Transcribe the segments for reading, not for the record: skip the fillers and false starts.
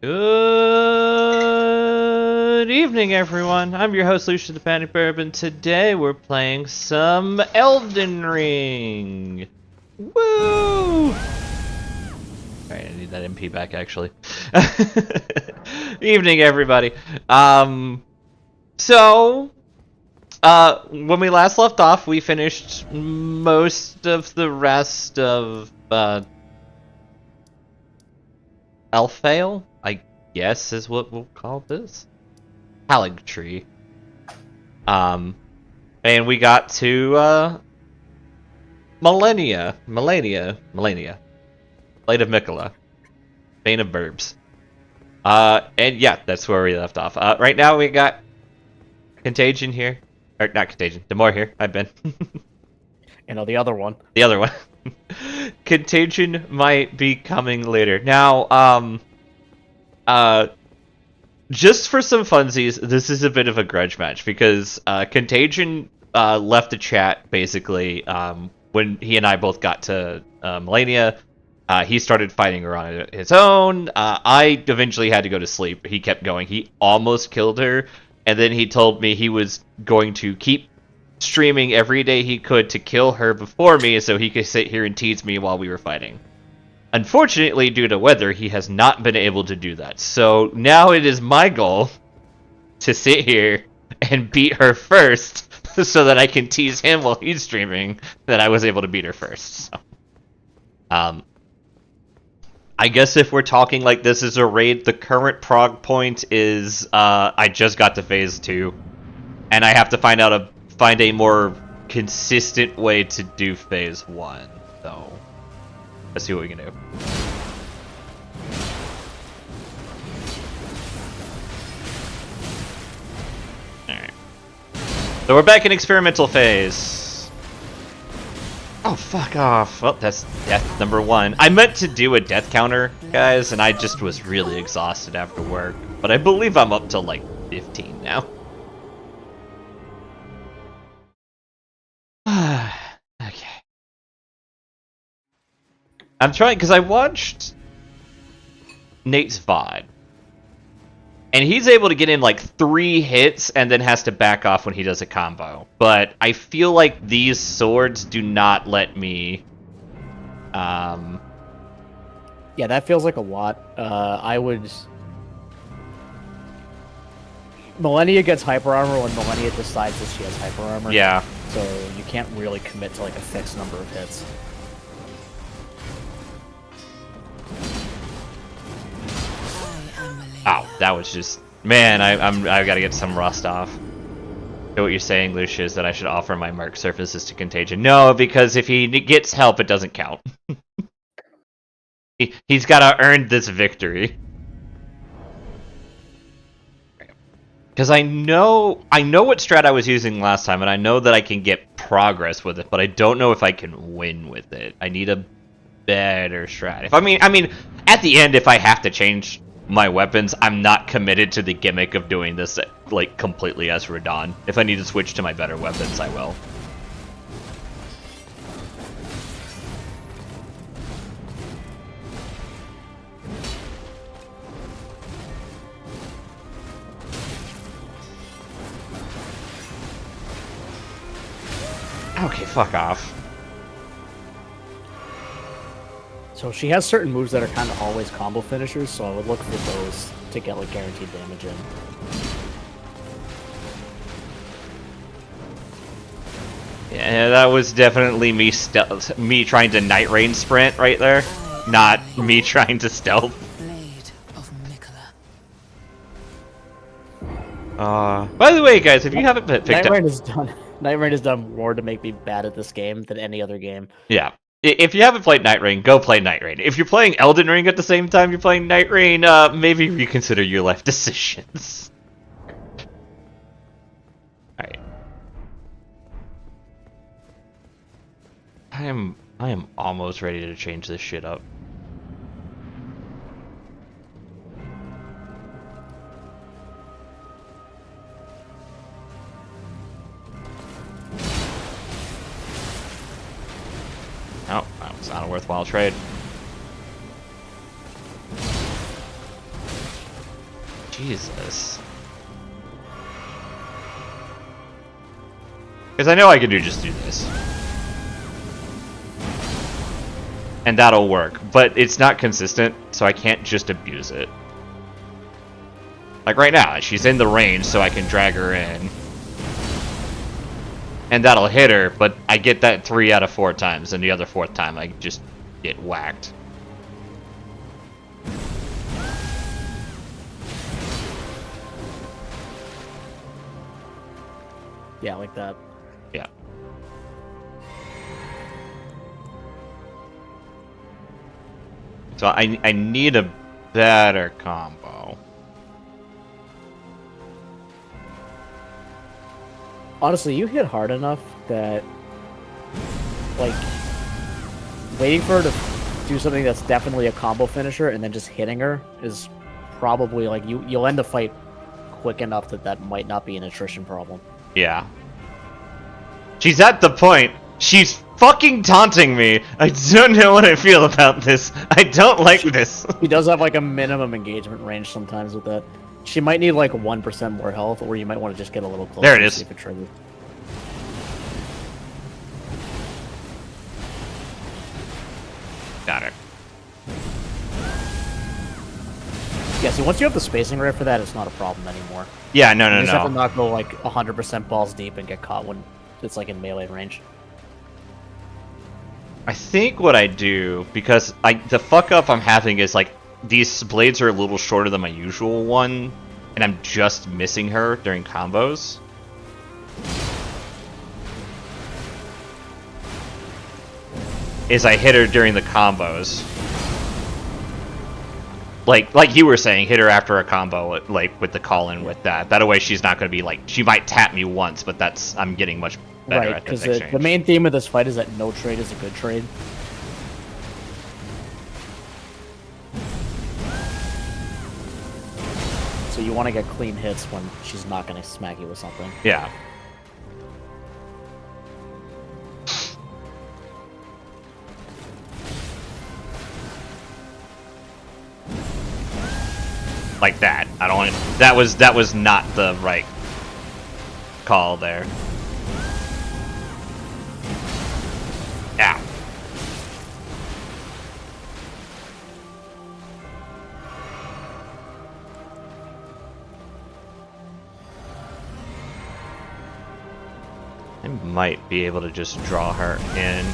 Good evening, everyone. I'm your host, Lucius the Panic Birb, and today we're playing some Elden Ring. Woo! Alright, I need that MP back, actually. Evening, everybody. When we last left off, we finished most of the rest of, Elfale, I guess is what we'll call this. Tree. And we got to, Malenia. Blade of Miquella. Bane of Birbs. And yeah, that's where we left off. Right now we got Contagion here. Or, not Contagion, Demore here. I've been. You know, the other one. The other one. Contagion might be coming later. Now, just for some funsies, this is a bit of a grudge match because Contagion left the chat basically when he and I both got to Malenia. He started fighting her on his own. I eventually had to go to sleep. He kept going. He almost killed her, and then he told me he was going to keep streaming every day he could to kill her before me so he could sit here and tease me while we were fighting. Unfortunately, due to weather, he has not been able to do that. So now it is my goal to sit here and beat her first so that I can tease him while he's streaming that I was able to beat her first. So, I guess if we're talking like this is a raid, the current prog point is I just got to phase 2 and I have to find a more consistent way to do phase 1. So let's see what we can do. Alright. So we're back in experimental phase. Oh, fuck off. Well, that's death number 1. I meant to do a death counter, guys, and I just was really exhausted after work. But I believe I'm up to like 15 now. Okay. I'm trying, because I watched Nate's VOD. And he's able to get in like 3 hits and then has to back off when he does a combo. But I feel like these swords do not let me... Yeah, that feels like a lot. Malenia gets hyper armor when Malenia decides that she has hyper armor. Yeah. So you can't really commit to like a fixed number of hits. Ow, that was just... Man, I gotta get some rust off. So what you're saying, Lucius, is that I should offer my mark surfaces to Contagion. No, because if he gets help, it doesn't count. He's gotta earn this victory. Because I know what strat I was using last time, and I know that I can get progress with it, but I don't know if I can win with it. I need a better strat. If I mean, at the end, if I have to change my weapons, I'm not committed to the gimmick of doing this like completely as Radon. If I need to switch to my better weapons, I will. Okay, fuck off. So she has certain moves that are kind of always combo finishers, so I would look for those to get like guaranteed damage in. Yeah, that was definitely me trying to Night Rain sprint right there, not me trying to stealth. By the way, guys, if you haven't picked up... Night Rain has done more to make me bad at this game than any other game. Yeah. If you haven't played Night Rain, go play Night Rain. If you're playing Elden Ring at the same time you're playing Night Rain, maybe reconsider your life decisions. Alright. I am almost ready to change this shit up. Oh, that was not a worthwhile trade. Jesus. Because I know I can just do this. And that'll work, but it's not consistent, so I can't just abuse it. Like right now, she's in the range, so I can drag her in. And that'll hit her, but I get that 3 out of 4 times, and the other 4th time I just get whacked. Yeah, like that. Yeah. So I need a better combo. Honestly, you hit hard enough that, like, waiting for her to do something that's definitely a combo finisher and then just hitting her is probably, like, you'll end the fight quick enough that might not be an attrition problem. Yeah. She's at the point. She's fucking taunting me. I don't know what I feel about this. I don't like this. He does have, like, a minimum engagement range sometimes with that. She might need, like, 1% more health, or you might want to just get a little closer. There it is. See if it triggers. Got her. Yeah, see, once you have the spacing rate for that, it's not a problem anymore. Yeah, no, You just have to not go, like, 100% balls deep and get caught when it's, like, in melee range. I think what I do, because the fuck up I'm having is, like, these blades are a little shorter than my usual one, and I'm just missing her during combos. Is I hit her during the combos. Like you were saying, hit her after a combo, like, with the call-in with that. That way she's not going to be, like, she might tap me once, but I'm getting much better at this exchange. Because the main theme of this fight is that no trade is a good trade. So you want to get clean hits when she's not going to smack you with something. Yeah. Like that. I don't want to, that was not the right call there. Ow. I might be able to just draw her in.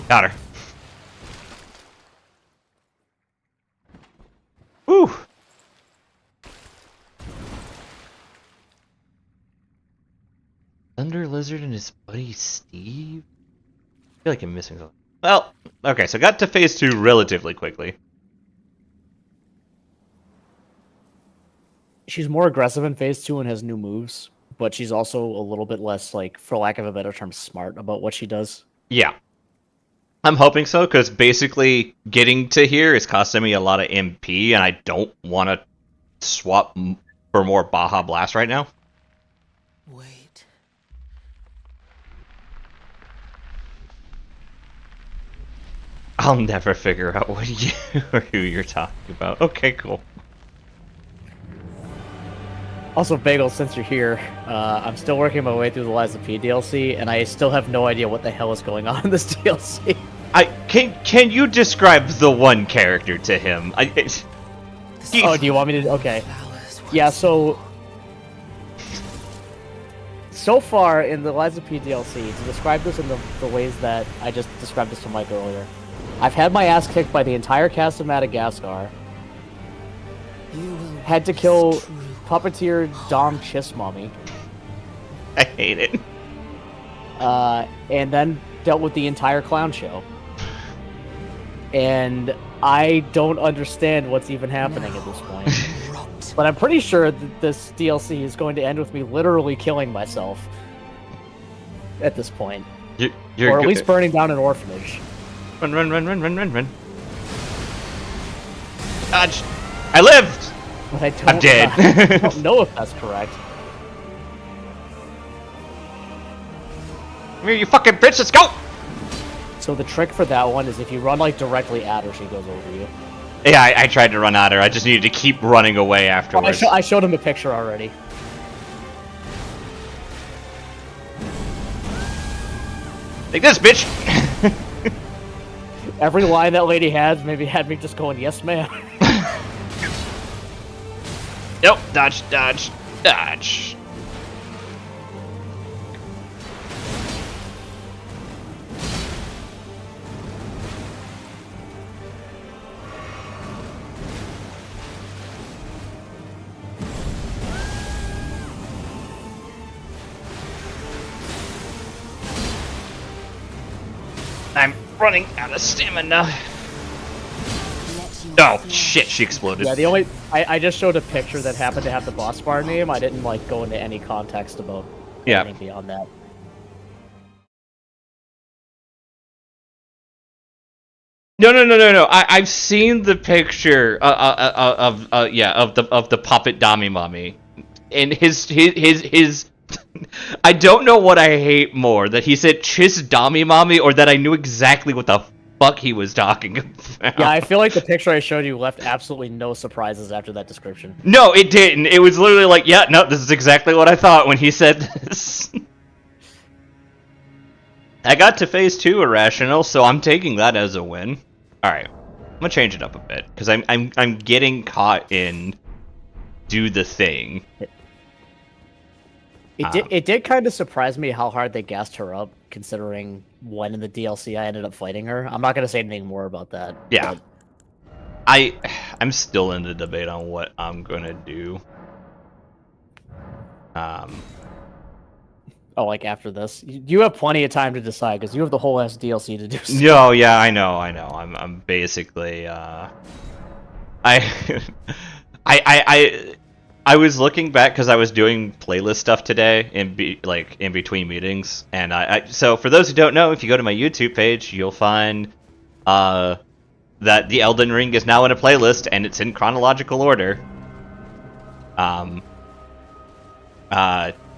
Got her. Woo! Thunder Lizard and his buddy Steve? I feel like I'm missing something. Well, okay, so got to phase 2 relatively quickly. She's more aggressive in phase 2 and has new moves, but she's also a little bit less, like, for lack of a better term, smart about what she does. Yeah. I'm hoping so, because basically getting to here is costing me a lot of MP, and I don't want to swap for more Baja Blast right now. Wait. I'll never figure out what you or who you're talking about. Okay, cool. Also, Bagel, since you're here, I'm still working my way through the Lies of P DLC, and I still have no idea what the hell is going on in this DLC. Can you describe the one character to him? Oh, do you want me to? Okay. Yeah, so far in the Lies of P DLC, to describe this in the ways that I just described this to Mike earlier, I've had my ass kicked by the entire cast of Madagascar, had to kill puppeteer Dom Chismummy. I hate it. And then dealt with the entire clown show. And I don't understand what's even happening at this point. But I'm pretty sure that this DLC is going to end with me literally killing myself at this point. You're or at least burning down an orphanage. Run. Dodge. I lived! But I'm dead. I don't know if that's correct. Come here, you fucking bitch, let's go! So the trick for that one is if you run like directly at her, she goes over you. Yeah, I tried to run at her. I just needed to keep running away afterwards. I showed him a picture already. Take this, bitch! Every line that lady has maybe had me just going, yes, ma'am. Nope, dodge, dodge, dodge. I'm running out of stamina. Oh shit, she exploded. Yeah, the only I just showed a picture that happened to have the boss bar name. I didn't like go into any context about anything beyond that. No. I've seen the picture of the puppet Dami Mommy, and his I don't know what I hate more, that he said "Chis Dami Mommy" or that I knew exactly what the fuck he was talking about. Yeah, I feel like the picture I showed you left absolutely no surprises after that description. No, it didn't. It was literally like, yeah, no, this is exactly what I thought when he said this. I got to phase 2 irrational, so I'm taking that as a win. All right, I'm gonna change it up a bit because I'm getting caught in do the thing. It did kind of surprise me how hard they gassed her up, considering when in the DLC I ended up fighting her. I'm not gonna say anything more about that. Yeah, but... I'm still in the debate on what I'm gonna do. Oh, like after this, you have plenty of time to decide because you have the whole ass DLC to do. No, yeah, I know. I'm basically I was looking back because I was doing playlist stuff today in between meetings, and so for those who don't know, if you go to my YouTube page, you'll find that the Elden Ring is now in a playlist and it's in chronological order.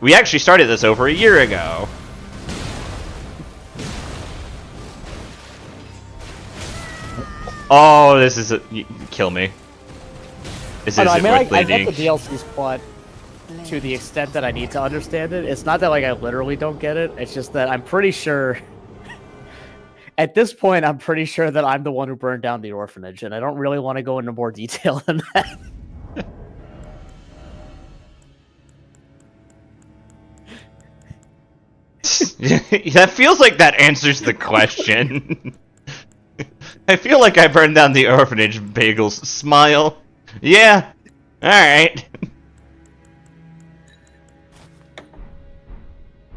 We actually started this over a year ago. Oh, this is kill me. This isn't I worth get bleeding. the DLC's plot to the extent that I need to understand it. It's not that like I literally don't get it. It's just that I'm pretty sure. At this point, I'm pretty sure that I'm the one who burned down the orphanage, and I don't really want to go into more detail than that. That feels like that answers the question. I feel like I burned down the orphanage. Bagels smile. Yeah. Alright.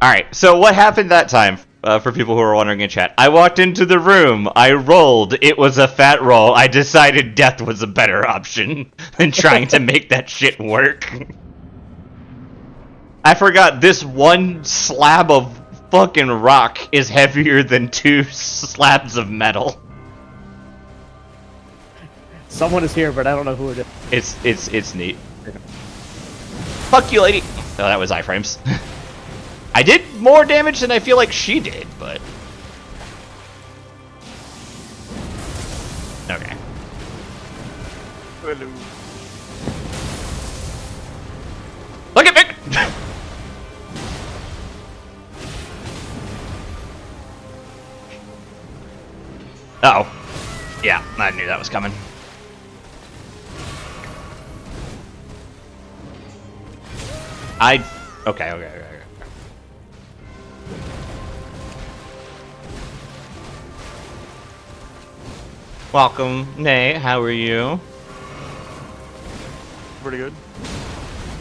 Alright, so what happened that time? For people who are wondering in chat. I walked into the room. I rolled. It was a fat roll. I decided death was a better option than trying to make that shit work. I forgot this one slab of fucking rock is heavier than 2 slabs of metal. Someone is here, but I don't know who it is. It's neat. Fuck you, lady. Oh, that was iframes. I did more damage than I feel like she did, but okay. Hello. Look at me. Uh-oh. Yeah, I knew that was coming. Okay. Welcome, Nay. How are you? Pretty good.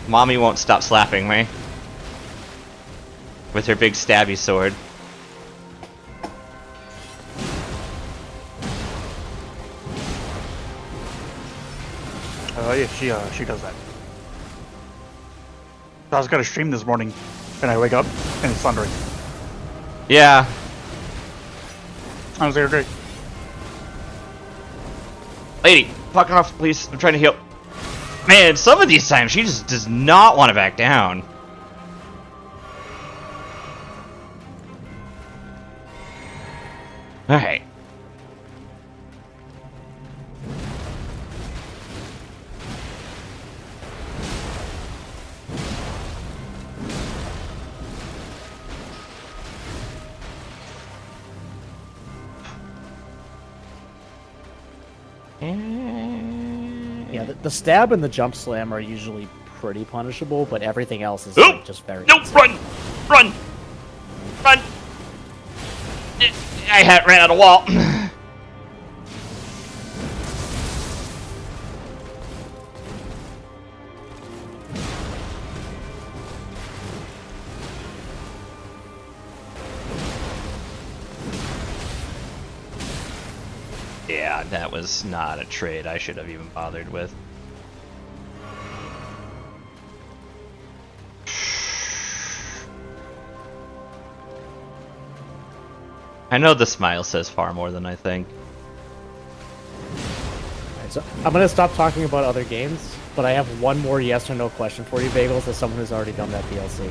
Mommy won't stop slapping me with her big stabby sword. Oh yeah, she does that. I was gonna stream this morning, and I wake up and it's thundering. Yeah. I was there, great. Lady, fuck off, please. I'm trying to heal. Man, some of these times she just does not want to back down. Yeah, the stab and the jump slam are usually pretty punishable, but everything else is Oop! like, just very. No, run! Run! Run! I ran out of wall. Yeah, that was not a trade I should have even bothered with. I know the smile says far more than I think. Alright, so I'm gonna stop talking about other games, but I have one more yes or no question for you, Bagels, as someone who's already done that DLC.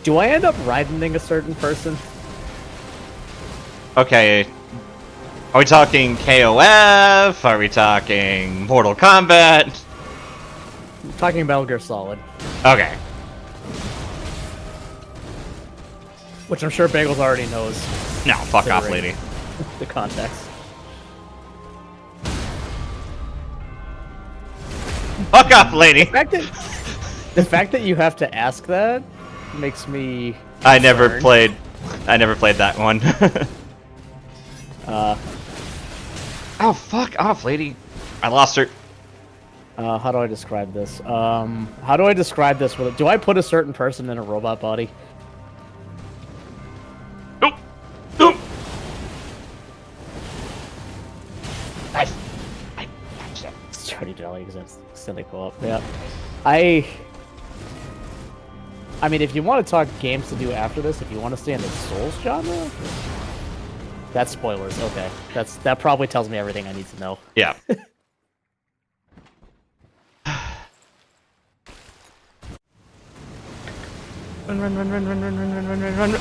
Do I end up riding a certain person? Okay. Are we talking KOF? Are we talking Mortal Kombat? I'm talking Metal Gear Solid, Okay. which I'm sure Bagels already knows No, fuck off, Considering. lady. the context. Fuck off, lady. The fact that you have to ask that makes me. I never concerned. played that one. Uh, Oh, fuck off, lady. I lost her. how do I describe this? How do I describe this? Do I put a certain person in a robot body? Nope. Nope. Starting jelly because extended co-op. Yeah, I mean, if you want to talk games to do after this, if you want to stay in the Souls genre, that's spoilers. Okay, that probably tells me everything I need to know. Yeah. Run.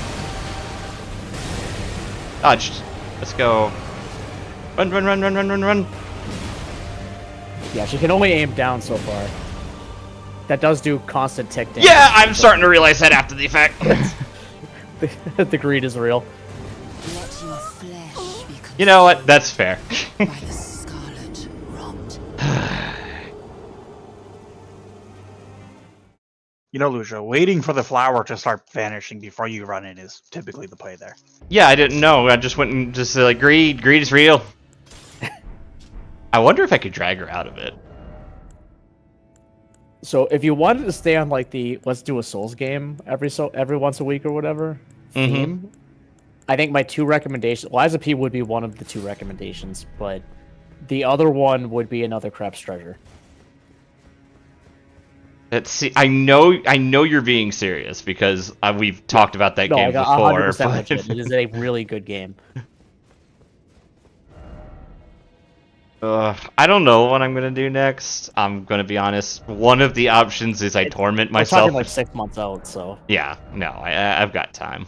Dodged. Let's go. Run. Yeah, she can only aim down so far. That does do constant tick damage. Yeah, I'm starting to realize that after the effect. The greed is real. Let your flesh be You know what? That's fair. by the scarlet rot. You know, Lucia, waiting for the flower to start vanishing before you run in is typically the play there. Yeah, I didn't know. I just went and just like, greed is real. I wonder if I could drag her out of it. So if you wanted to stay on like the let's do a Souls game every once a week or whatever theme, I think my two recommendations. Liza P would be one of the two recommendations, but the other one would be another Crap's Treasure. Let's see. I know you're being serious because we've talked about that game like before. 100% But legit. It is a really good game. I don't know what I'm gonna do next. I'm gonna be honest. One of the options is I torment We're myself. talking like 6 months out, so Yeah, no, I've got time.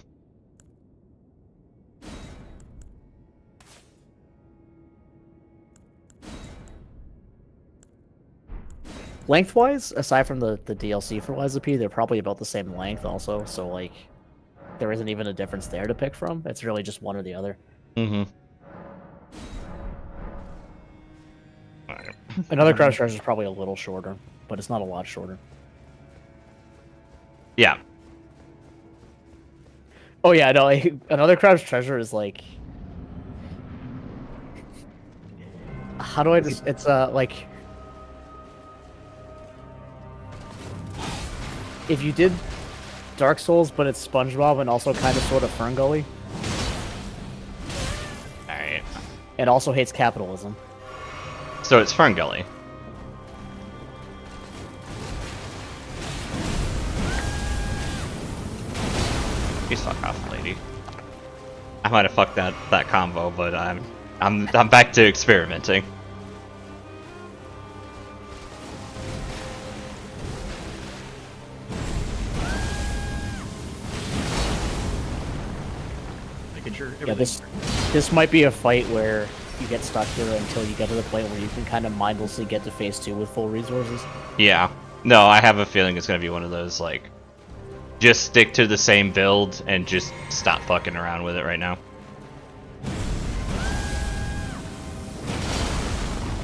lengthwise, aside from the DLC for Liza P, they're probably about the same length also. So like, there isn't even a difference there to pick from. It's really just one or the other. Mm-hmm. Another Crap's Treasure is probably a little shorter, but it's not a lot shorter. Yeah. Oh yeah, no. Another Crab's Treasure is like, how do I just? It's like, if you did Dark Souls, but it's SpongeBob and also kind of sort of Ferngully, All right. and also hates capitalism. So it's Ferngully. You suck off, lady. I might have fucked that combo, but I'm back to experimenting. Making sure Yeah, this might be a fight where you get stuck here until you get to the point where you can kind of mindlessly get to phase 2 with full resources. Yeah. No, I have a feeling it's gonna be one of those like, just stick to the same build and just stop fucking around with it right now.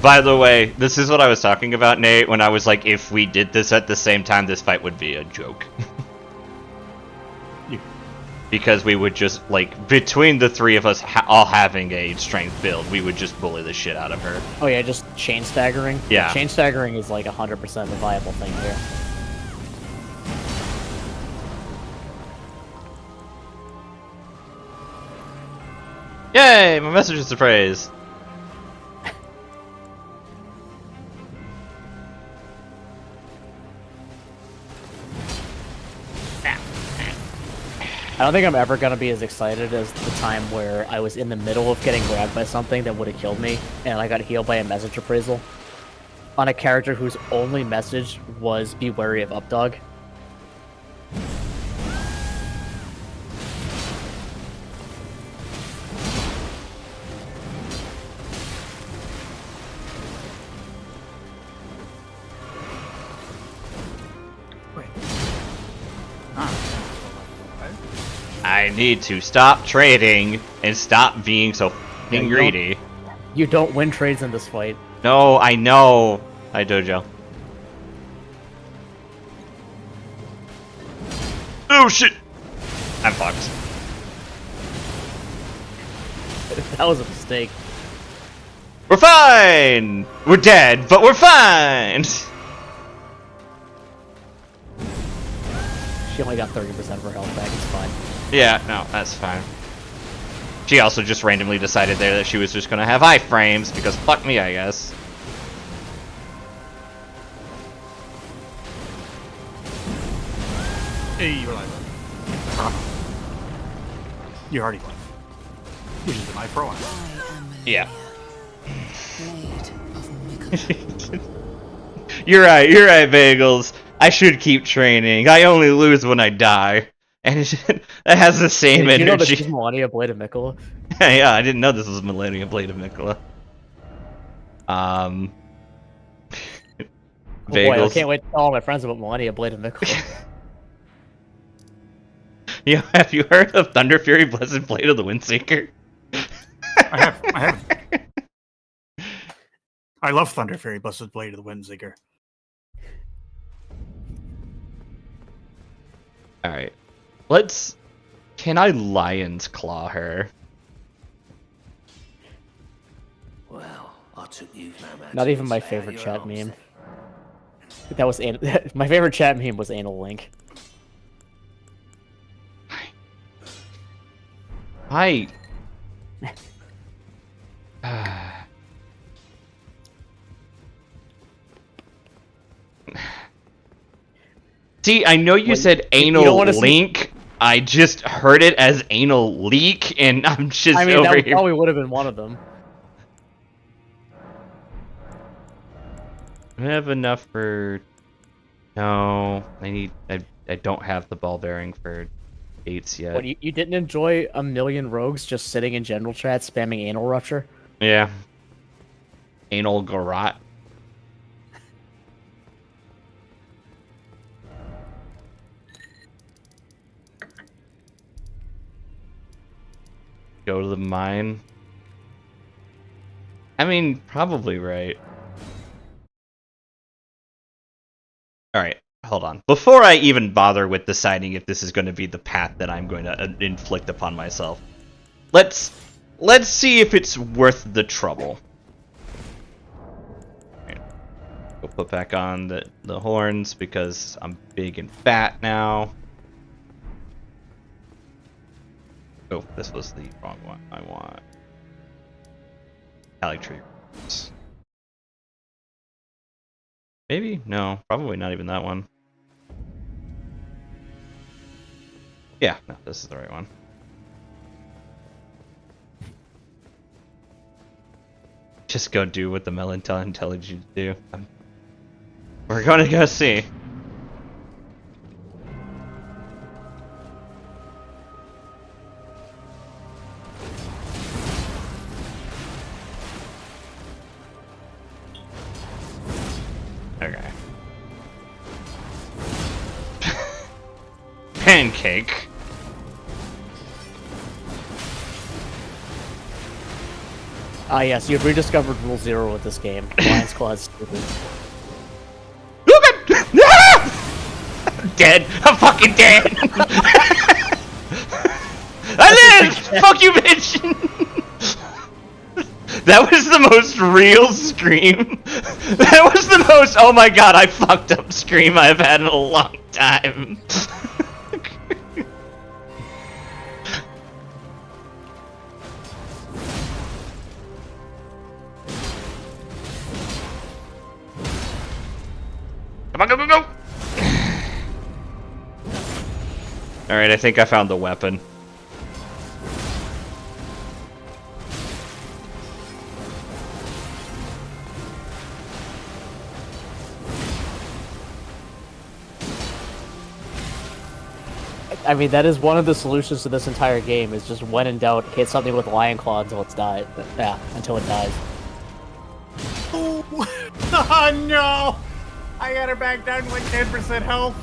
By the way, this is what I was talking about, Nate, when I was like, if we did this at the same time, this fight would be a joke. Because we would just, like, between the three of us all having a strength build, we would just bully the shit out of her. Oh yeah, just chain staggering? Yeah. Chain staggering is like 100% a viable thing here. Yay! My messages of praise! I don't think I'm ever gonna be as excited as the time where I was in the middle of getting grabbed by something that would have killed me, and I got healed by a message appraisal on a character whose only message was "Be wary of Updog." I need to stop trading and stop being so fucking greedy. You don't win trades in this fight. No, I know. Hi, Dojo. Oh shit! I'm fucked. That was a mistake. We're fine! We're dead, but we're fine! She only got 30% of her health back, it's fine. Yeah, no, that's fine. She also just randomly decided there that she was just gonna have iframes, because fuck me, I guess. Hey, you're alive. You're already alive. Which is my pro. I am Malenia, Yeah. Blade of Miquella. You're right, Bagels. I should keep training. I only lose when I die. And it has the same Did you know energy. this is Malenia, Blade of Miquella? Yeah, I didn't know this was Malenia Blade of Miquella. Oh boy, I can't wait to tell all my friends about Malenia, Blade of Miquella. Yeah, have you heard of Thunder Fury Blessed Blade of the Windseeker? I have. I love Thunder Fury, Blessed Blade of the Windseeker. Alright. Can I Lion's Claw her? Well, I took you no matter. Not even my favorite chat meme. That was my favorite chat meme was Anal Link. I... See, I know you said anal link. I just heard it as anal leak, and I'm just I mean, over that here. probably would have been one of them. I have enough for... No, I don't have the ball bearing for 8s yet. What, you didn't enjoy a million rogues just sitting in general chat spamming anal rupture? Yeah. Anal garrot. Go to the mine. I mean, probably right. Alright, hold on. Before I even bother with deciding if this is going to be the path that I'm going to inflict upon myself, let's see if it's worth the trouble. Right. Go put back on the horns because I'm big and fat now. Oh, this was the wrong one. I want Tree Roots. Maybe? No, probably not even that one. Yeah, no, this is the right one. Just go do what the Melon tells you to do. We're gonna go see. Okay. Pancake. Ah, yes, you've rediscovered Rule 0 with this game. Lion's Claw is stupid. I'm dead. I'm fucking dead. I live. Fuck you, bitch. That was the most real scream. That was the most, oh my god, I fucked up scream I've had in a long time. Come on, go, go, go! Alright, I think I found the weapon. I mean, that is one of the solutions to this entire game, is just when in doubt, hit something with Lion Claw until it's died. Yeah, until it dies. Oh no! I got her back down to like 10% health.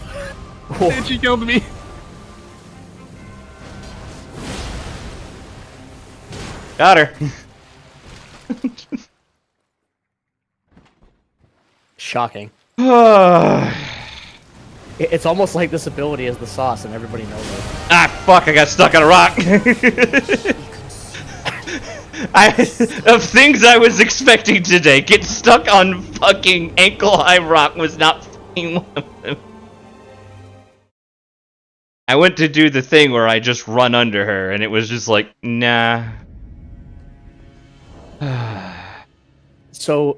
And she killed me. Got her. Shocking. It's almost like this ability is the sauce, and everybody knows it. Ah, fuck, I got stuck on a rock. Of things I was expecting today, get stuck on fucking ankle-high rock was not fucking one of them. I went to do the thing where I just run under her, and it was just like, nah. So,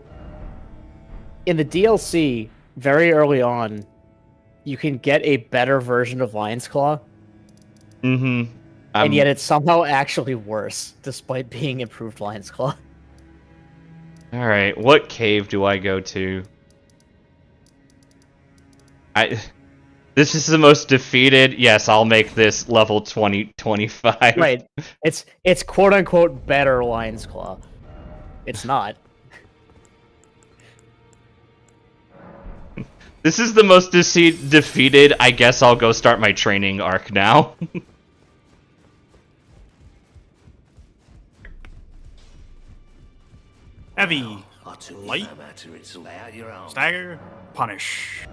in the DLC, very early on, you can get a better version of Lion's Claw, Mm-hmm. and yet it's somehow actually worse, despite being improved Lion's Claw. Alright, what cave do I go to? This is the most defeated. Yes, I'll make this level 25. Right. It's quote-unquote better Lion's Claw. It's not. This is the most defeated. I guess I'll go start my training arc now. Heavy. I took you Light. no matter, it's all out your arm. Stagger. Punish.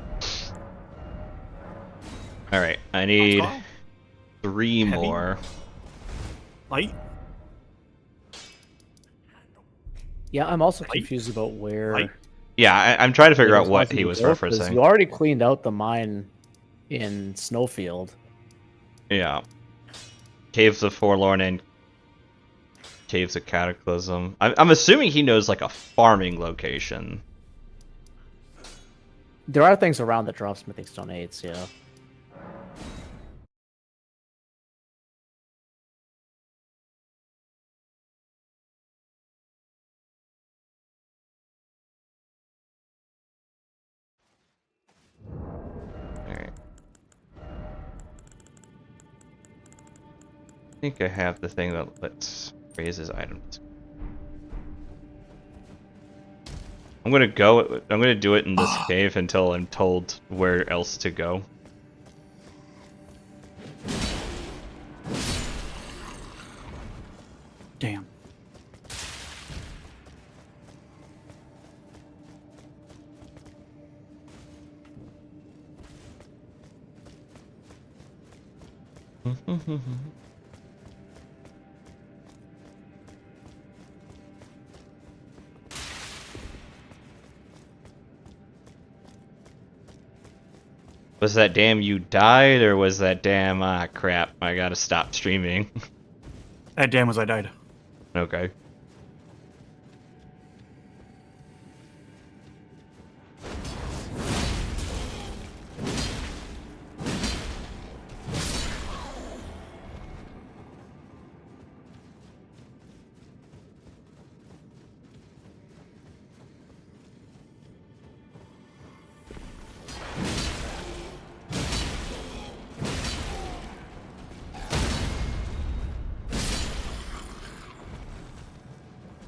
Alright, I need Let's go. 3 Heavy. more. Light. Yeah, I'm also Light. confused about where... Light. Yeah, I'm trying to figure out what supposed to he be was built, 'cause referencing. You already cleaned out the mine in Snowfield. Yeah. Caves of Forlorn and Caves of Cataclysm. I'm assuming he knows like a farming location. There are things around that drop smithing stone 8s, yeah. Alright. I think I have the thing that lets raise his items. I'm gonna do it in this cave until I'm told where else to go. Damn. Was that damn you died, or was that damn crap, I gotta stop streaming? That damn was I died. Okay.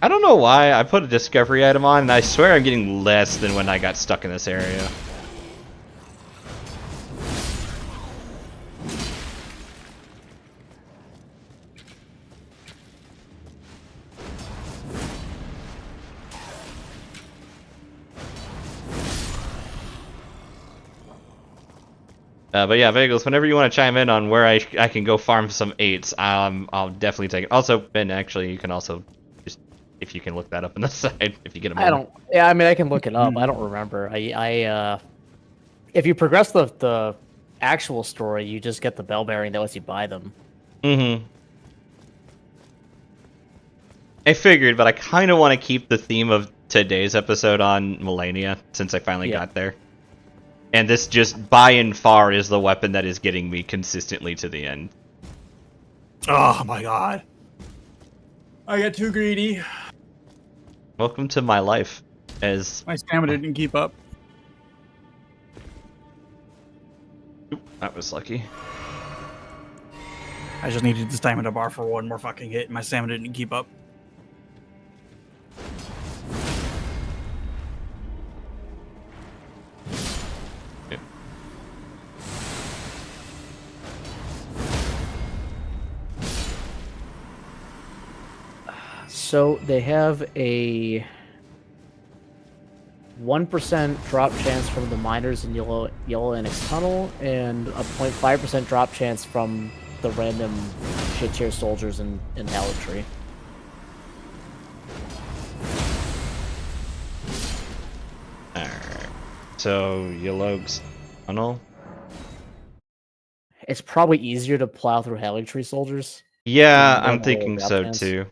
I don't know why I put a discovery item on, and I swear I'm getting less than when I got stuck in this area. But yeah, Bagels, whenever you want to chime in on where I can go farm some 8s, I'll definitely take it. Also, Ben, actually, you can also just, if you can look that up on the side, if you get a moment. I don't. Yeah, I mean, I can look it up. I don't remember. If you progress the actual story, you just get the bell bearing that lets you buy them. Mm-hmm. I figured, but I kind of want to keep the theme of today's episode on Malenia, since I finally got there. And this just, by and far, is the weapon that is getting me consistently to the end. Oh my god. I got too greedy. Welcome to my life, as... My stamina didn't keep up. Oop, that was lucky. I just needed the stamina bar for one more fucking hit, and my stamina didn't keep up. So they have a 1% drop chance from the miners in Yellow Annex Tunnel, and a 0.5% drop chance from the random shit tier soldiers in Hallowed Tree. Alright. So, Yellow's Tunnel? It's probably easier to plow through Hallowed Tree soldiers. Yeah, Yeah, I'm thinking drop so chance. too.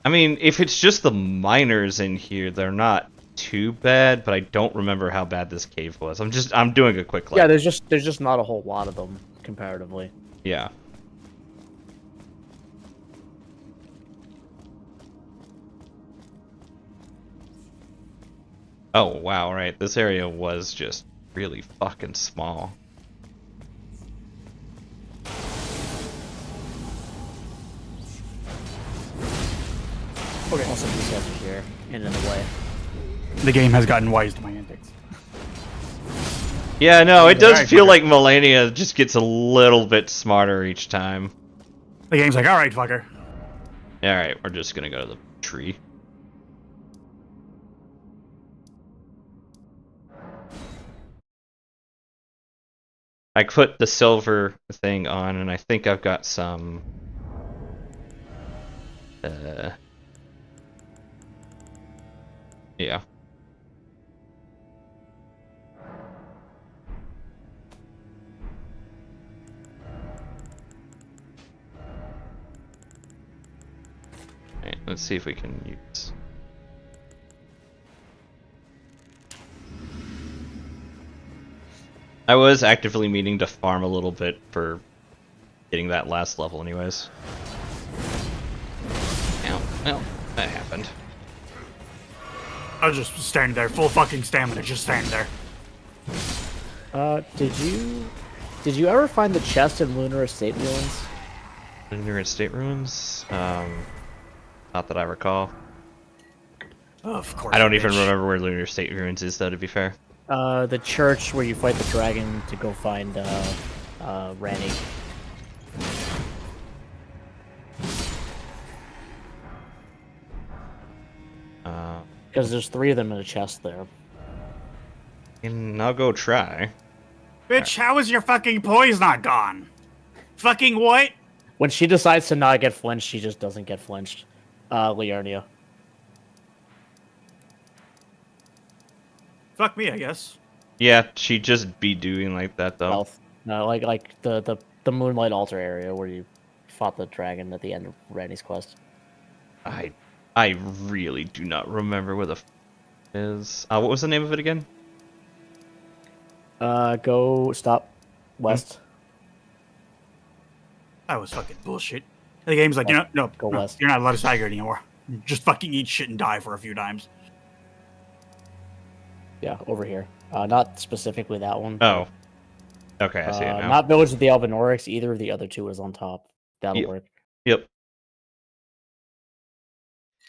I mean, if it's just the miners in here, they're not too bad, but I don't remember how bad this cave was. I'm doing a quick Yeah, look. there's just not a whole lot of them comparatively. Yeah. Oh, wow, right. This area was just really fucking small. Okay. Also, these guys are here and in the way. The game has gotten wise to my antics. Yeah, no, it does Alright, feel fucker. like Malenia just gets a little bit smarter each time. The game's like, alright, fucker. Alright, we're just gonna go to the tree. I put the silver thing on, and I think I've got some... yeah. Alright, let's see if we can use... I was actively meaning to farm a little bit for getting that last level anyways. Ow, well, that happened. I was just standing there, full fucking stamina, just standing there. Did you ever find the chest in Lunar Estate ruins? Lunar Estate ruins? Not that I recall. Of course. I don't even bitch. remember where Lunar Estate ruins is, though, to be fair. The church where you fight the dragon to go find Ranny. Because there's 3 of them in a chest there. And I'll go try. Bitch, how is your fucking poise not gone? Fucking what? When she decides to not get flinched, she just doesn't get flinched. Liurnia. Fuck me, I guess. Yeah, she'd just be doing like that, though. Health. No, like the Moonlight Altar area where you fought the dragon at the end of Randy's quest. I really do not remember where the f is. What was the name of it again? Go stop west. That was fucking bullshit. The game's like, no, Go no, west. you're not allowed to tiger anymore. Just fucking eat shit and die for a few times. Yeah, over here. Not specifically that one. Oh. Okay, I see it now. Not Village of the Albinorix. Either of the other 2 is on top. That'll work. Yep.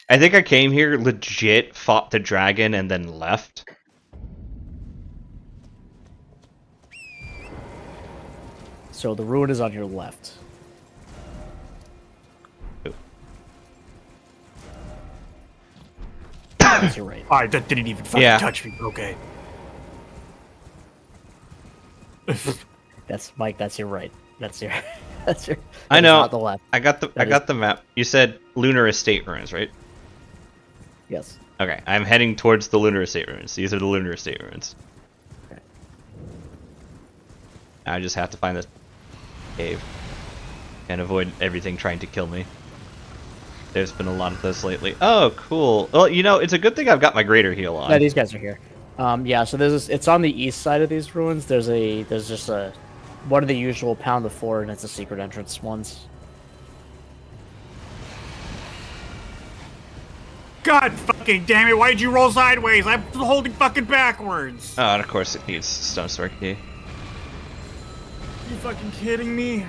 I think I came here legit, fought the dragon, and then left. So the ruin is on your left. Ooh. That's your right. Alright, that didn't even fucking touch me. Okay. That's Mike. That's your right. That's your. That's your. I that is know. Not the left. I got the map. You said Lunar Estate ruins, right? Yes. Okay, I'm heading towards the Lunar Estate ruins. These are the Lunar Estate ruins. Okay. I just have to find this cave and avoid everything trying to kill me. There's been a lot of this lately. Oh, cool. Well, you know, it's a good thing I've got my greater heal on. No, these guys are here. Yeah. So there's. It's on the east side of these ruins. There's just a. One of the usual pound of 4, and it's a secret entrance ones. God fucking damn it! Why'd you roll sideways? I'm holding fucking backwards. Oh, and of course it needs Stone Sword Key. You fucking kidding me?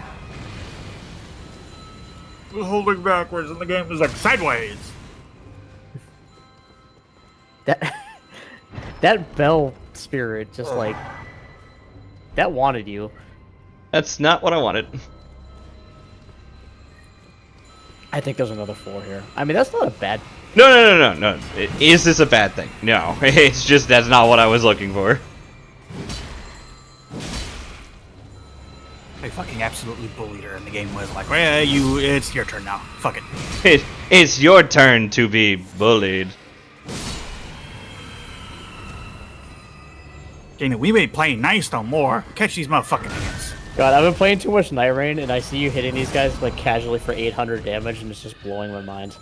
I'm holding backwards, and the game was like sideways. That bell spirit just like that wanted you. That's not what I wanted. I think there's another 4 here. I mean, that's not a bad. No. Is this a bad thing? No. It's just that's not what I was looking for. They fucking absolutely bullied her, and the game was like, well, it's your turn now. Fuck it. It's your turn to be bullied. Dana, we ain't playing nice no more. Catch these motherfucking hands. God, I've been playing too much Night Rain, and I see you hitting these guys like casually for 800 damage, and it's just blowing my mind.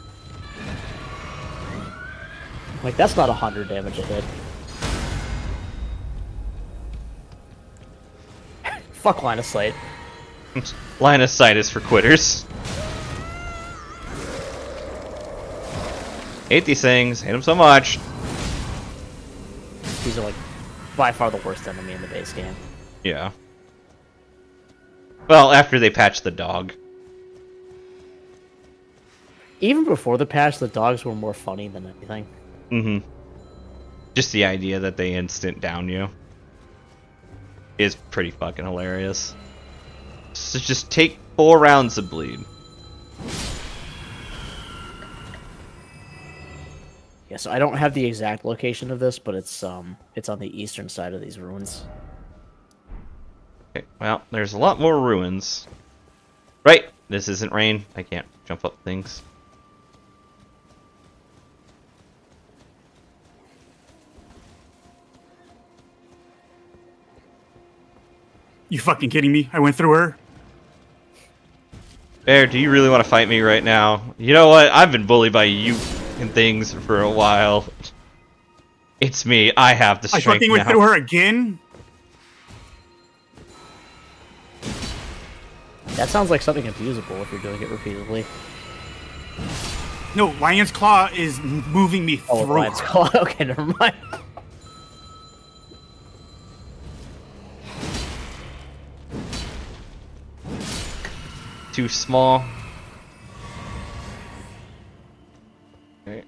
Like, that's not 100 damage a hit. Fuck line of sight. Line of sight is for quitters. Hate these things. Hate them so much. These are like by far the worst enemy in the base game. Yeah. Well, after they patched the dog. Even before the patch, the dogs were more funny than anything. Mm-hmm. Just the idea that they instant down you is pretty fucking hilarious. So just take 4 rounds of bleed. Yeah, so I don't have the exact location of this, but it's on the eastern side of these ruins. Okay, well, there's a lot more ruins. Right, this isn't rain. I can't jump up things. You fucking kidding me? I went through her. Bear, do you really want to fight me right now? You know what? I've been bullied by you and things for a while. It's me. I have the strength I fucking went now. through her again. That sounds like something abusable if you're doing it repeatedly. No, Lion's Claw is moving me Oh, through. Lion's Claw. Okay, never mind. Too small. Okay.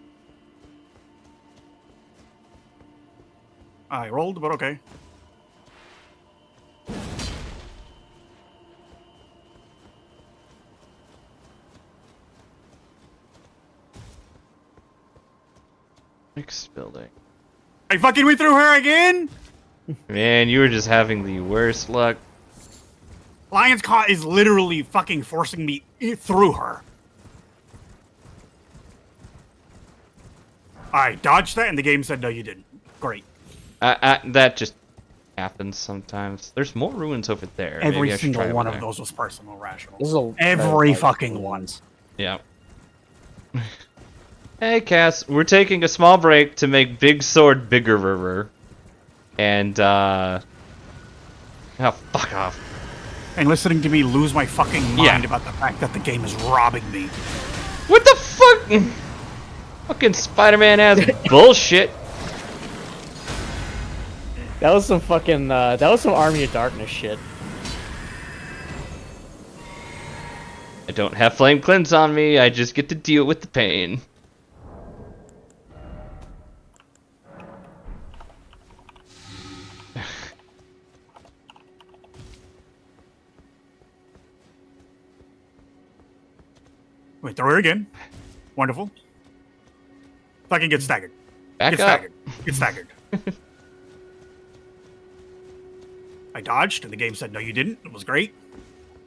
I rolled, but okay. Next building. I fucking went through her again. Man, you were just having the worst luck. Lion's Claw is literally fucking forcing me through her. I dodged that, and the game said, no, you didn't. Great. That just happens sometimes. There's more ruins over there. Maybe Every I should single try one over of there. those was personal rational. This is a Every fucking one. Yeah. Hey, Cass. We're taking a small break to make Big Sword bigger. And, oh, fuck off. And listening to me lose my fucking mind Yeah. about the fact that the game is robbing me. What the fuck? Fucking Spider-Man ass bullshit. That was some fucking. That was some Army of Darkness shit. I don't have Flame Cleanse on me. I just get to deal with the pain. Wait, throw her again. Wonderful. Fucking get staggered. Back Get up. staggered. Get staggered. I dodged, and the game said, no, you didn't. It was great.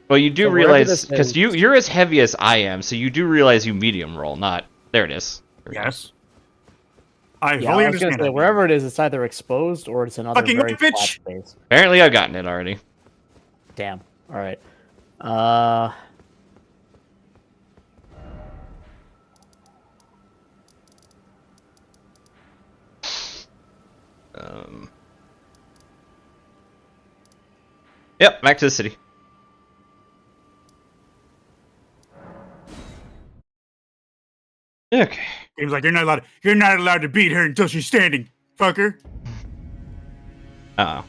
Well, you do So wherever realize, this because is- you're as heavy as I am, so you do realize you medium roll, not... There it is. There we go. Yes. I Yeah, fully I was gonna understand say that. wherever it is, it's either exposed or it's another Fucking very right, bitch! flat space. Apparently I've gotten it already. Damn. All right. Yep, back to the city. Okay. Game's like, you're not allowed to beat her until she's standing, fucker. Uh-oh.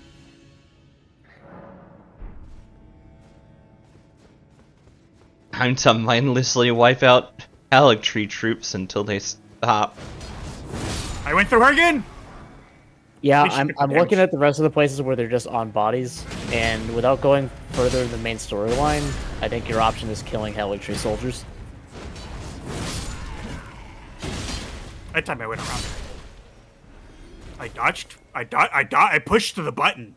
Time to mindlessly wipe out Tree troops until they stop. I went through her again. Yeah, They should I'm be looking damaged. at the rest of the places where they're just on bodies, and without going further in the main storyline, I think your option is killing Tree soldiers. That time I went around her. I dodged. I pushed to the button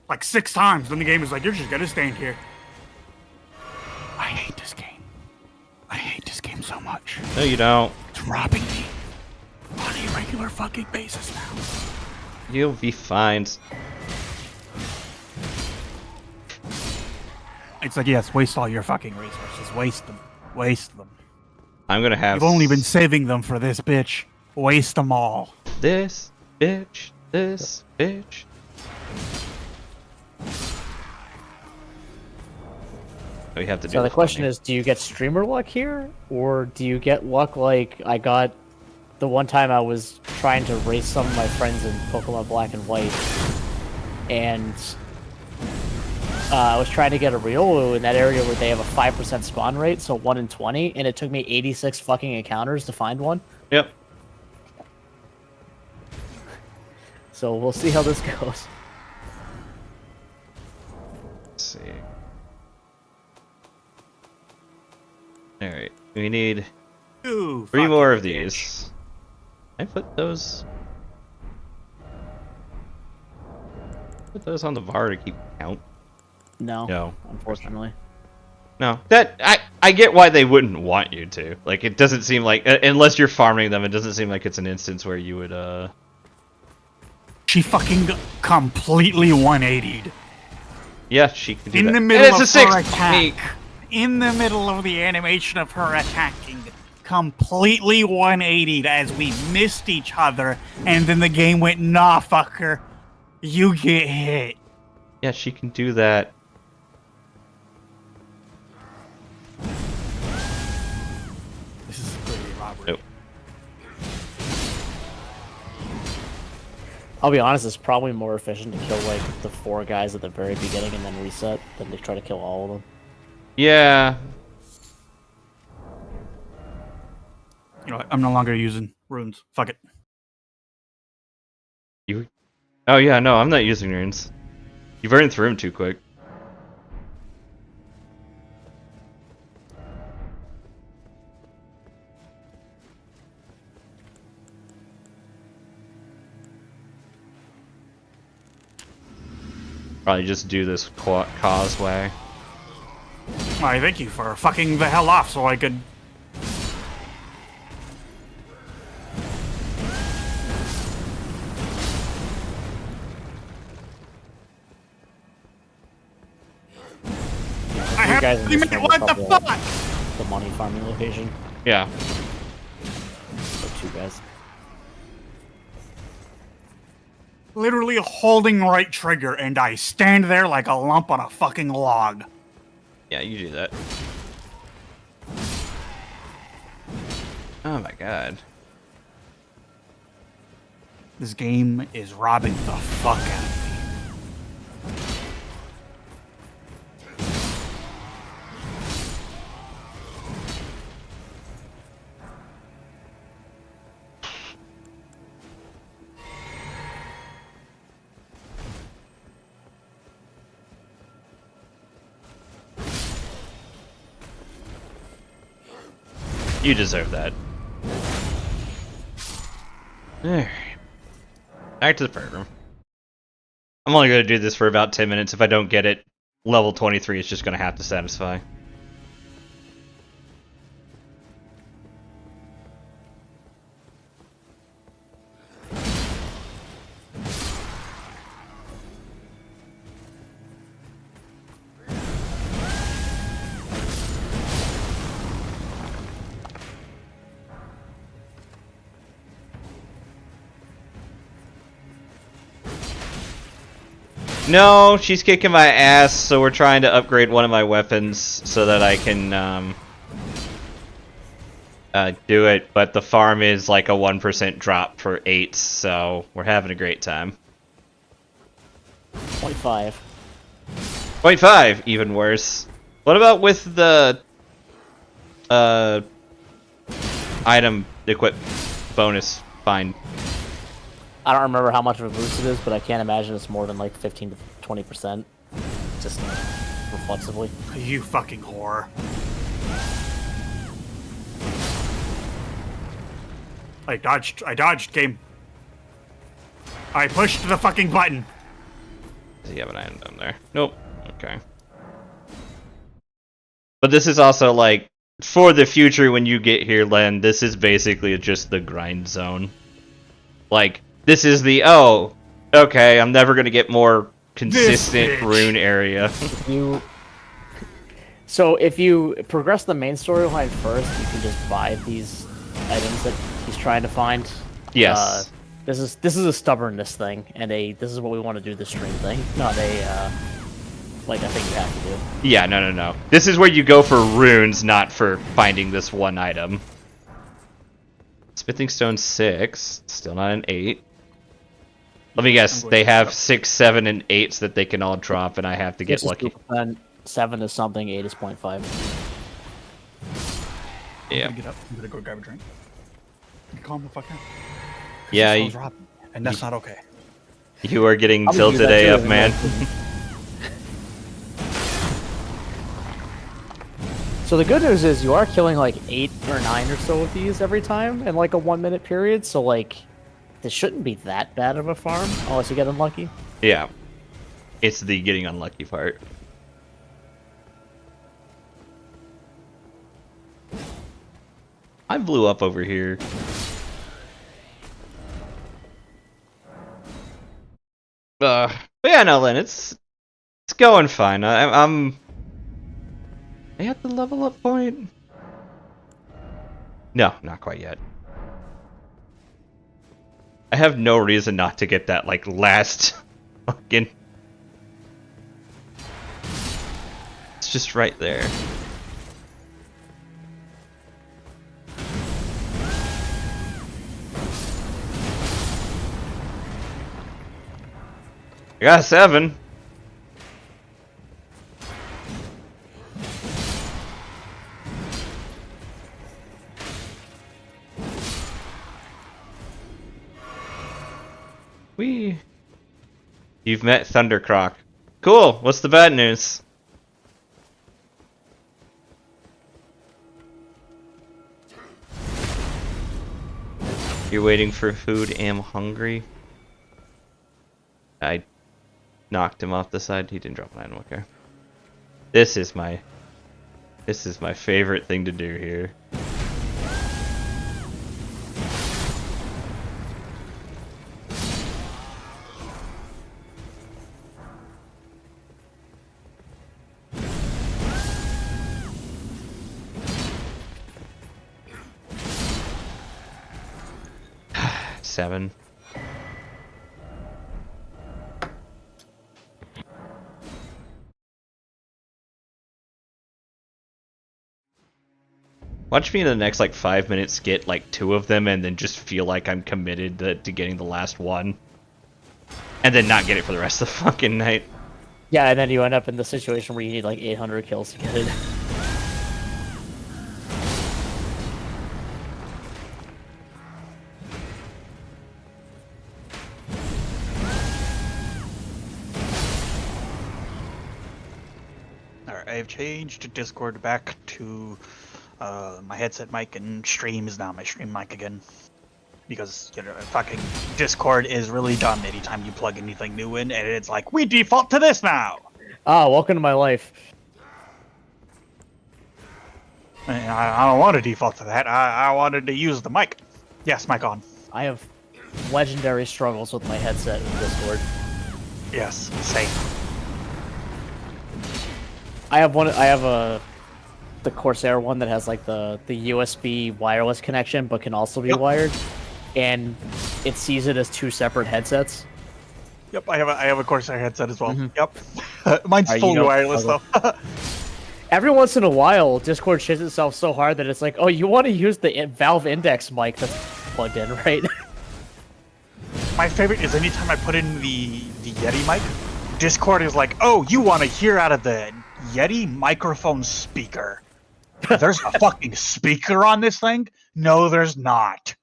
like 6 times. Then the game was like, you're just gonna stand here. I hate this game. I hate this game so much. No, you don't. It's robbing me on a regular fucking basis now. You'll be fine. It's like, yes, waste all your fucking resources. Waste them. Waste them. I'm gonna have... You've only been saving them for this bitch. Waste them all. This bitch. This bitch. We have to do So the question funding. is, do you get streamer luck here, or do you get luck like I got the one time I was trying to race some of my friends in Pokemon Black and White, and I was trying to get a Riolu in that area where they have a 5% spawn rate, so 1 in 20, and it took me 86 fucking encounters to find one. Yep. So we'll see how this goes. Let's see. Alright, we need Ooh, 3 fucking more of bitch. these. Can I put those... Put those on the VAR to keep count? No, No. unfortunately. No. That... I get why they wouldn't want you to. Like, it doesn't seem like... unless you're farming them, it doesn't seem like it's an instance where you would, She fucking completely 180'd. Yeah, she could do In that. the And middle it's a of 6 her attack. In the middle of the animation of her attacking. Completely 180'd as we missed each other. And then the game went, nah, fucker. You get hit. Yeah, she can do that. This is clearly robbery. Nope. I'll be honest, it's probably more efficient to kill like the 4 guys at the very beginning and then reset than to try to kill all of them. Yeah. You know what? I'm no longer using runes. Fuck it. You... Oh yeah, no, I'm not using runes. You burned through them too quick. Probably just do this causeway. Why, thank you for fucking the hell off so I could... I You have guys in 3 this minutes. one What will the probably fuck? have the money farming location. Yeah. So 2 guys. Literally holding right trigger and I stand there like a lump on a fucking log. Yeah, you do that. Oh my god. This game is robbing the fuck out of me. You deserve that. Alright. Back to the program. I'm only going to do this for about 10 minutes. If I don't get it, level 23 is just going to have to satisfy. No, she's kicking my ass, so we're trying to upgrade one of my weapons so that I can do it, but the farm is like a 1% drop for 8s, so we're having a great time. 0.5. 0.5, even worse. What about with the item equip bonus find? I don't remember how much of a boost it is, but I can't imagine it's more than like 15 to 20%. Just reflexively. You fucking whore. I dodged, game. I pushed the fucking button. Does he have an item down there? Nope. Okay. But this is also like, for the future when you get here, Len, this is basically just the grind zone. Like, this is the, oh, okay, I'm never gonna get more consistent rune area. So if you progress the main storyline first, you can just buy these items that he's trying to find. Yes. This is a stubbornness thing, and this is what we want to do this stream thing, not a like I think you have to do. Yeah, no. This is where you go for runes, not for finding this one item. Smithing stone 6, still not an 8. Let me guess, they have 6, 7, and 8s that they can all drop, and I have to get lucky. 7 is something, 8 is 0.5. Yeah. Get up. I'm gonna go grab a drink. Calm the fuck down. Yeah. And that's not okay. You are getting I'll do tilted that too, AF, man. So the good news is you are killing like 8 or 9 or so of these every time in like a 1-minute period, so like this shouldn't be that bad of a farm unless you get unlucky. Yeah. It's the getting unlucky part. I blew up over here. But yeah, no, Lynn, it's going fine. I'm at the level up point. No, not quite yet. I have no reason not to get that like last fucking. It's just right there. I got a 7. You've met Thundercroc. Cool. What's the bad news? You're waiting for food. Am hungry. I knocked him off the side. He didn't drop an item. Okay. This is my favorite thing to do here. Seven. Watch me in the next like 5 minutes get like 2 of them and then just feel like I'm committed to getting the last one. And then not get it for the rest of the fucking night. Yeah, and then you end up in the situation where you need like 800 kills to get it. Alright, I have changed Discord back to my headset mic, and stream is now my stream mic again. because fucking Discord is really dumb anytime you plug anything new in, and it's like we default to this now. Ah, welcome to my life. And I don't want to default to that. I wanted to use the mic. Yes, mic on. I have legendary struggles with my headset in Discord. Yes, same. I have the Corsair one that has like the USB wireless connection, but can also be wired, and it sees it as two separate headsets. Yep, I have a Corsair headset as well. Mm-hmm. Yep, mine's fully wireless though. Every once in a while, Discord shits itself so hard that it's like, oh, you want to use the Valve Index mic that's plugged in, right? My favorite is anytime I put in the Yeti mic, Discord is like, oh, you want to hear out of the Yeti microphone speaker. There's a fucking speaker on this thing? No, there's not.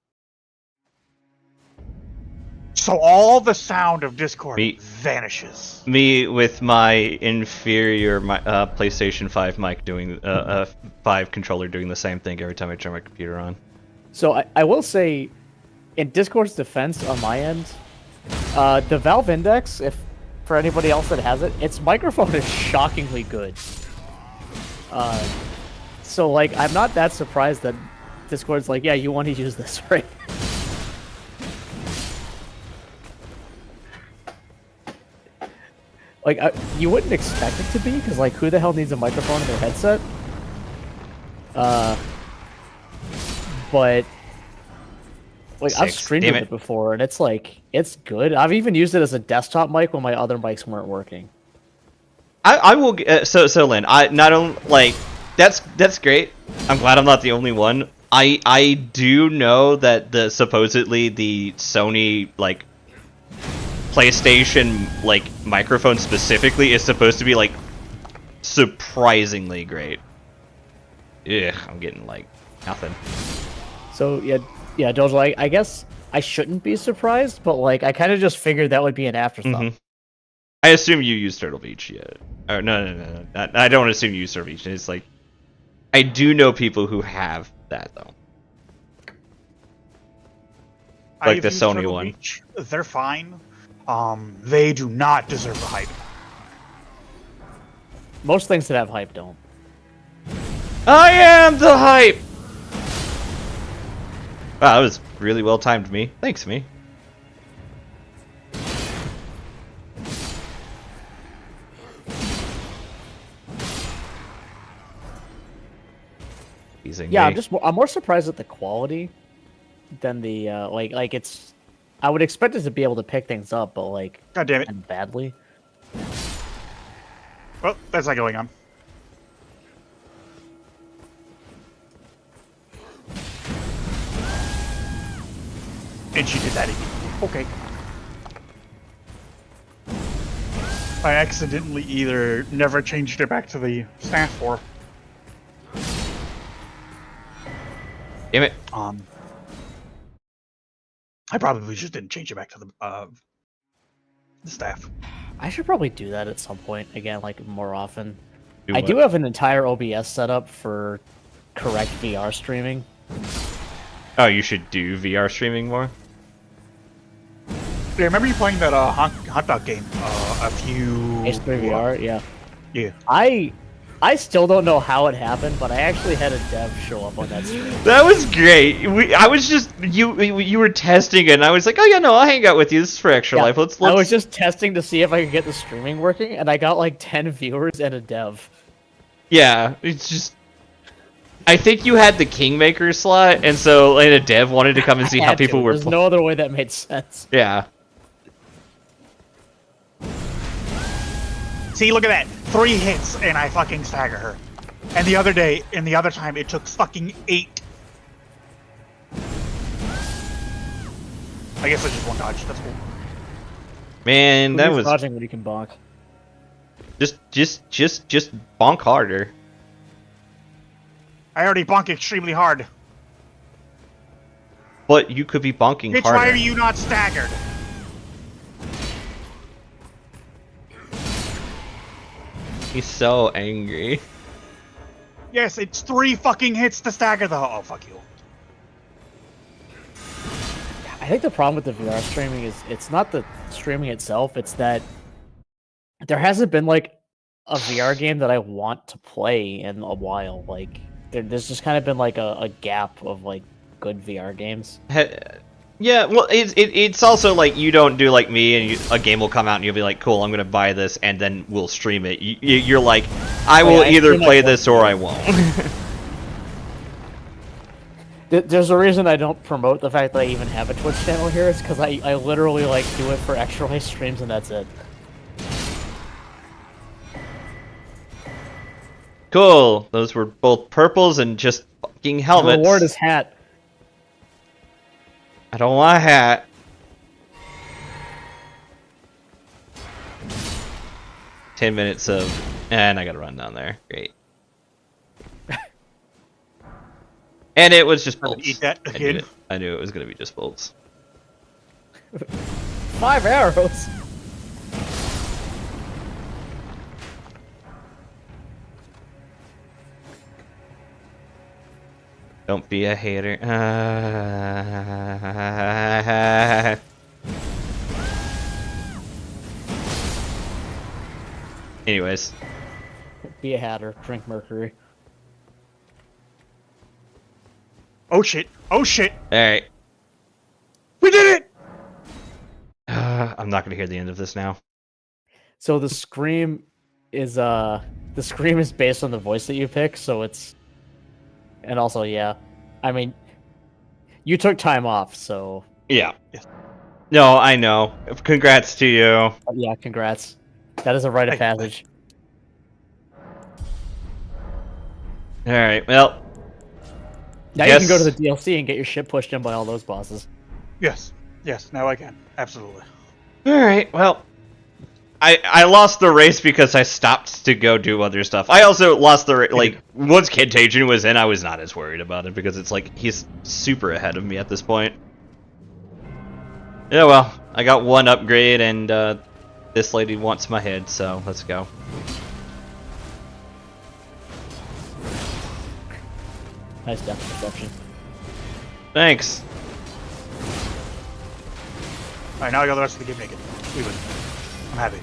So all the sound of Discord vanishes. Me with my inferior PlayStation 5 mic doing 5 controller doing the same thing every time I turn my computer on. So I will say, in Discord's defense on my end, the Valve Index, if for anybody else that has it, its microphone is shockingly good. So like, I'm not that surprised that Discord's like, yeah, you want to use this, right? Like, you wouldn't expect it to be, because like, who the hell needs a microphone in their headset? But like, I've streamed with it before, and it's like, it's good. I've even used it as a desktop mic when my other mics weren't working. I will. So Lynn, I not only like that's great. I'm glad I'm not the only one. I do know that supposedly the Sony like PlayStation like microphone specifically is supposed to be like surprisingly great. Ugh, I'm getting like nothing. So yeah, Dojo, I guess I shouldn't be surprised, but like I kind of just figured that would be an afterthought. Mm-hmm. I assume you use Turtle Beach yet. Or no. I don't assume you use Turtle Beach. It's like I do know people who have that though. Like the Sony Turtle one. Beach. They're fine. They do not deserve the hype. Most things that have hype don't. I am the hype! Wow, that was really well timed, me. Thanks, me. Yeah, I'm more surprised at the quality than the like it's. I would expect it to be able to pick things up, but like, God damn it, and badly. Well, that's not going on. And she did that again. Okay. I accidentally either never changed it back to the staff or damn it. I probably just didn't change it back to the staff. I should probably do that at some point again, like more often. Do I what? do have an entire OBS setup for correct VR streaming. Oh, you should do VR streaming more? Yeah, remember you playing that hot dog game a few... H3 VR, yeah. Yeah. I still don't know how it happened, but I actually had a dev show up on that stream. That was great. I was just you were testing it, and I was like, oh yeah, no, I'll hang out with you. This is for extra life. Let's. I was just testing to see if I could get the streaming working, and I got like 10 viewers and a dev. Yeah, it's just. I think you had the Kingmaker slot, and so a dev wanted to come and see how people were. There's no other way that made sense. Yeah. See, look at that. 3 hits and I fucking stagger her. And the other time, it took fucking 8. I guess I just one dodge. That's cool. Man, that was dodging when you can bonk. just bonk harder. I already bonk extremely hard. But you could be bonking Bitch, harder. why are you not staggered? He's so angry. Yes, it's 3 fucking hits to stagger the... Oh, fuck you. I think the problem with the VR streaming is it's not the streaming itself, it's that there hasn't been like a VR game that I want to play in a while. Like there's just kind of been like a gap of like good VR games. Yeah, well, it's also like you don't do like me, and a game will come out and you'll be like, cool, I'm gonna buy this, and then we'll stream it. You're like, I will either play this or I won't. There's a reason I don't promote the fact that I even have a Twitch channel here. It's because I literally like do it for extra live streams and that's it. Cool. Those were both purples and just fucking helmets. The reward is hat. I don't want a hat. $10 of... And I gotta run down there. Great. And it was just bolts. Eat that again. I knew it was gonna be just bolts. 5 arrows! Don't be a hater. Anyways. Be a hatter, drink mercury. Oh shit! Oh shit! Alright. We did it! I'm not gonna hear the end of this now. So the scream is based on the voice that you pick, so it's... And also, yeah, I mean, you took time off, so... Yeah. No, I know. Congrats to you. Yeah, congrats. That is a rite of passage. Alright, well... Now you can go to the DLC and get your shit pushed in by all those bosses. Yes. Yes, now I can. Absolutely. Alright, well... I lost the race because I stopped to go do other stuff. I also lost the like once Contagion was in, I was not as worried about it because it's like he's super ahead of me at this point. Yeah, well, I got one upgrade and this lady wants my head, so let's go. Nice depth perception. Thanks. Alright, now I got the rest of the game naked. We win. I'm happy.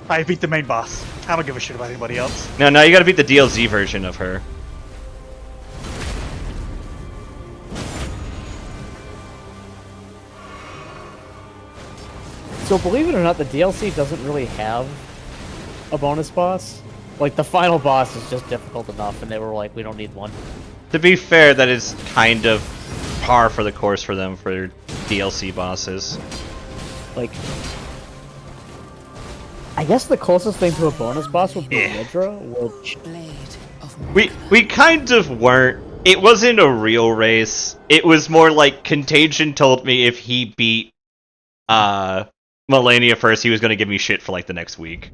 I beat the main boss. I don't give a shit about anybody else. No, now you gotta beat the DLC version of her. So believe it or not, the DLC doesn't really have a bonus boss. Like, the final boss is just difficult enough, and they were like, we don't need one. To be fair, that is kind of par for the course for them for DLC bosses. Like, I guess the closest thing to a bonus boss would be Hydra, which... Blade of Miquella. We kind of weren't. It wasn't a real race. It was more like Contagion told me if he beat Malenia first, he was going to give me shit for like the next week.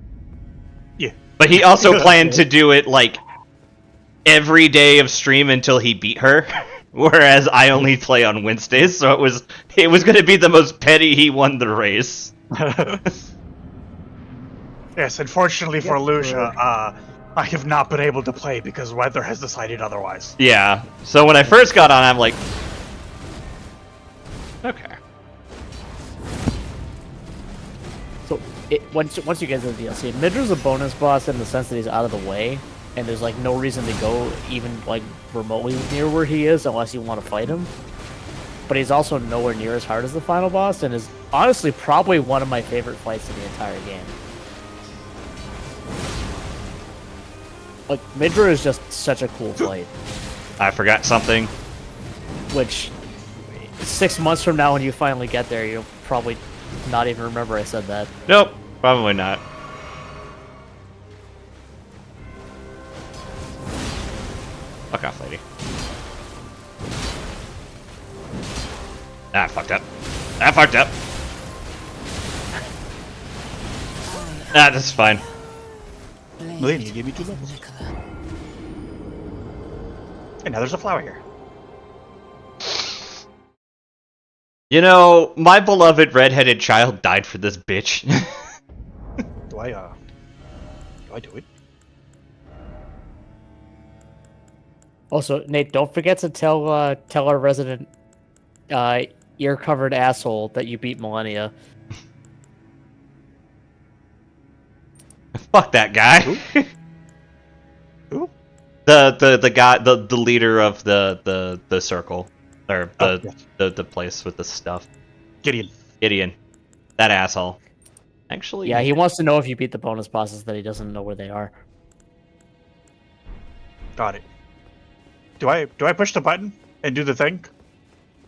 Yeah. But he also planned to do it like every day of stream until he beat her. Whereas I only play on Wednesdays, so it was going to be the most petty he won the race. Yes, unfortunately for Lucia, I have not been able to play because weather has decided otherwise. Yeah. So when I first got on, I'm like, okay. So, once you get to the DLC, Midra's a bonus boss in the sense that he's out of the way, and there's like no reason to go even like remotely near where he is unless you want to fight him. But he's also nowhere near as hard as the final boss, and is honestly probably one of my favorite fights in the entire game. Like, Midra is just such a cool fight. I forgot something. Which, 6 months from now when you finally get there, you'll probably not even remember I said that. Nope, probably not. Fuck off, lady. Ah, fucked up. Ah, fucked up. Ah, that's fine. Malenia gave me 2 levels. And now there's a flower here. You know, my beloved redheaded child died for this bitch. Do I do it? Also, Nate, don't forget to tell our resident ear-covered asshole that you beat Malenia. Fuck that guy. Who? The guy, the leader of the circle, or Oh, yes. the place with the stuff. Gideon. Gideon, that asshole. Actually, Yeah, he wants to know if you beat the bonus bosses that he doesn't know where they are. Got it. Do I push the button and do the thing?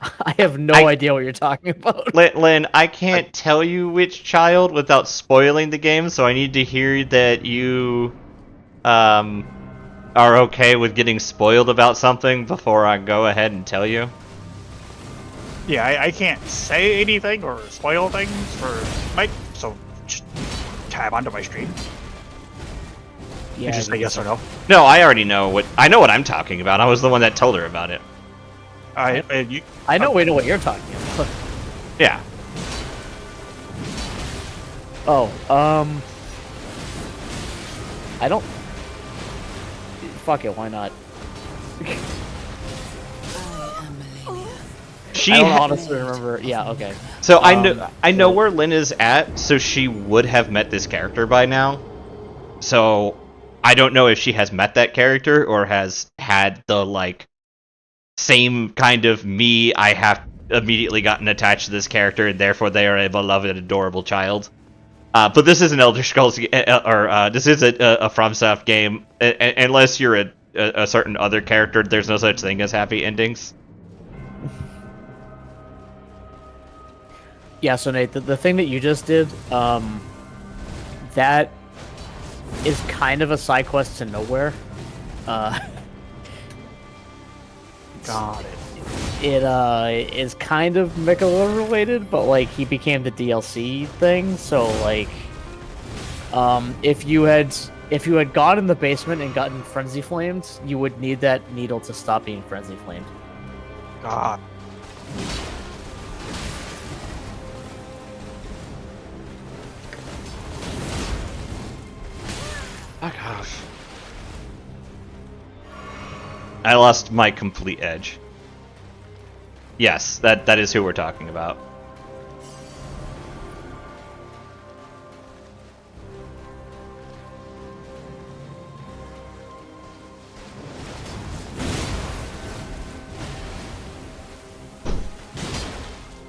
I have no idea what you're talking about. Lynn, I can't tell you which child without spoiling the game, so I need to hear that you are okay with getting spoiled about something before I go ahead and tell you. Yeah, I can't say anything or spoil things for Mike, so just tab onto my stream. Yeah, You just say yes or no. No, I already know what I'm talking about. I was the one that told her about it. I know we know what you're talking about. Yeah. Oh, I don't. Fuck it, why not? I am Malenia. She I don't ha- honestly remember. Yeah, okay. So I know so- where Lynn is at, so she would have met this character by now. So I don't know if she has met that character or has had the like same kind of me. I have immediately gotten attached to this character, and therefore they are a beloved, adorable child. But this is an Elder Scrolls, or this is a FromSoft game. Unless you're a certain other character, there's no such thing as happy endings. Yeah, so Nate, the thing that you just did, that is kind of a side quest to nowhere. Got it. It is kind of Miquella related, but like he became the DLC thing. So like, if you had gone in the basement and gotten frenzy flamed, you would need that needle to stop being frenzy flamed. God. Fuck off. I lost my complete edge. Yes, that is who we're talking about.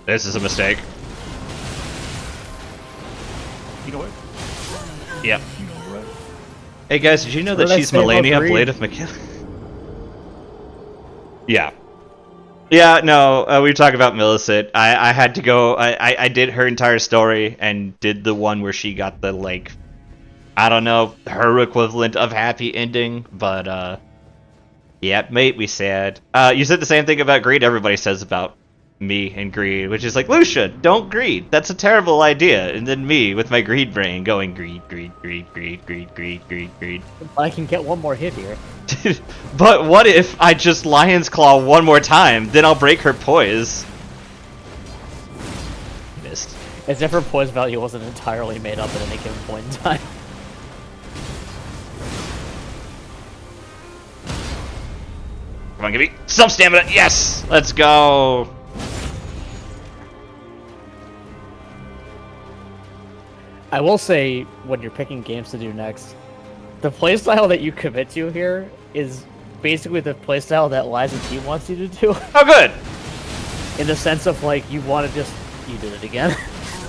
This is a mistake. You know what? Yep. Hey guys, did you know What that did I she's say about Malenia, Greed? Blade of Miquella? Yeah. Yeah, no, we talk about Millicent. I had to go, I did her entire story and did the one where she got the, like, I don't know, her equivalent of happy ending, but, yeah, mate, we sad. You said the same thing about Greed everybody says about me and Greed, which is like, Lucia, don't greed. That's a terrible idea. And then me, with my greed brain, going greed, greed, greed, greed, greed, greed, greed, greed. I can get one more hit here. But what if I just Lion's Claw one more time? Then I'll break her poise. Missed. As if her poise value wasn't entirely made up at any given point in time. Come on, give me some stamina. Yes! Let's go. I will say, when you're picking games to do next, the playstyle that you commit to here is basically the playstyle that Liza T wants you to do. Oh, good. In the sense of, like, you want to just... You did it again.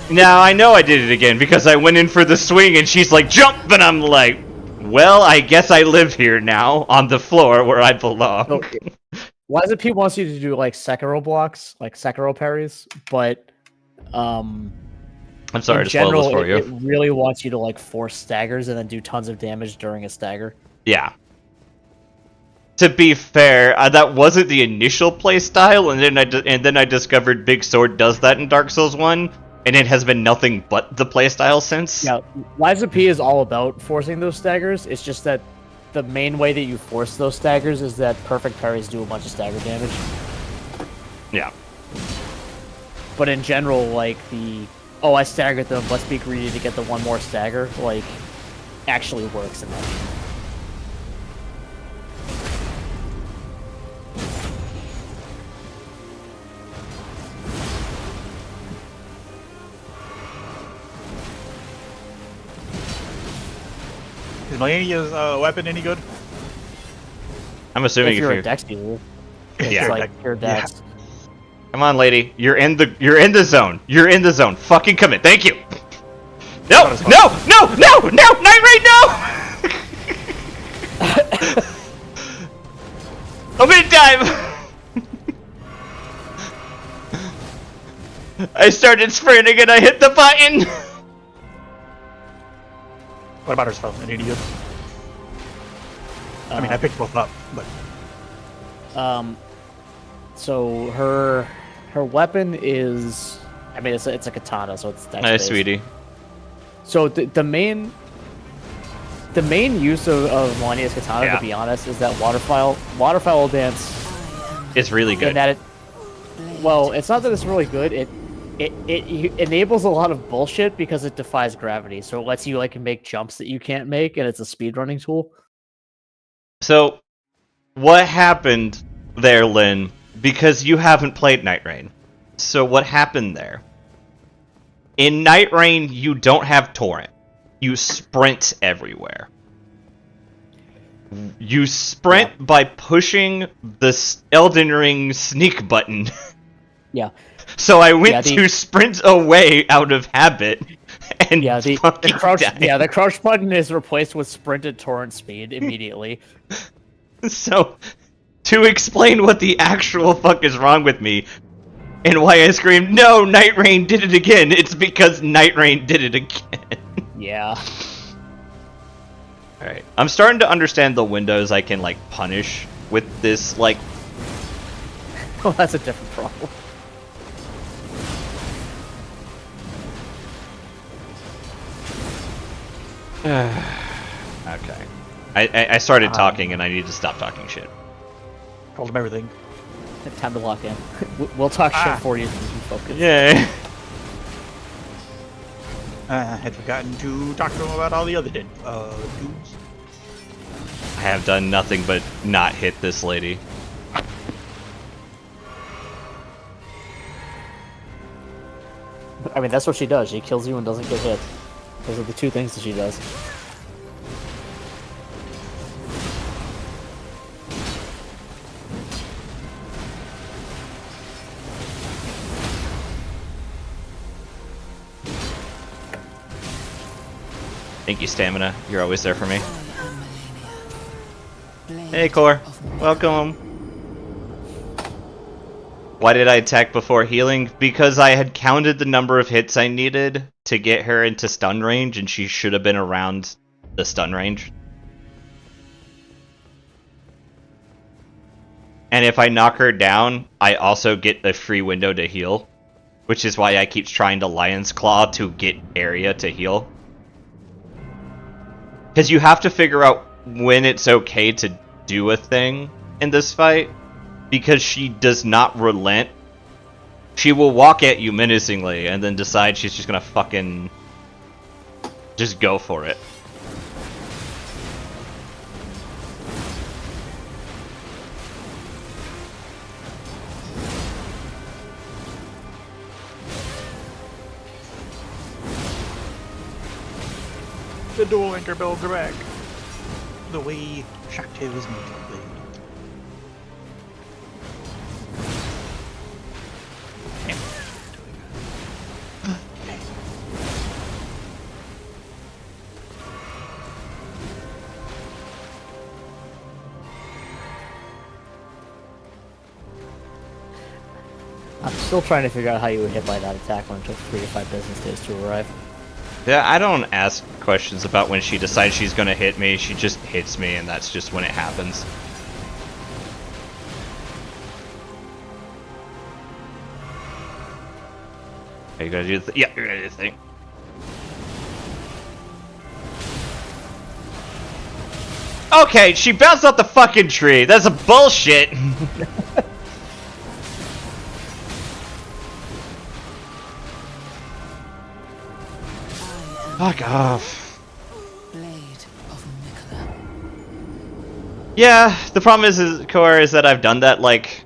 Now, I know I did it again because I went in for the swing and she's like, jump! And I'm like, well, I guess I live here now on the floor where I belong. Okay. Liza P wants you to do, like, Sekiro blocks, like Sekiro parries, but... I'm sorry in to spoil general, this for you. It really wants you to like force staggers and then do tons of damage during a stagger. Yeah. To be fair, that wasn't the initial playstyle, and then I discovered Big Sword does that in Dark Souls 1, and it has been nothing but the playstyle since. Yeah, Liza P is all about forcing those staggers. It's just that the main way that you force those staggers is that perfect parries do a bunch of stagger damage. Yeah. But in general, like the oh, I staggered them, let's be greedy to get the one more stagger, like, actually works in that game. Is Malenia's weapon any good? I'm assuming If you're a Dex user, it's Yeah. like pure Dex. Come on, lady. You're in the zone. You're in the zone. Fucking commit. Thank you. No, no, Night Raid, no! I'm in time. I started sprinting and I hit the button. What about her spell? Any good? I mean, I picked both up, but So her weapon is, I mean, it's a katana, so it's Dex Nice, based. sweetie. So the main use of Malenia's katana, Yeah. to be honest, is that waterfowl dance. It's really In good. that well, it's not that it's really good. It enables a lot of bullshit because it defies gravity. So it lets you like make jumps that you can't make, and it's a speedrunning tool. So, what happened there, Lynn? Because you haven't played Night Rain. So what happened there? In Night Rain, you don't have torrent. You sprint everywhere. You sprint by pushing the Elden Ring sneak button. Yeah. So I went Yeah, to sprint away out of habit, and Yeah, the fucking crouch. died. Yeah, the crouch button is replaced with sprint at torrent speed immediately. So, to explain what the actual fuck is wrong with me, and why I screamed, "No, Night Rain did it again!" It's because Night Rain did it again. Yeah. Alright. I'm starting to understand the windows I can, like, punish with this, like... Well, that's a different problem. Okay. I started talking and I need to stop talking shit. told him everything. Time to lock in. We'll talk shit for you so you can focus. Yay. I had forgotten to talk to him about all the other dead dudes. I have done nothing but not hit this lady. I mean, that's what she does. She kills you and doesn't get hit. Those are the two things that she does. Thank you, Stamina. You're always there for me. I am Malenia. Hey, Core. Welcome. Why did I attack before healing? Because I had counted the number of hits I needed to get her into stun range, and she should have been around the stun range. And if I knock her down, I also get a free window to heal, which is why I keep trying to Lion's Claw to get area to heal. Because you have to figure out when it's okay to do a thing in this fight, because she does not relent. She will walk at you menacingly and then decide she's just gonna fucking just go for it. The dual linker builds back. The way Shakti was made to play. I'm still trying to figure out how you would hit by that attack when it took 3 to 5 business days to arrive. Yeah, I don't ask questions about when she decides she's gonna hit me. She just hits me, and that's just when it happens. Are you gonna do the yeah, you're gonna do the thing. Okay, she bounced off the fucking tree. That's a bullshit. Fuck off. Blade of Miquella. Yeah, the problem is Core, is that I've done that, like,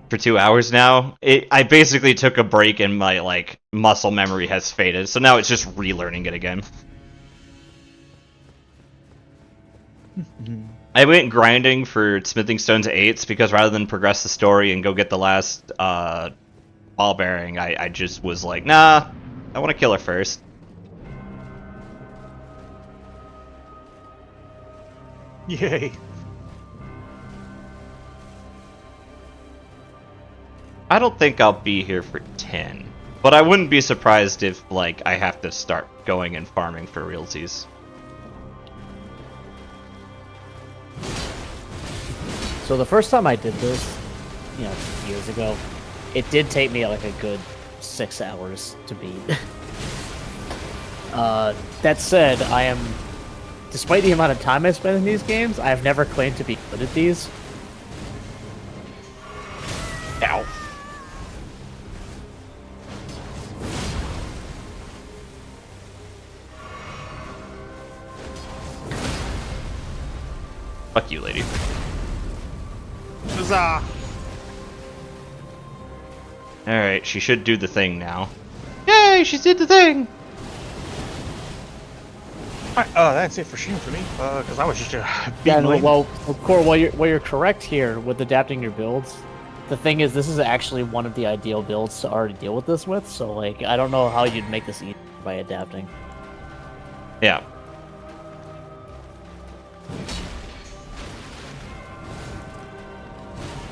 for 2 hours now. I basically took a break and my, like, muscle memory has faded, so now it's just relearning it again. I went grinding for Smithing Stones 8s because rather than progress the story and go get the last ball bearing, I just was like, nah, I want to kill her first. Yay. I don't think I'll be here for 10, but I wouldn't be surprised if, like, I have to start going and farming for realsies. So the first time I did this, you know, years ago, it did take me like a good 6 hours to beat. That said, I am, despite the amount of time I spend in these games, I have never claimed to be good at these. Ow. Fuck you, lady. Huzzah! Alright, she should do the thing now. Yay, she did the thing! Alright, that's it for shooting for me, because I was just Yeah, being lame. well, Core, while you're correct here with adapting your builds, the thing is, this is actually one of the ideal builds to already deal with this with, so, like, I don't know how you'd make this easy by adapting. Yeah.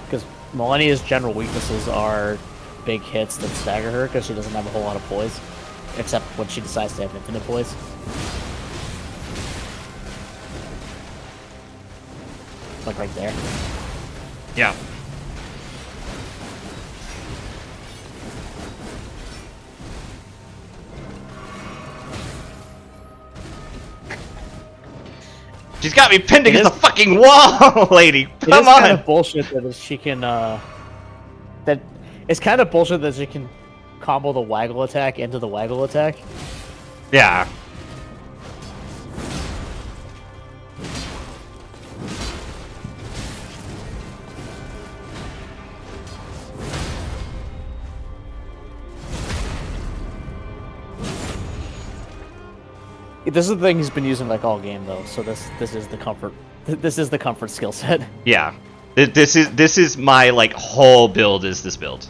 Because Malenia's general weaknesses are big hits that stagger her, because she doesn't have a whole lot of poise. Except when she decides to have infinite poise. Like right there. Yeah. She's got me pinned against the fucking wall, lady. Come It is on. kind of bullshit that she can, that it's kind of bullshit that she can combo the waggle attack into the waggle attack. Yeah. This is the thing he's been using like all game though, so this is the comfort. This is the comfort skill set. Yeah. This is my like whole build is this build.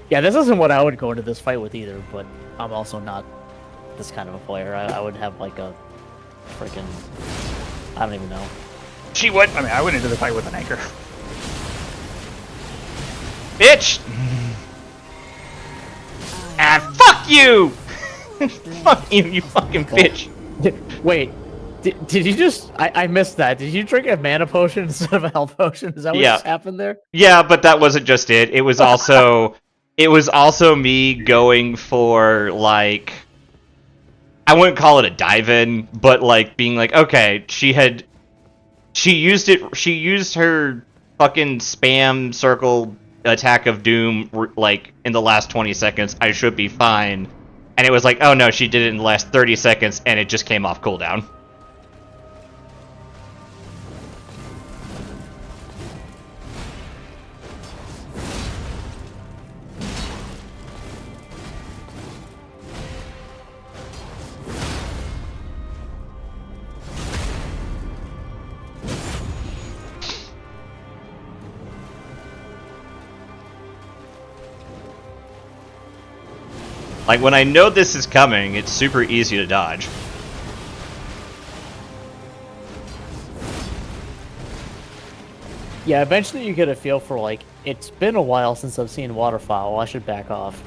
Yeah, this isn't what I would go into this fight with either, but I'm also not this kind of a player. I would have like a freaking, I don't even know. She would. I mean, I went into the fight with an anchor. Bitch! Ah, fuck you! Fuck you, you fucking bitch. Wait, did you just? I missed that. Did you drink a mana potion instead of a health potion? Is that what just happened there? Yeah, but that wasn't just it. It was also me going for like I wouldn't call it a dive in, but like being like, okay, she used her fucking spam circle attack of doom like in the last 20 seconds. I should be fine. And it was like, oh no, she did it in the last 30 seconds and it just came off cooldown. Like, when I know this is coming, it's super easy to dodge. Yeah, eventually you get a feel for like, it's been a while since I've seen waterfowl. I should back off.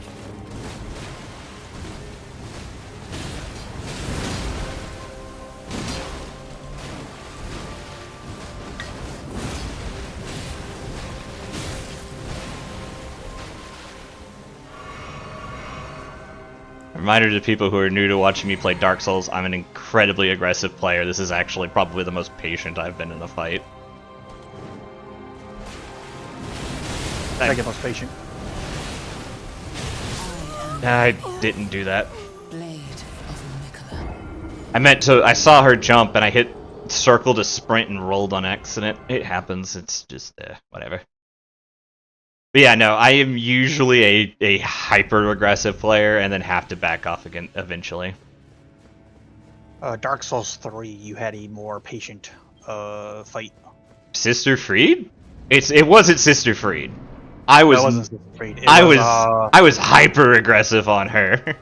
Reminder to people who are new to watching me play Dark Souls, I'm an incredibly aggressive player. This is actually probably the most patient I've been in a fight. I get most patient. I didn't do that. Blade of Miquella. I meant to, I saw her jump and I hit circle to sprint and rolled on accident. It happens, it's just, whatever. But yeah, no, I am usually a hyper-aggressive player and then have to back off again eventually. Dark Souls 3, you had a more patient fight. Sister Freed? It wasn't Sister Freed. I was That wasn't Sister Freed. I was hyper aggressive on her.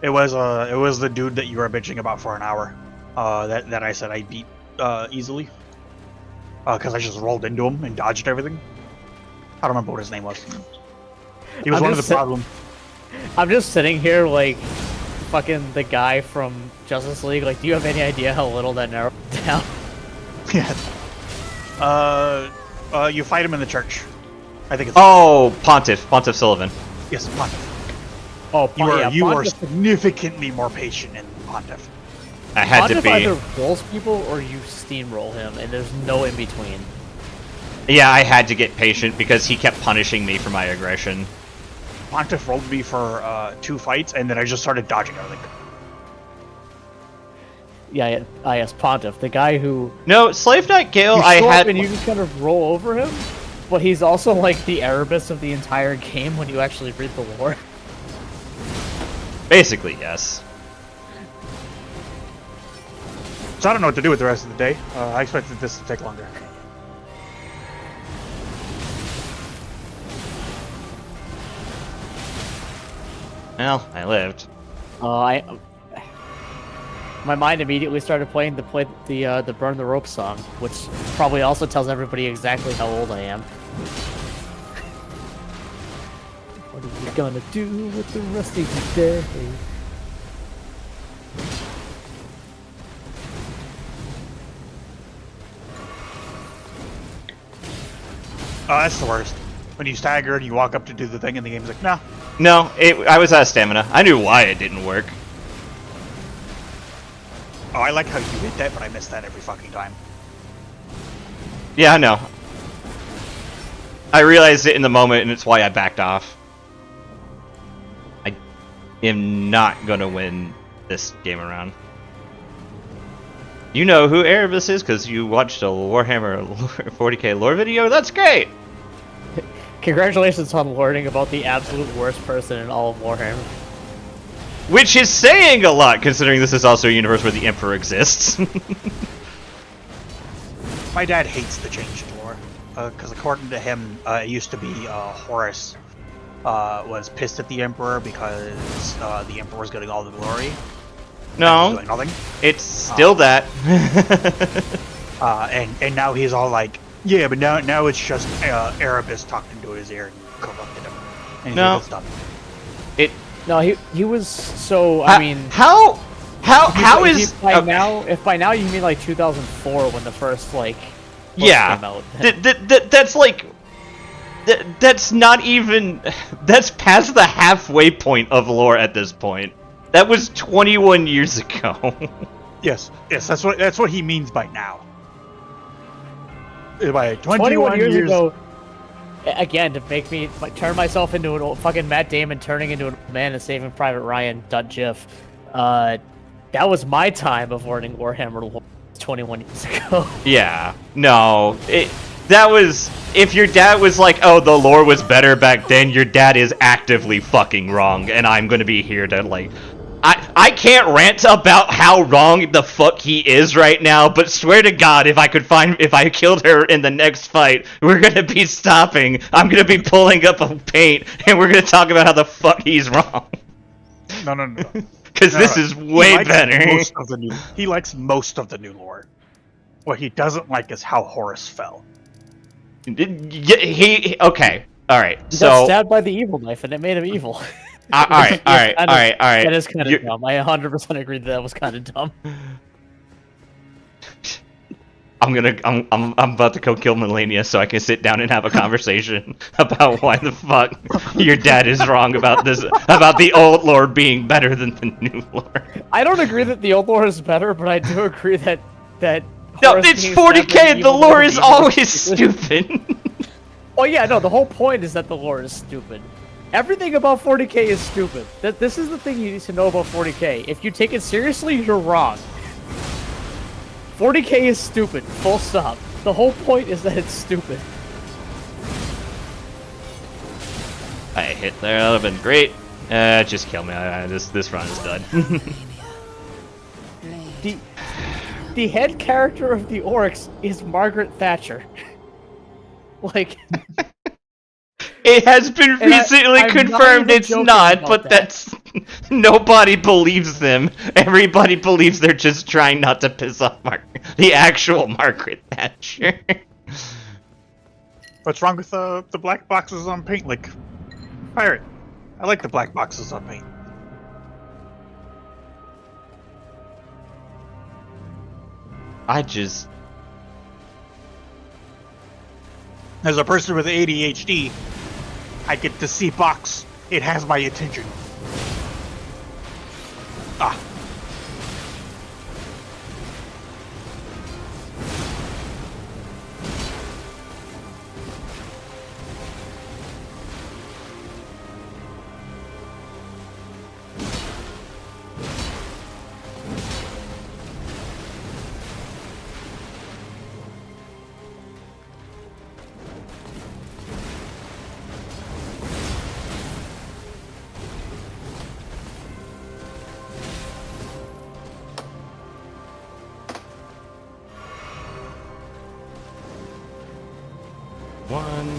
It was the dude that you were bitching about for an hour. That I said I beat easily. Because I just rolled into him and dodged everything. I don't remember what his name was. He was one of the problem. I'm just sitting here like fucking the guy from Justice League. Like, do you have any idea how little that narrowed down? Yeah. You fight him in the church. I think it's. Oh, Pontiff Sullivan. Yes, Pontiff. Oh, You were Pontiff, significantly more patient in Pontiff. I had to Pontiff be. either rolls people or you steamroll him, and there's no in between. Yeah, I had to get patient because he kept punishing me for my aggression. Pontiff rolled me for 2 fights, and then I just started dodging everything. Yeah, yes, Pontiff, the guy who No, Slave Knight Gale, you I show up had. and you just kind of roll over him, but he's also like the Erebus of the entire game when you actually read the lore. Basically, yes. So I don't know what to do with the rest of the day. I expected this to take longer. Well, I lived. My mind immediately started playing the Burn the Rope song, which probably also tells everybody exactly how old I am. What are you gonna do with the rest of your day? Oh, that's the worst. When you stagger and you walk up to do the thing, and the game's like, no. No, I was out of stamina. I knew why it didn't work. Oh, I like how you hit that, but I miss that every fucking time. Yeah, I know. I realized it in the moment, and it's why I backed off. I am not gonna win this game around. You know who Erebus is because you watched a Warhammer 40k lore video? That's great! Congratulations on learning about the absolute worst person in all of Warhammer. Which is saying a lot, considering this is also a universe where the Emperor exists. My dad hates the changed lore, because according to him, it used to be Horus was pissed at the Emperor because the Emperor was getting all the glory. No, doing nothing. it's still that. And now he's all like, yeah, but now it's just Erebus talked into his ear and corrupted him. And he's No. like, that's done. No, he was so. I mean, how if is by now? If by now you mean like 2004 when the first like book yeah? came out. That's like that's not even that's past the halfway point of lore at this point. That was 21 years ago. Yes, that's what he means by now. By 21 years ago. Again, to make me turn myself into an old fucking Matt Damon turning into an old man and Saving Private Ryan. .gif. That was my time of learning Warhammer 21 years ago. Yeah, no, that was if your dad was like, oh, the lore was better back then. Your dad is actively fucking wrong, and I'm gonna be here to like. I can't rant about how wrong the fuck he is right now, but swear to God, if I killed her in the next fight, we're gonna be stopping. I'm gonna be pulling up a paint, and we're gonna talk about how the fuck he's wrong. No. Because this is way better. He likes most of the new lore. What he doesn't like is how Horus fell. Okay, all right. He So got stabbed by the evil knife, and it made him evil. all right. That is kind of dumb. I 100% agree that was kind of dumb. I'm about to go kill Malenia so I can sit down and have a conversation about why the fuck your dad is wrong about this, about the old lore being better than the new lore. I don't agree that the old lore is better, but I do agree that No, Horus it's being stabbed by 40k. The evil lore knife is evil always stupid. Oh yeah, no, the whole point is that the lore is stupid. Everything about 40k is stupid. This is the thing you need to know about 40k. If you take it seriously, you're wrong. 40k is stupid, full stop. The whole point is that it's stupid. I hit there, that would have been great. Just kill me. This run is done. the head character of the orcs is Margaret Thatcher. Like, It has been And recently I'm not confirmed even it's joking not, about but that. that's nobody believes them. Everybody believes they're just trying not to piss off the actual Margaret Thatcher. What's wrong with the black boxes on paint? Like, pirate. I like the black boxes on paint. As a person with ADHD, I get to see box. It has my attention. Ah.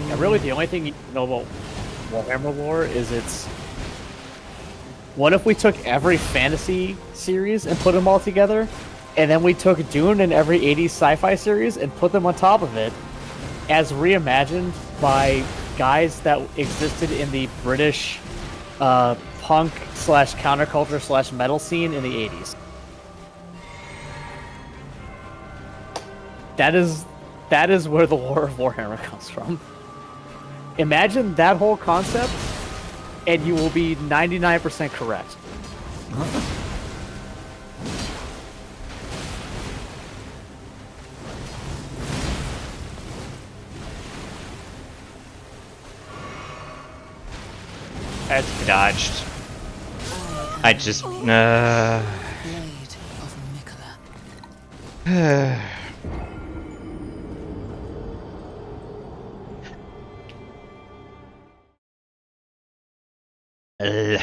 Yeah, really, the only thing you know about Warhammer lore is it's. What if we took every fantasy series and put them all together, and then we took Dune and every 80s sci-fi series and put them on top of it, as reimagined by guys that existed in the British punk / counterculture / metal scene in the 80s. That is where the lore of Warhammer comes from. Imagine that whole concept, and you will be 99% correct. That's dodged. I just. Blade of Miquella. Ugh.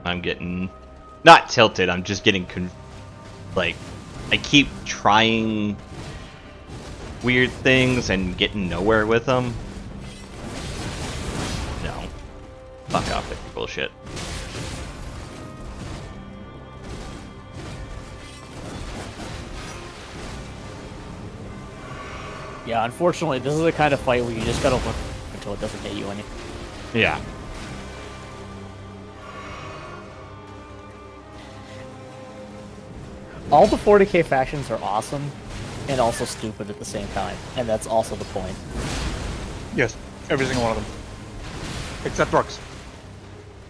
I'm getting not tilted. I'm just getting like I keep trying weird things and getting nowhere with them. No, fuck off with your bullshit. Yeah, unfortunately, this is the kind of fight where you just gotta look until it doesn't hit you any. Yeah. All the 40k factions are awesome, and also stupid at the same time, and that's also the point. Yes, every single one of them. Except orcs.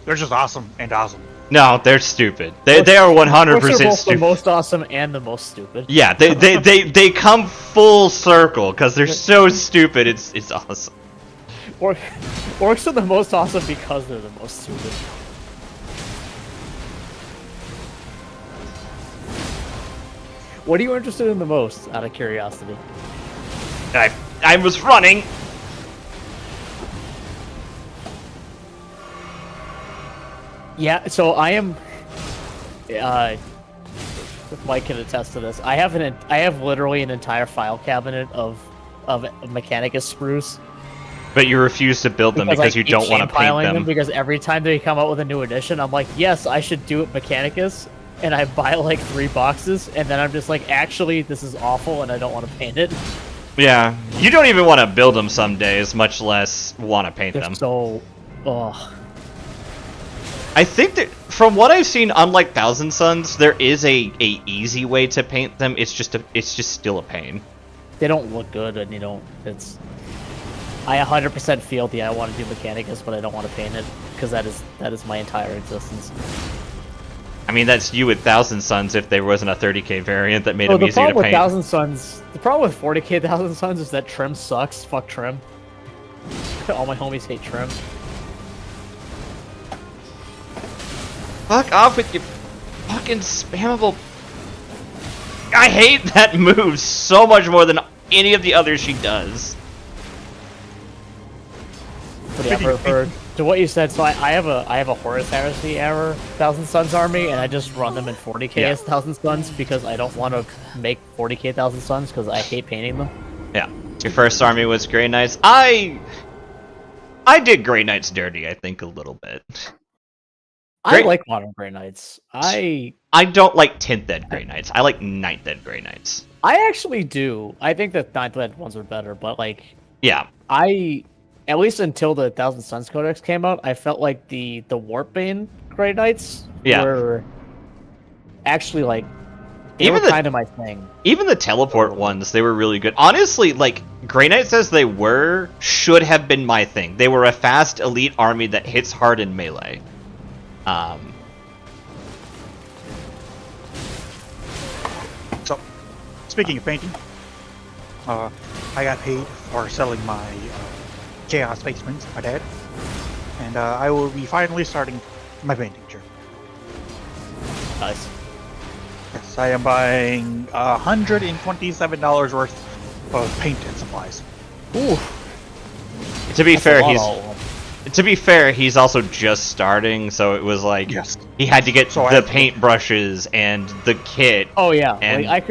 They're just awesome and awesome. No, they're stupid. They are 100% Orcs are both stupid. the most awesome and the most stupid. Yeah, they come full circle because they're so stupid. It's awesome. Orcs are the most awesome because they're the most stupid. What are you interested in the most, out of curiosity? I was running. Yeah, so I am. Mike can attest to this. I have literally an entire file cabinet of Mechanicus sprues. But you refuse to build them because you don't want to paint them. Because every time they come out with a new edition, I'm like, yes, I should do it Mechanicus, and I buy like 3 boxes, and then I'm just like, actually, this is awful, and I don't want to paint it. Yeah, you don't even want to build them some days, much less want to paint They're them. so, ugh. I think that from what I've seen, unlike Thousand Suns, there is a easy way to paint them. It's just still a pain. They don't look good, and you don't. It's. I 100% feel I want to do Mechanicus, but I don't want to paint it because that is my entire existence. I mean, that's you with Thousand Suns if there wasn't a 30k variant that made them the easier to problem with paint. Thousand Suns, the problem with 40k Thousand Suns is that Trim sucks. Fuck Trim. All my homies hate Trim. Fuck off with your fucking spammable. I hate that move so much more than any of the others she does. But yeah, to what you said, so I have a Horus Heresy era Thousand Suns army, and I just run them in 40k as Thousand Suns because I don't want to make 40k Thousand Suns because I hate painting them. Yeah. Your first army was Grey Knights. I did Grey Knights dirty, I think, a little bit. I like modern Grey Knights. I don't like 10th Ed Grey Knights. I like 9th Ed Grey Knights. I actually do. I think the 9th Ed ones are better, but like Yeah. At least until the Thousand Suns Codex came out, I felt like the Warp Bane Grey Knights were actually like they were kind of my thing. Even the teleport ones, they were really good. Honestly, like Grey Knights as they were should have been my thing. They were a fast elite army that hits hard in melee. So, speaking of painting, I got paid for selling my Chaos Spaceman's, my dad, and I will be finally starting my painting journey. Nice. Yes, I am buying $127 worth of paint and supplies. Ooh. To be fair, he's also just starting, so it was like he had to get the paint brushes and the kit. Oh yeah, and like,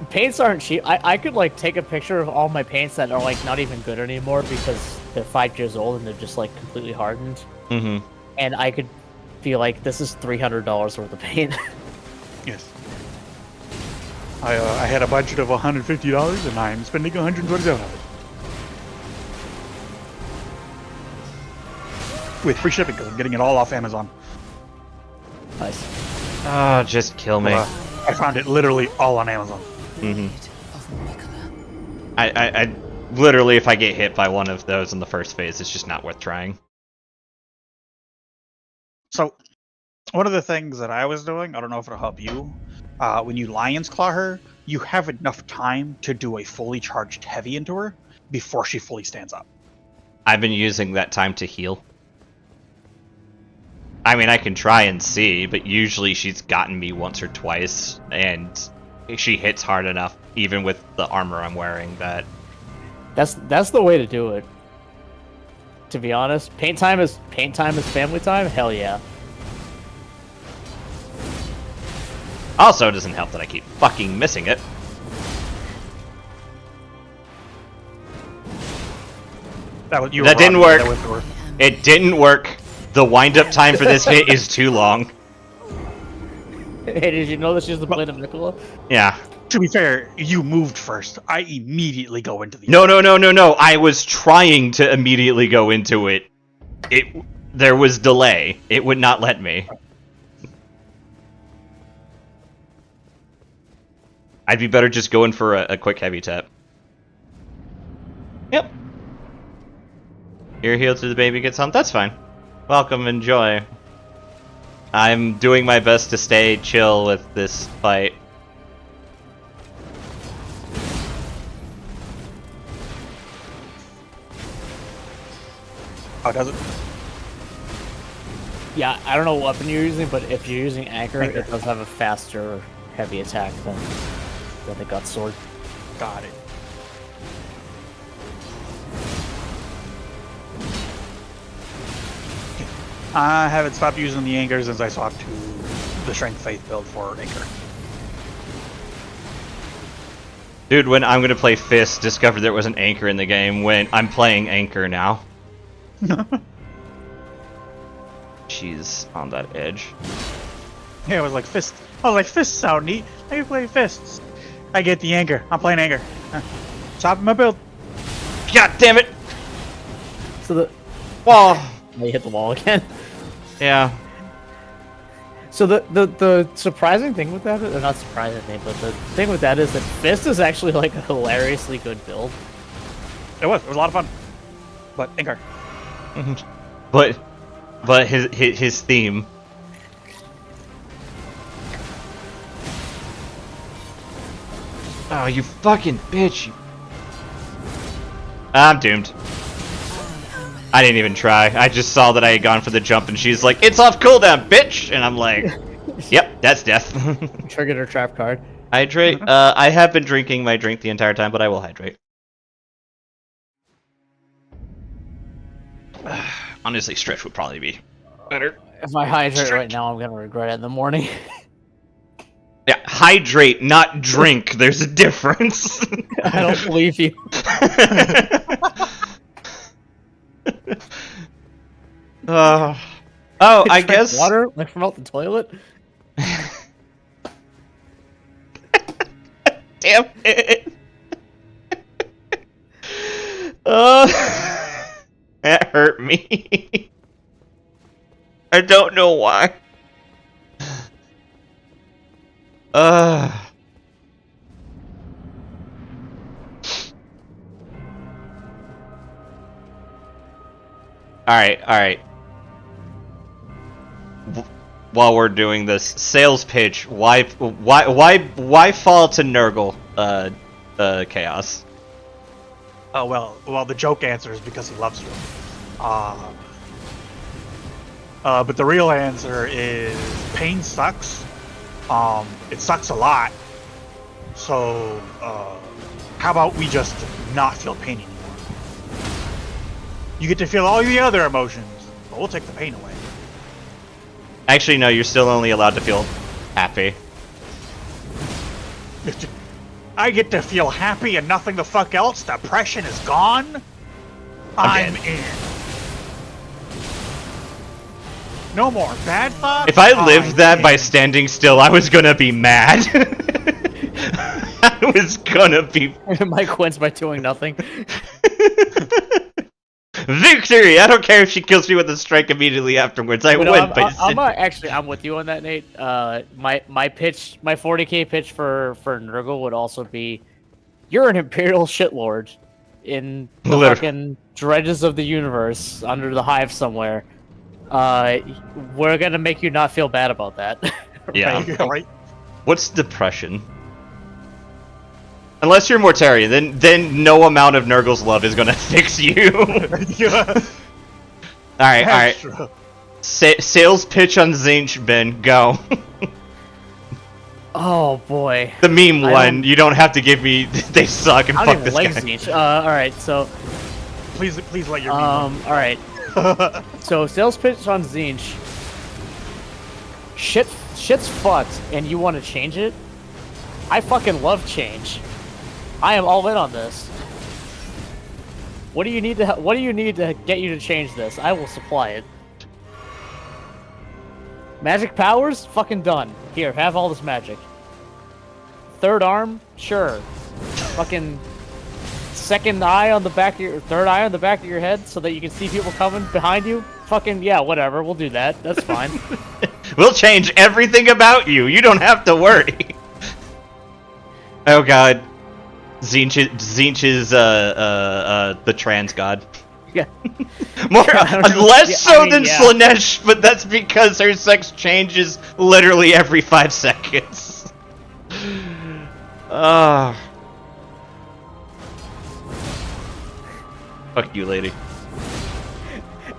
paints aren't cheap. I could like take a picture of all my paints that are like not even good anymore because they're 5 years old and they're just like completely hardened. Mm-hmm. And I could be like, this is $300 worth of paint. Yes. I had a budget of $150 and I'm spending $127 with free shipping because I'm getting it all off Amazon. Nice. Oh, just kill me. I found it literally all on Amazon. Mm-hmm. I literally, if I get hit by one of those in the first phase, it's just not worth trying. So, one of the things that I was doing, I don't know if it'll help you, when you Lion's Claw her, you have enough time to do a fully charged heavy into her before she fully stands up. I've been using that time to heal. I mean, I can try and see, but usually she's gotten me once or twice, and she hits hard enough, even with the armor I'm wearing, that... That's the way to do it. To be honest, paint time is family time. Hell yeah. Also, it doesn't help that I keep fucking missing it. That didn't work. It didn't work. The wind-up time for this hit is too long. Hey, did you know that she's the blade of Miquella? Yeah. To be fair, you moved first. I immediately go into the... No. I was trying to immediately go into it. There was delay. It would not let me. I'd be better just going for a quick heavy tap. Yep. Your heal to the baby gets on. That's fine. Welcome, enjoy. I'm doing my best to stay chill with this fight. Oh, does it? Yeah, I don't know what weapon you're using, but if you're using Anchor, it does have a faster heavy attack than the Gut Sword. Got it. I haven't stopped using the Anchor since I swapped to the Strength Faith build for Anchor. Dude, when I'm gonna play Fist, discovered there was an Anchor in the game when I'm playing Anchor now. She's on that edge. Yeah, I was like, Fist. I was like, Fists sound neat. I can play Fists. I get the Anchor. I'm playing Anchor. Top of my build. God damn it! So the wall. You hit the wall again. Yeah. So the surprising thing with that, or not surprising thing, but the thing with that is that Fist is actually like a hilariously good build. It was a lot of fun. But Anchor. But his theme. Oh, you fucking bitch! I'm doomed. I didn't even try. I just saw that I had gone for the jump, and she's like, "It's off cooldown, bitch!" And I'm like, "Yep, that's death." Triggered her trap card. Hydrate. I have been drinking my drink the entire time, but I will hydrate. Honestly, stretch would probably be better. If I hydrate right now, I'm gonna regret it in the morning. Yeah, hydrate, not drink. There's a difference. I don't believe you. Oh, I guess. Water, like from out the toilet. Damn it. That hurt me. I don't know why. Alright. While we're doing this, sales pitch, why fall to Nurgle, Chaos? Oh, well, the joke answer is because he loves you. But the real answer is pain sucks. It sucks a lot. So, how about we just not feel pain anymore? You get to feel all the other emotions, but we'll take the pain away. Actually, no, you're still only allowed to feel happy. I get to feel happy and nothing the fuck else. Depression is gone. I'm in. No more bad thoughts. If I lived that by standing still, I was gonna be mad. I was gonna be... Mike wins by doing nothing. Victory! I don't care if she kills me with a strike immediately afterwards. I win by I'm with you on that, Nate. My pitch, my 40k pitch for Nurgle would also be, you're an Imperial shitlord in the fucking dredges of the universe under the hive somewhere. We're gonna make you not feel bad about that. Yeah. Right? What's depression? Unless you're Mortarion, then no amount of Nurgle's love is gonna fix you. Alright. Sales pitch on Zinch, Ben, go. Oh boy. The meme one, you don't have to give me they suck and I fuck don't this even guy. like Zinch. Alright, so Please let your meme. alright. So sales pitch on Zinch. Shit's fucked and you wanna change it? I fucking love change. I am all in on this. What do you need to get you to change this? I will supply it. Magic powers? Fucking done. Here, have all this magic. Third arm? Sure. Fucking second eye on the back of your third eye on the back of your head so that you can see people coming behind you? Fucking yeah, whatever. We'll do that. That's fine. We'll change everything about you. You don't have to worry. Oh god. Zinch is the trans god. Yeah. More less so than yeah. Slaanesh, but that's because her sex changes literally every 5 seconds. Fuck you, lady.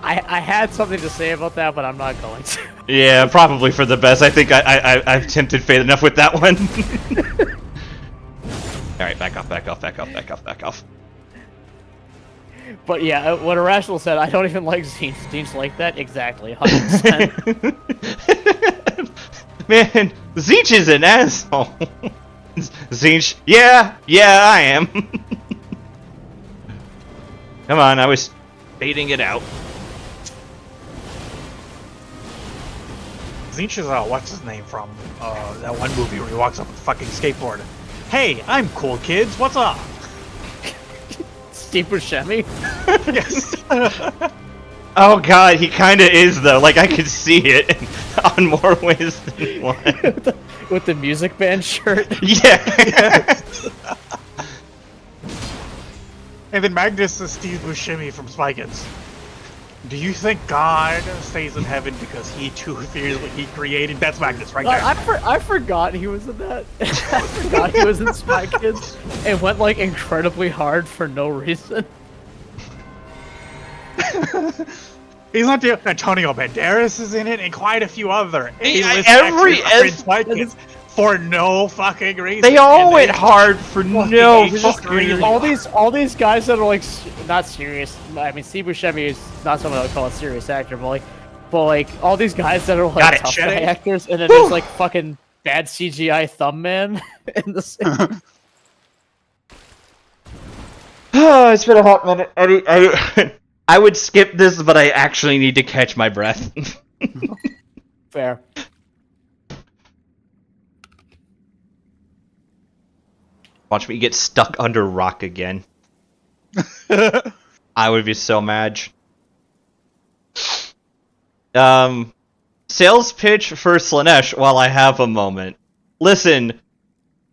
I had something to say about that, but I'm not going to. Yeah, probably for the best. I think I've tempted fate enough with that one. Alright, back off. But yeah, what Irrational said, I don't even like Zinch. Zinch like that? Exactly, 100%. Man, Zinch is an asshole. Zinch, yeah, I am. Come on, I was baiting it out. Zinch is what's his name from that one movie where he walks up with a fucking skateboard. Hey, I'm cool, kids. What's up? Steve Buscemi? Yes. Oh god, he kinda is though. Like, I could see it on more ways than one. With the music band shirt? Yeah. And then Magnus is Steve Buscemi from Spy Kids. Do you think God stays in heaven because he too fears what he created? That's Magnus right there. I forgot he was in that. I forgot he was in Spy Kids and went like incredibly hard for no reason. He's not the Antonio Banderas is in it, and quite a few other A-list every- actors are in Vikings for no fucking reason. They all And went hard for no fucking fucking reason. all these guys that are like not serious. I mean, Steve Buscemi is not someone I would call a serious actor, but like all these guys that are Got like it, tough guy Shetty. actors, and then there's like fucking bad CGI thumb man in the same. Oh, it's been a hot minute. I would skip this, but I actually need to catch my breath. Fair. Watch me get stuck under rock again. I would be so mad. Sales pitch for Slanesh while I have a moment. Listen,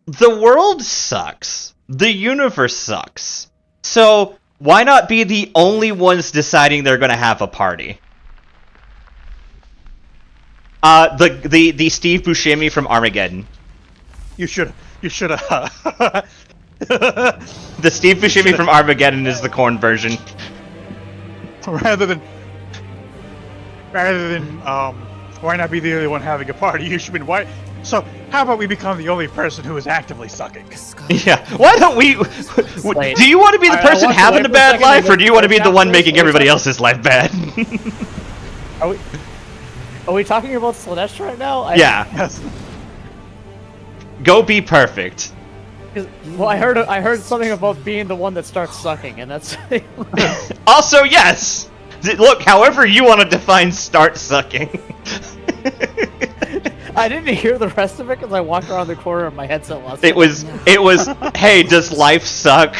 the world sucks. The universe sucks. So, why not be the only ones deciding they're gonna have a party? The Steve Buscemi from Armageddon. You should have. The Steve Buscemi from Armageddon is the corn version. rather than why not be the only one having a party? You should be white. So how about we become the only person who is actively sucking? Yeah. Why don't we? Wait. Do you want to be the I person walked having away a for a bad second life, and or do you want to be the looked one at making this, everybody like- else's life bad? Are we talking about Slanesh right now? Yeah. Yes. Go be perfect. Well, I heard something about being the one that starts sucking, and that's. Also, yes. Look, however you want to define start sucking. I didn't hear the rest of it because I walked around the corner and my headset lost. It was. Hey, does life suck?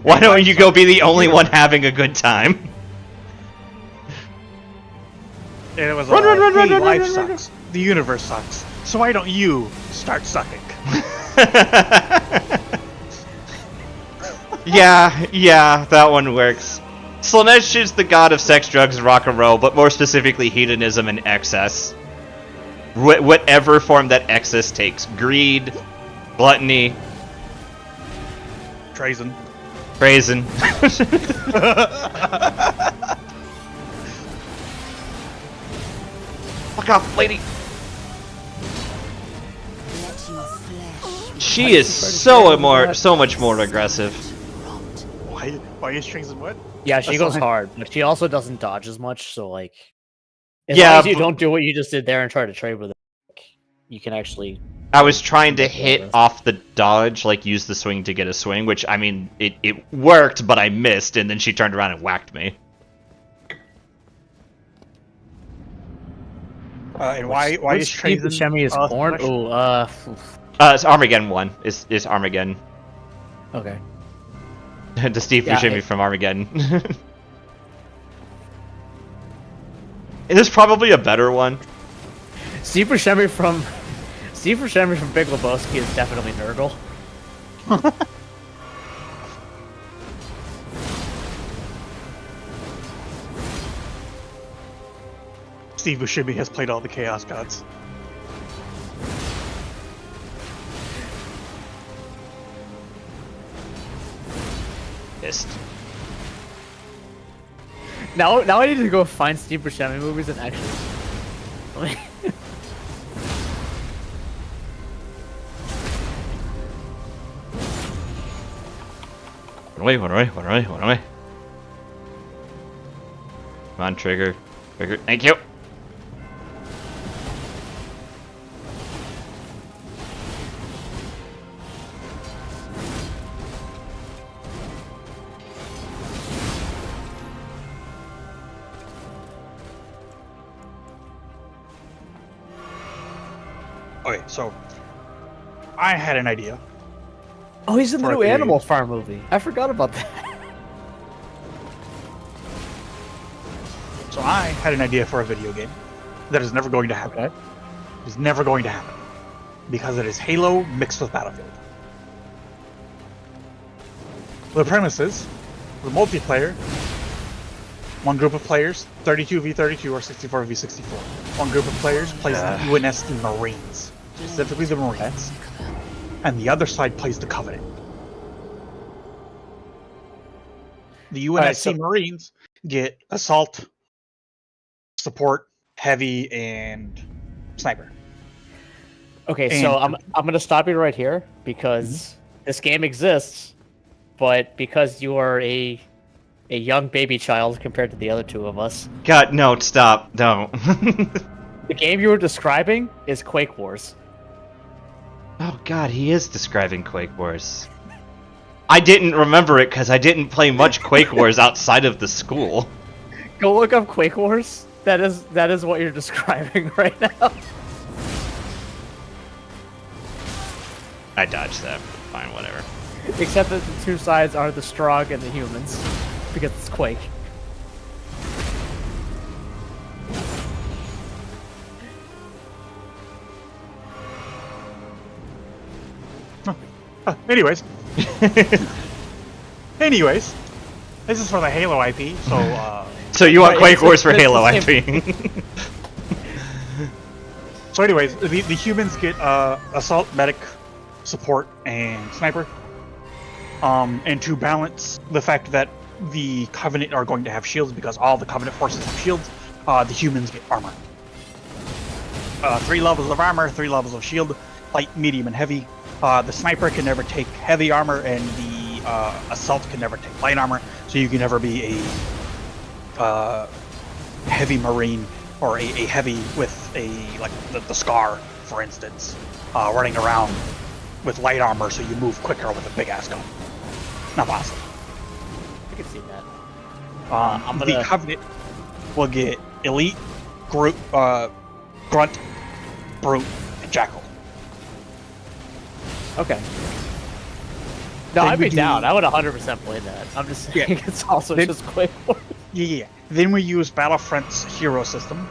Why don't you go be the only one having a good time? And it was Run, run, run, hey, run, run, life run, run, run. sucks. The universe sucks. So why don't you start sucking? Yeah, that one works. Slanesh is the god of sex, drugs, and rock and roll, but more specifically hedonism and excess. Whatever form that excess takes. Greed, gluttony, Treason. brazen. Fuck off, lady. Let your flesh She is so much more aggressive. Why is Treason what? Yeah, she That's goes fine. hard, but she also doesn't dodge as much. So like, as Yeah, long as you but- don't do what you just did there and try to trade with it, you can actually. I was trying to hit off the dodge, like use the swing to get a swing, which, I mean, it worked, but I missed, and then she turned around and whacked me. And why is Steve Treason? Buscemi is corn? Slanesh? Oh, It's Armageddon 1. Is Armageddon. okay. The Steve Yeah, Buscemi from Armageddon. And there's probably a better one. Steve Buscemi from Big Lebowski is definitely Nurgle. Steve Buscemi has played all the Chaos Gods. Pissed. Now I need to go find Steve Buscemi movies and actually. Run away. Come on, trigger. Thank you. Okay, so I had an idea. Oh, he's in the For a new video Animal game. Farm movie. I forgot about that. So I had an idea for a video game that is never going to happen. Okay. It is never going to happen because it is Halo mixed with Battlefield. The premise is the multiplayer. One group of players, 32v32 or 64v64. One group of players plays the UNS the Marines, specifically the Marines, and the other side plays the Covenant. The UNSC Alright, so- Marines get assault, support, heavy, and sniper. Okay, so I'm gonna stop you right here because this game exists, but because you are a young baby child compared to the other two of us, God, no, stop, don't. the game you were describing is Quake Wars. Oh God, he is describing Quake Wars. I didn't remember it because I didn't play much Quake Wars outside of the school. Go look up Quake Wars. That is what you're describing right now. I dodged that. Fine, whatever. Except that the two sides are the Strogg and the humans, because it's Quake. Anyways. Anyways. This is for the Halo IP, so So you want Right, Quake Wars for it's Halo the same- IP? So anyways, the humans get assault, medic, support, and sniper. And to balance the fact that the Covenant are going to have shields because all the Covenant forces have shields, the humans get armor. 3 levels of armor, 3 levels of shield, light, medium, and heavy. The sniper can never take heavy armor, and the assault can never take light armor, so you can never be a heavy marine or a heavy with the Scar, for instance, running around with light armor so you move quicker with a big ass gun. Not possible. I can see that. The Covenant will get Elite, Grunt, Brute, and Jackal. Okay. No, Then I'd we be do- down. I would 100% play that. I'm just saying Yeah. it's also Then- just Quake Wars. Yeah. Then we use Battlefront's hero system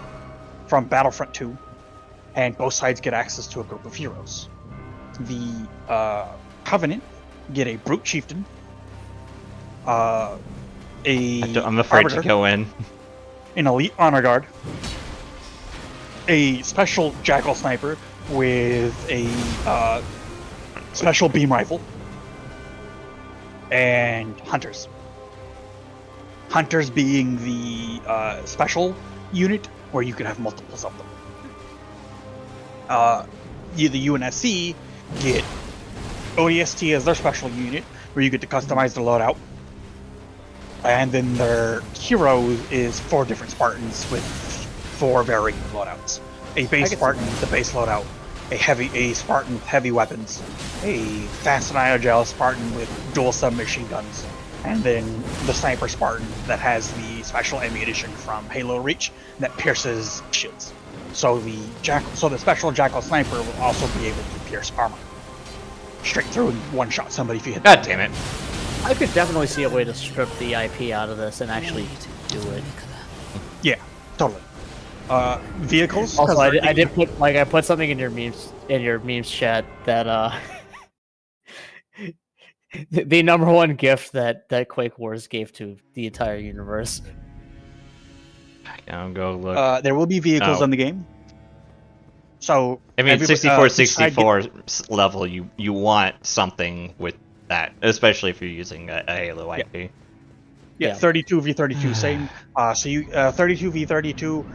from Battlefront 2, and both sides get access to a group of heroes. The Covenant get a Brute Chieftain, I'm afraid Arbiter, to go in. an Elite Honor Guard, a Special Jackal Sniper with a Special Beam Rifle, and Hunters. Hunters being the special unit where you can have multiples of them. The UNSC get ODST as their special unit where you get to customize the loadout. And then their hero is 4 different Spartans with 4 varying loadouts. A base Spartan, the base loadout. A Spartan with heavy weapons. A fast Niogal Spartan with dual submachine guns. And then the Sniper Spartan that has the special ammunition from Halo Reach that pierces shields. So the special Jackal Sniper will also be able to pierce armor. Straight through and one-shot somebody if you hit them. God damn it. I could definitely see a way to strip the IP out of this and actually do it. Yeah, totally. Vehicles. Also, 'cause I did put I put something in your memes chat that the number one gift that Quake Wars gave to the entire universe. I'll go look. There will be vehicles Oh. in the game. So I mean, everybody- 64 level, you want something with that, especially if you're using a Halo IP. Yeah, 32 v 32 same. So you 32 v 32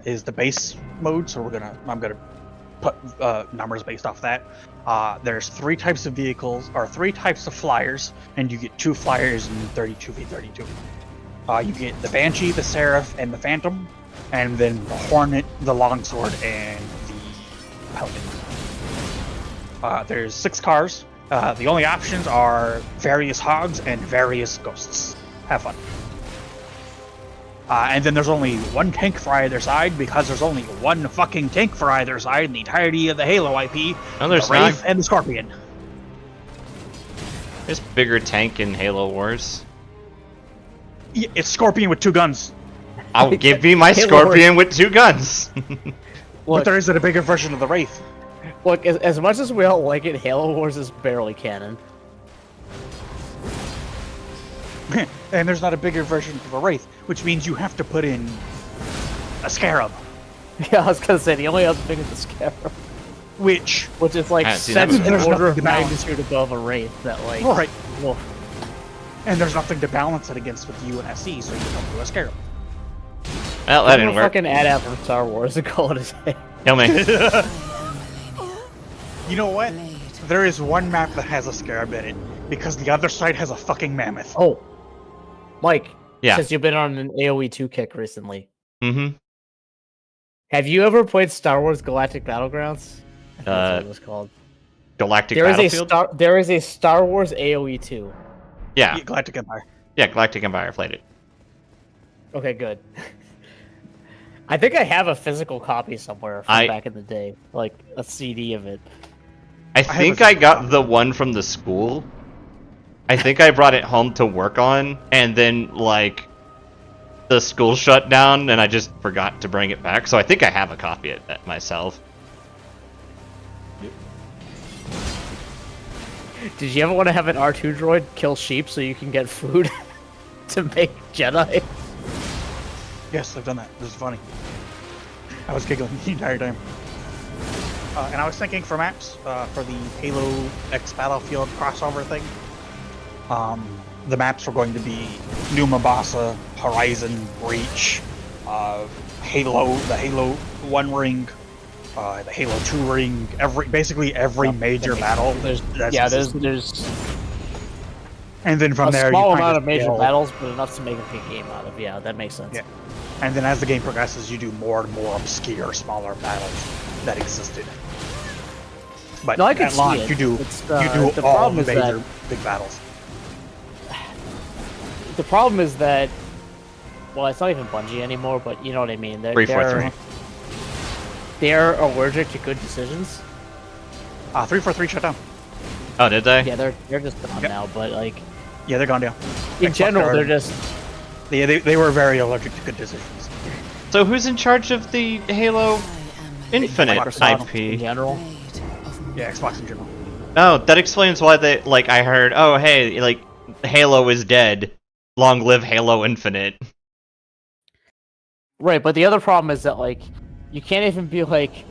is the base mode. So I'm gonna put numbers based off that. There's 3 types of vehicles or 3 types of flyers, and you get 2 flyers in 32 v 32. You get the Banshee, the Seraph, and the Phantom, and then the Hornet, the Longsword, and the Pelican. There's 6 cars. The only options are various hogs and various ghosts. Have fun. And then there's only 1 tank for either side because there's only 1 fucking tank for either side in the entirety of the Halo IP. No, there's the Wraith not. and the Scorpion. There's bigger tank in Halo Wars. Yeah, it's Scorpion with 2 guns. I'll give me my Halo Scorpion with 2 guns. But there isn't a bigger version of the Wraith. Look, as much as we all like it, Halo Wars is barely canon. And there's not a bigger version of the Wraith, which means you have to put in a Scarab, Yeah, I was gonna say the only other thing is the Scarab, which which is like I see that sets movie. an There's order of nothing to balance. magnitude above a Wraith that like. Right. Well, And there's nothing to balance it against with UNSC, so you don't do a scarab. Well, that didn't work. Fucking ad out from Star Wars and call it a day. Kill me. You know what? There is one map that has a scarab in it, because the other side has a fucking mammoth. Oh, Mike. Yeah. Since you've been on an AoE 2 kick recently, Mm-hmm. have you ever played Star Wars Galactic Battlegrounds? I think that's what it was called. Galactic There is Battlefield? there is a Star Wars AoE 2. Yeah. Galactic Empire. Yeah, Galactic Empire played it. Okay, good. I think I have a physical copy somewhere from back in the day, like a CD of it. I think I got the one from the school. I think I brought it home to work on, and then, like, the school shut down, and I just forgot to bring it back, so I think I have a copy of it myself. Did you ever want to have an R2 droid kill sheep so you can get food to make Jedi? Yes, I've done that. This is funny. I was giggling the entire time. And I was thinking for maps, for the Halo X Battlefield crossover thing, the maps were going to be New Mombasa, Horizon, Reach, Halo, the Halo 1 ring, the Halo 2 ring, basically every major battle. There's and then from a there, small you amount kind of major battles, but enough to make a big game out of. Yeah, that makes sense. Yeah. And then as the game progresses, you do more and more obscure, smaller battles that existed. But No, I can at see launch, it. you do The all problem the is major that- big battles. The problem is that, well, it's not even Bungie anymore, but you know what I mean. 343. They're allergic to good decisions. 343 shut down. Oh, did they? Yeah, they're just gone Yep. now. But like Yeah, they're gone down. in Xbox general, are- they're just They were very allergic to good decisions. So who's in charge of the Halo Infinite Microsoft in IP? general. Yeah, Xbox in general. Oh, that explains why they, like, I heard, oh, hey, like, Halo is dead. Long live Halo Infinite. Right, but the other problem is that like you can't even be like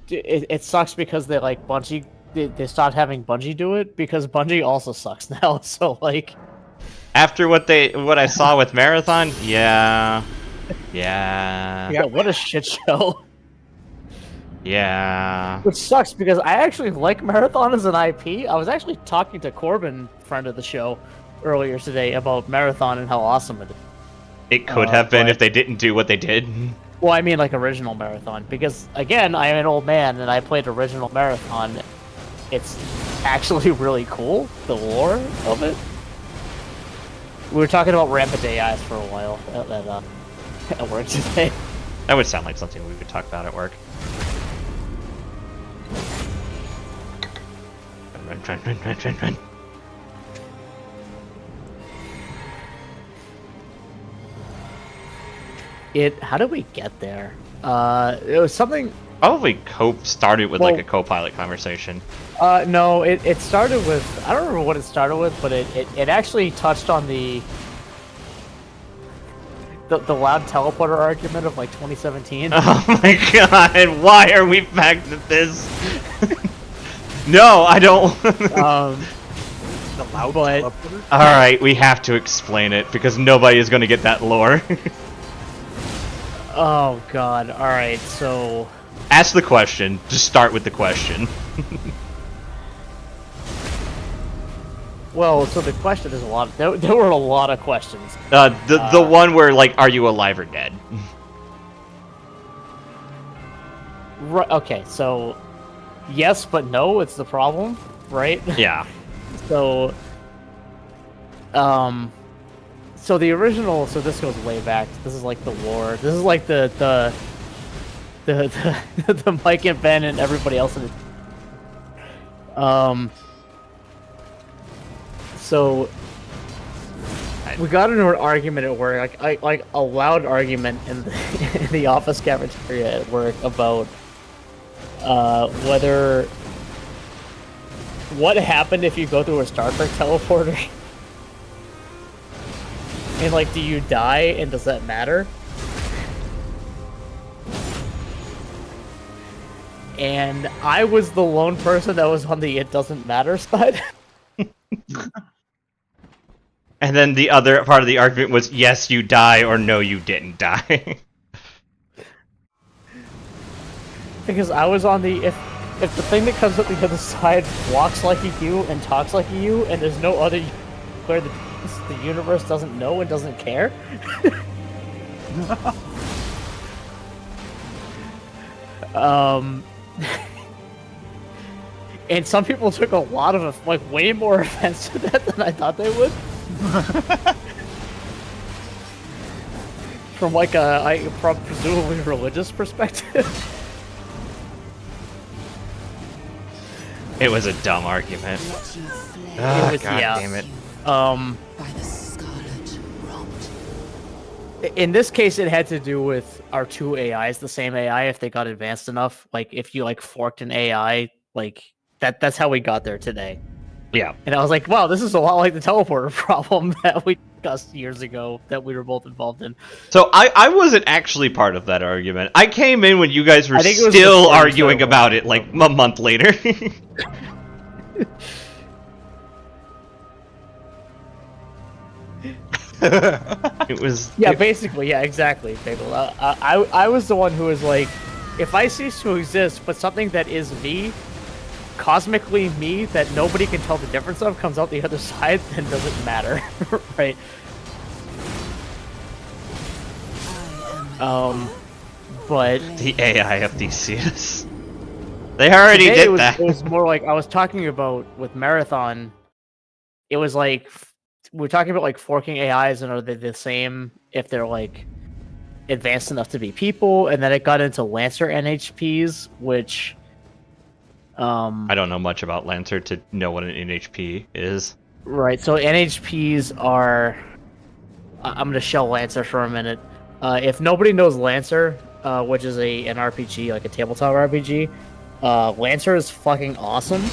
it sucks because they like Bungie they stopped having Bungie do it because Bungie also sucks now. So like After what I saw with Marathon, yeah. yeah, what a shit show. Yeah. Which sucks because I actually like Marathon as an IP. I was actually talking to Corbin, friend of the show, earlier today about Marathon and how awesome it is. It could have been but- if they didn't do what they did. Well, I mean like original Marathon because again, I am an old man and I played original Marathon. It's actually really cool, the lore of it. We were talking about rampant AIs for a while at work today. That would sound like something we would talk about at work. Run. How did we get there? It was something. Probably started with like Well- a co-pilot conversation. No, it started with. I don't remember what it started with, but it actually touched on the loud teleporter argument of like 2017. Oh my god, why are we back to this? No, I don't. The loud But- teleporter? Alright, we have to explain it because nobody is going to get that lore. Oh god. All right. So Ask the question. Just start with the question. well, so the question is a lot. There were a lot of questions. The one where, like, are you alive or dead? Right. Okay. So yes, but no. It's the problem, right? Yeah. So, so the original. So this goes way back. This is like the lore. This is like the Mike and Ben and everybody else in it. So we got into an argument at work, like a loud argument in the office cafeteria at work about what happened if you go through a Star Trek teleporter? And like, do you die and does that matter? And I was the lone person that was on the it doesn't matter side. And then the other part of the argument was, yes, you die, or no, you didn't die. Because I was on the if the thing that comes up the other side walks like a you and talks like a you, and there's no other you where the universe doesn't know and doesn't care. And some people took a lot of like way more offense to that than I thought they would. From like a presumably religious perspective. It was a dumb argument. Let your flesh Ah, was- God yeah. damn it. by the scarlet rot. In this case, it had to do with our two AIs, the same AI, if they got advanced enough. Like, if you, like, forked an AI, like, that's how we got there today. Yeah. And I was like, wow, this is a lot like the teleporter problem that we discussed years ago that we were both involved in. So I wasn't actually part of that argument. I came in when you guys were I think it was still before you arguing started about it, like, a month later. It was... Yeah, basically, yeah, exactly, Bagel. I was the one who was like, if I cease to exist, but something that is me, cosmically me, that nobody can tell the difference of, comes out the other side, then doesn't matter, right? But The AI of Theseus. They already today did it was, that. It was more like I was talking about with Marathon. It was like we were talking about like forking AIs and are they the same if they're like advanced enough to be people, and then it got into Lancer NHPs, which I don't know much about Lancer to know what an NHP is. right. So NHPs are. I'm gonna shell Lancer for a minute. If nobody knows Lancer, which is an RPG, like a tabletop RPG, Lancer is fucking awesome.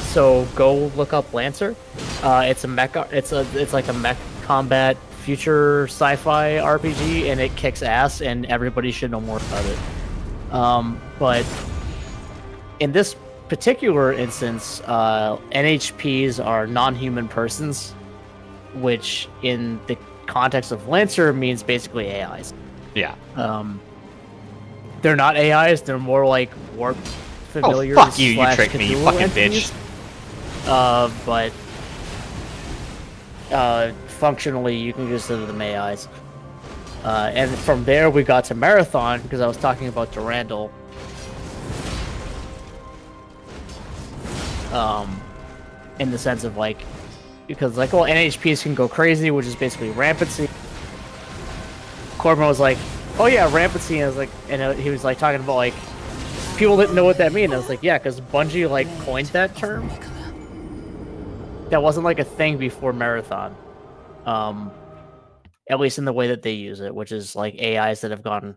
So go look up Lancer. It's a mech. It's like a mech combat future sci-fi RPG, and it kicks ass, and everybody should know more about it. But in this particular instance, NHPs are non-human persons, which in the context of Lancer means basically AIs. Yeah. They're not AIs. They're more like warp familiars. Oh, fuck you, you slash tricked me, you Cthulhu fucking entities. bitch. But functionally, you can consider them AIs. And from there, we got to Marathon, because I was talking about Durandal. In the sense of, like, because, like, well, NHPs can go crazy, which is basically rampancy. Corbin was like, oh yeah, rampancy, and I was like, and he was, like, talking about, like, people didn't know what that meant. I was like, yeah, because Bungie, like, coined that term. That wasn't, like, a thing before Marathon. At least in the way that they use it, which is like AIs that have gone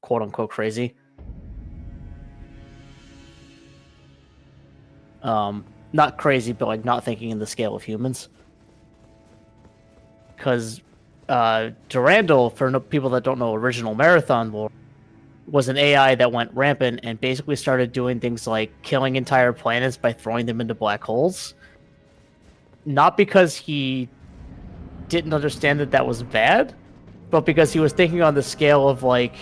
quote unquote crazy. Not crazy, but like not thinking in the scale of humans. Because Durandal, for people that don't know original Marathon lore, was an AI that went rampant and basically started doing things like killing entire planets by throwing them into black holes. Not because he didn't understand that was bad, but because he was thinking on the scale of like,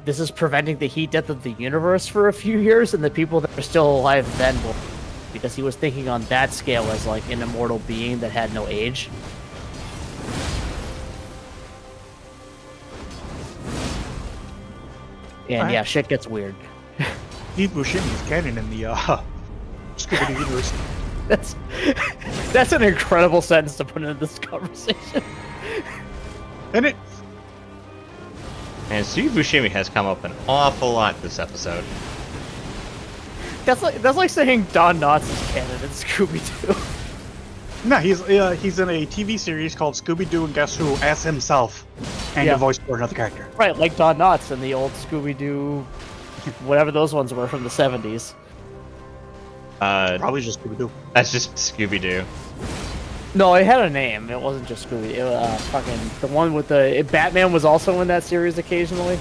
this is preventing the heat death of the universe for a few years, and the people that are still alive then will, because he was thinking on that scale as like an immortal being that had no age. And yeah, shit gets weird. Steve Buscemi is canon in the Scooby-Doo universe. That's an incredible sentence to put into this conversation. And it And Steve Buscemi has come up an awful lot this episode. That's like saying Don Knotts is canon in Scooby-Doo. no, he's in a TV series called Scooby-Doo and Guess Who as himself, and Yeah. a voice for another character. Right, like Don Knotts in the old Scooby-Doo, whatever those ones were from the 70s. Probably just Scooby-Doo. That's just Scooby-Doo. No, it had a name. It wasn't just Scooby. It was fucking the one with the Batman was also in that series occasionally.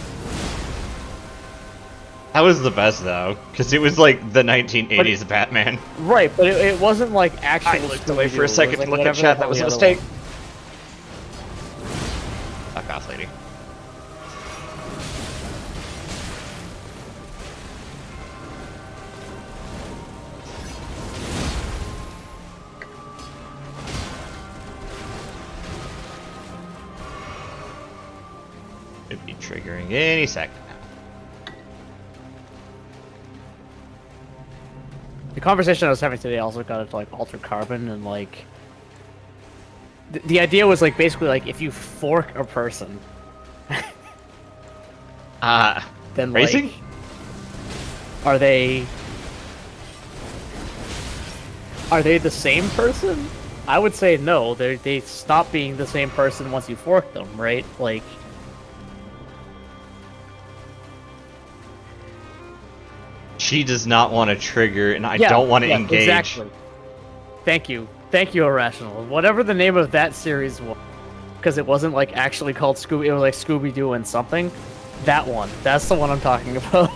That was the best though, because it was like the 1980s Batman. Right, but it wasn't like actual. I looked away for Scooby-Doo. a second It was, to like, look at whatever chat. the That was a hell the mistake. other Fuck off, lady. Should be triggering any second now. The conversation I was having today also got into like Altered Carbon and like the idea was like basically like if you fork a person, then racing? like are they the same person? I would say no. They stop being the same person once you fork them, right? Like She does not want to trigger, and I don't want to engage. Exactly. Thank you, Irrational. Whatever the name of that series was, because it wasn't like actually called Scooby. It was like Scooby Doo and something. That one. That's the one I'm talking about.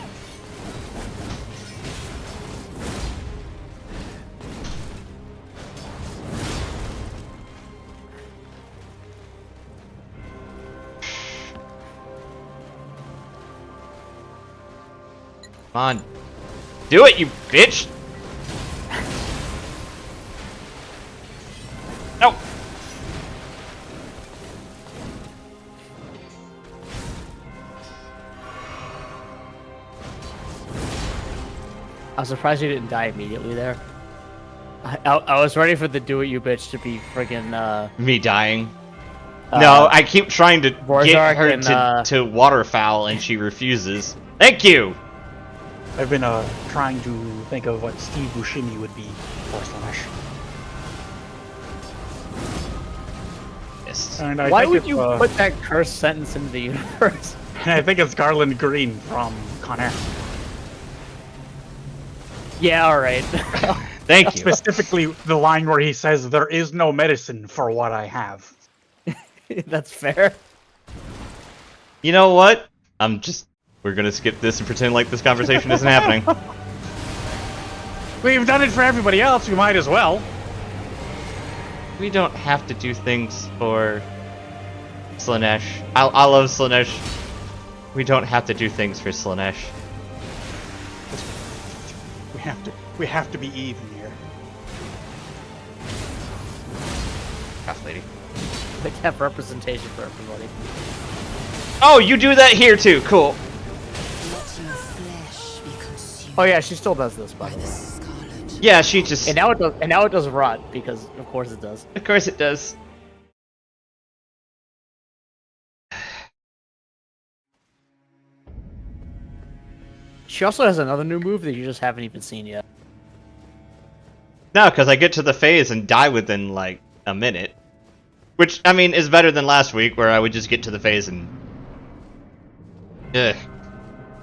Come on. Do it, you bitch! No! I'm surprised you didn't die immediately there. I was ready for the do it you bitch to be friggin' Me dying. No, I keep trying to Borzark get her and, to waterfowl, and she refuses. Thank you! I've been trying to think of what Steve Buscemi would be for Slash. Yes. And I why think would it's, you put that cursed sentence into the universe? And I think it's Garland Green from Con Air. Yeah, alright. Thank you. Specifically, the line where he says, "There is no medicine for what I have." That's fair. You know what? We're gonna skip this and pretend like this conversation isn't happening. We've done it for everybody else, we might as well. We don't have to do things for Slanesh. I love Slanesh. We don't have to do things for Slanesh. We have to be even here. Half lady. They have representation for everybody. Oh, you do that here too. Cool. Let your flesh be consumed Oh yeah, she still does this, by by the the way. scarlet. Yeah, she just. And now it does. And now it does rot because, of course, it does. Of course it does. She also has another new move that you just haven't even seen yet. No, because I get to the phase and die within like a minute. Which, I mean, is better than last week where I would just get to the phase and... Ugh.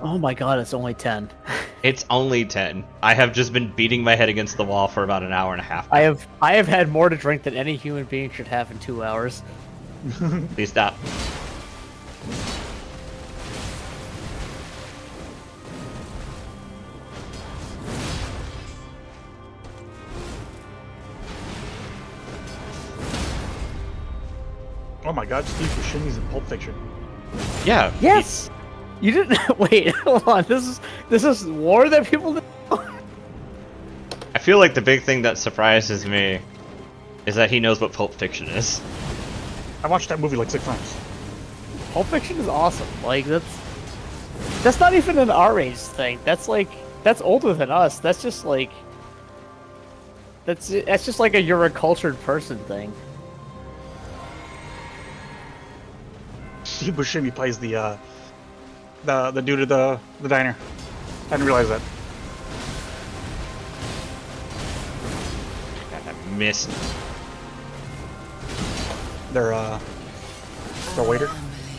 Oh my god, it's only 10. It's only 10. I have just been beating my head against the wall for about an hour and a half. I have had more to drink than any human being should have in 2 hours. Please stop. Oh my god, Steve Buscemi's in Pulp Fiction. Yeah. Yes. You didn't wait. Hold on. This is war that people. I feel like the big thing that surprises me is that he knows what Pulp Fiction is. I watched that movie like 6 times. Pulp Fiction is awesome. Like that's not even an R-age thing. That's older than us. That's just like that's just like a you're a cultured person thing. Steve Buscemi plays the dude at the diner. I didn't realize that. God, I missed. Their waiter.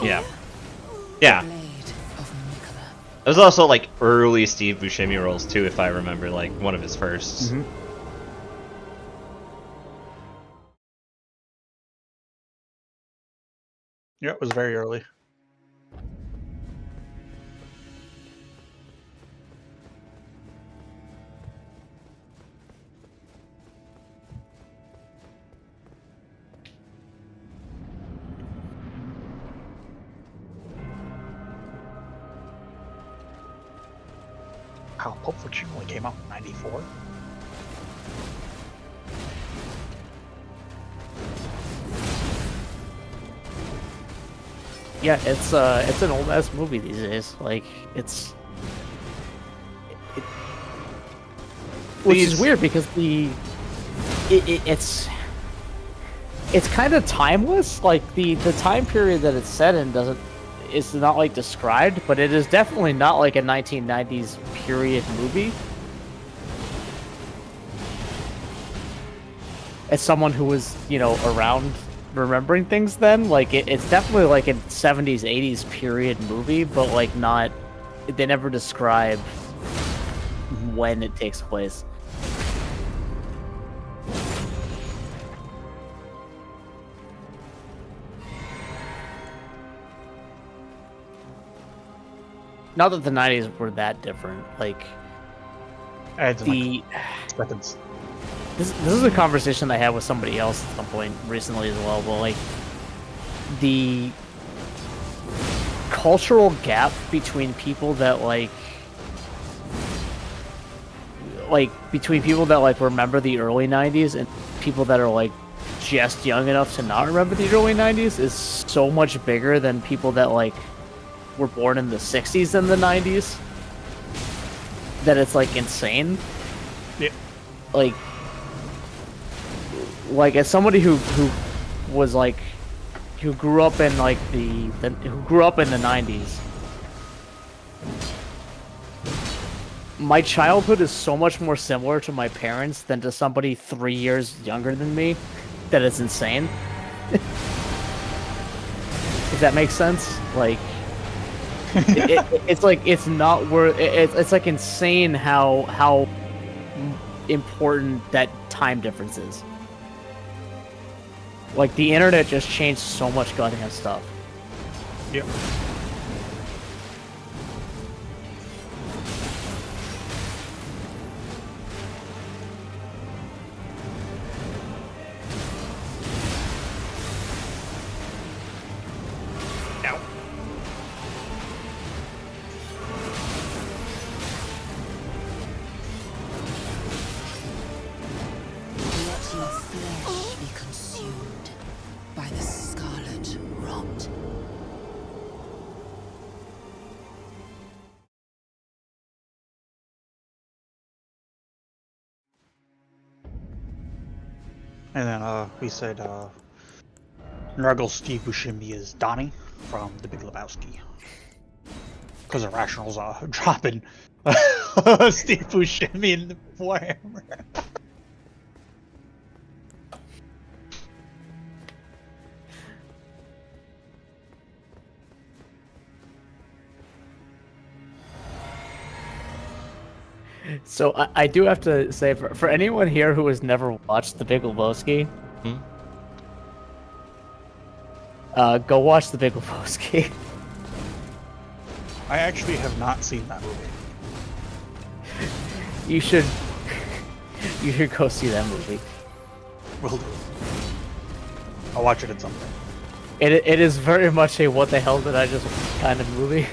Yeah. Yeah. Blade of Miquella. There's also like early Steve Buscemi roles too, if I remember, like one of his firsts. Mm-hmm. Yeah, it was very early. Wow, Pulp Fiction only came out in '94. Yeah, it's an old ass movie these days. Like it's, which is weird because it's kind of timeless. Like the time period that it's set in is not like described, but it is definitely not like a 1990s period movie. As someone who was, around remembering things then, like it's definitely like a 70s 80s period movie, but like not, they never describe when it takes place. Not that the 90s were that different. Like Seconds. This is a conversation I had with somebody else at some point recently as well, but like the cultural gap between people that between people that like remember the early 90s and people that are like just young enough to not remember the early 90s is so much bigger than people that like were born in the 60s and the 90s that it's like insane. Yeah. Like as somebody who was like who grew up in like who grew up in the 90s, my childhood is so much more similar to my parents than to somebody 3 years younger than me that it's insane. If that makes sense. Like it's like it's not worth it's like insane how important that time difference is. Like the internet just changed so much goddamn stuff. Yep. Let your flesh be consumed by the scarlet rot. And then we said Nurgle Steve Buscemi is Donnie from The Big Lebowski. Because Irrational's dropping Steve Buscemi in Warhammer. So I do have to say, for anyone here who has never watched The Big Lebowski, go watch The Big Lebowski. I actually have not seen that movie. You should go see that movie. Will do. I'll watch it at some point. It is very much a what the hell did I just kind of movie.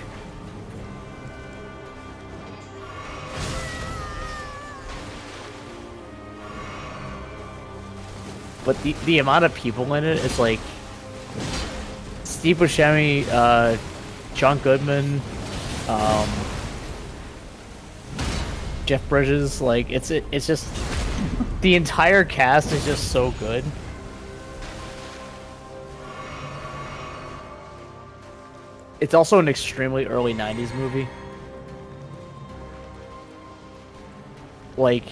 But the amount of people in it, it's like Steve Buscemi, John Goodman, Jeff Bridges, like it's just the entire cast is just so good. It's also an extremely early 90s movie. Like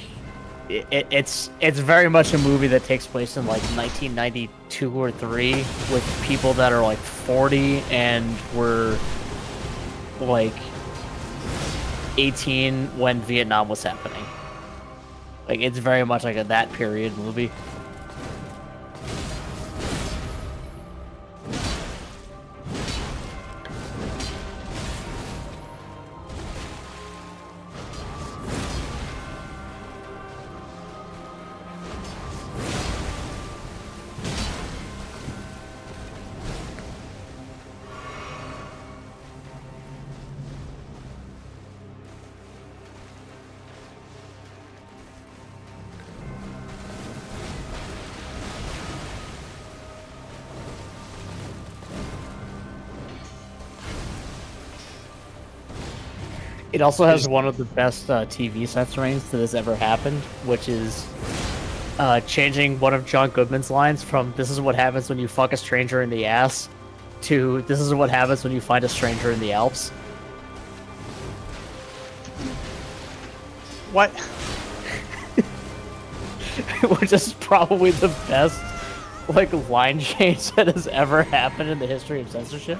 it's very much a movie that takes place in like 1992 or 3 with people that are like 40 and were like 18 when Vietnam was happening. Like it's very much like that period movie. It also has one of the best TV censorings that has ever happened, which is changing one of John Goodman's lines from "This is what happens when you fuck a stranger in the ass" to "This is what happens when you find a stranger in the Alps." What? Which is probably the best like line change that has ever happened in the history of censorship.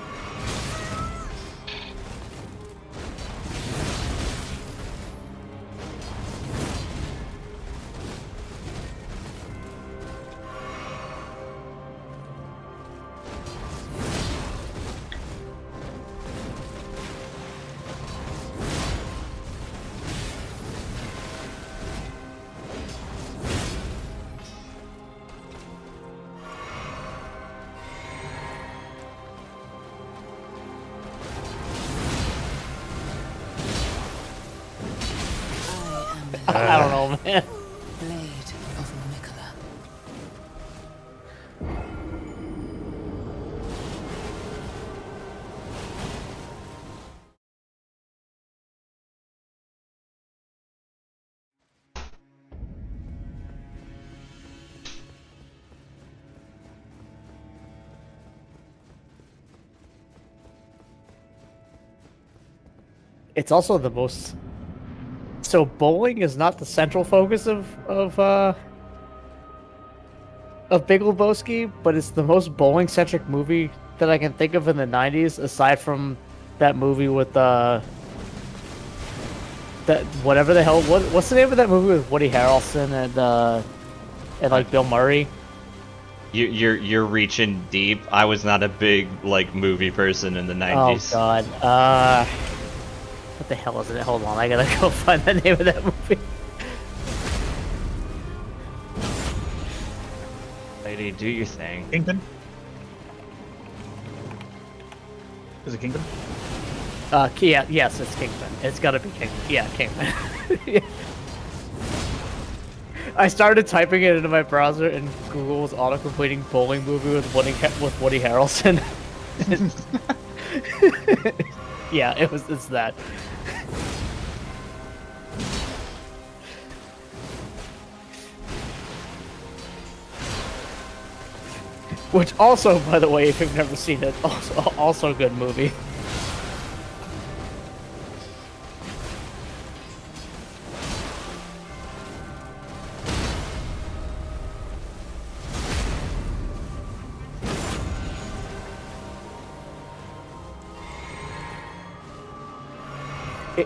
I don't know, man. Blade of Miquella. It's also the most. So bowling is not the central focus of Big Lebowski, but it's the most bowling-centric movie that I can think of in the '90s, aside from that movie with that whatever the hell. What's the name of that movie with Woody Harrelson and like Bill Murray? You're reaching deep. I was not a big like movie person in the '90s. Oh God. What the hell is it? Hold on, I gotta go find the name of that movie. Lady, do your thing. Kingpin? Is it Kingpin? Yeah, yes, it's Kingpin. It's gotta be Kingpin. Yeah, Kingpin. Yeah. I started typing it into my browser, and Google was auto-completing bowling movie with Woody Harrelson. Yeah, it's that. Which also, by the way, if you've never seen it, also a good movie.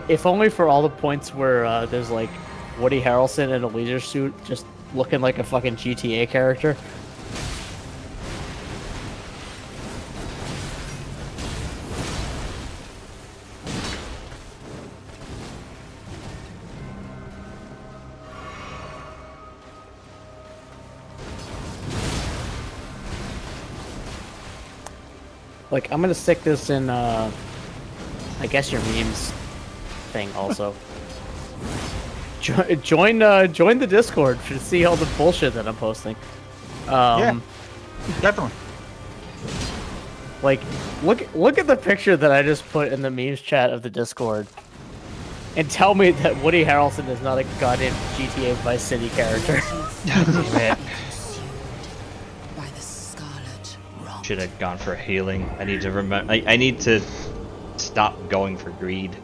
If only for all the points where there's like Woody Harrelson in a leisure suit just looking like a fucking GTA character. Like, I'm gonna stick this in, I guess your memes thing also. Join the Discord to see all the bullshit that I'm posting. Yeah, definitely. Like, look at the picture that I just put in the memes chat of the Discord, and tell me that Woody Harrelson is not a goddamn GTA Vice City character. Damn it. By the scarlet rot. Should have gone for healing. I need to remember. I need to stop going for greed.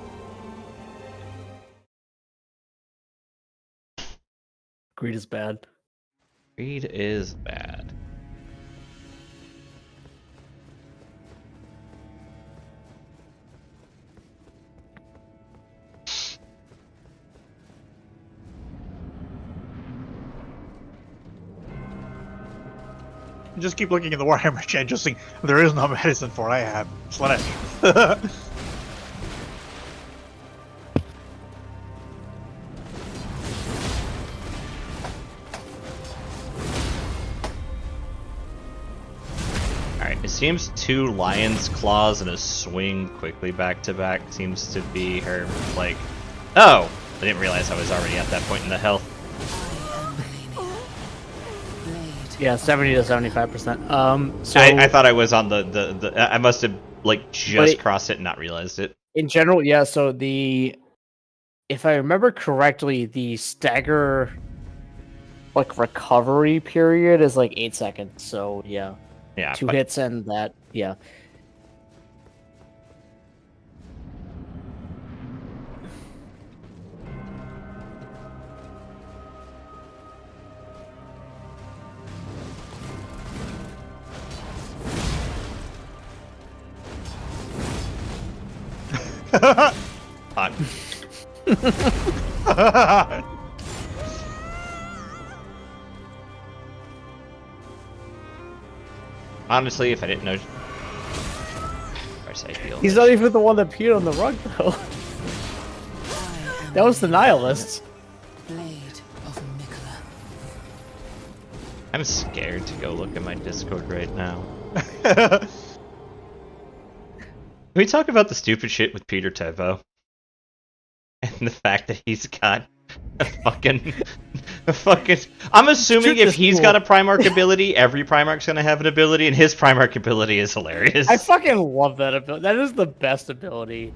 Greed is bad. Greed is bad. Just keep looking in the Warhammer chat, just think there is no medicine for I have Slanesh. Alright, it seems 2 lion's claws and a swing quickly back to back seems to be her, like... Oh! I didn't realize I was already at that point in the health. I am Malenia. Blade. Yeah, 70 to 75%. So I thought I was on the I must have, like, just But crossed it and not realized it. in general, yeah. So the if I remember correctly, the stagger like recovery period is like 8 seconds. So yeah, Yeah, 2 but hits and that. Yeah. Hot. Honestly, if I didn't know, of course I feel. He's not even the one that peed on the rug though. I am That was the nihilist. Blade of Miquella. I'm scared to go look at my Discord right now. Can we talk about the stupid shit with Peter Tevo? And the fact that he's got a fucking... I'm assuming if he's got a Primarch ability, every Primarch's gonna have an ability, and his Primarch ability is hilarious. I fucking love that ability. That is the best ability.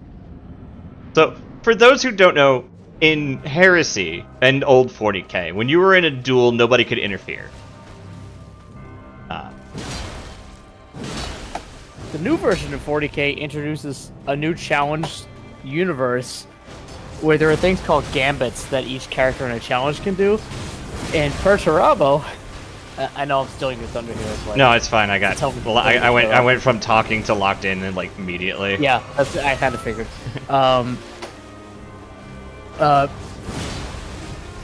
So, for those who don't know, in Heresy and old 40k, when you were in a duel, nobody could interfere. The new version of 40k introduces a new challenge universe where there are things called gambits that each character in a challenge can do. And Perturabo, I know I'm stealing your thunder here. But No, it's fine. I got. Tell me- Well, I went from talking to locked in and like immediately. yeah, I kind of figured.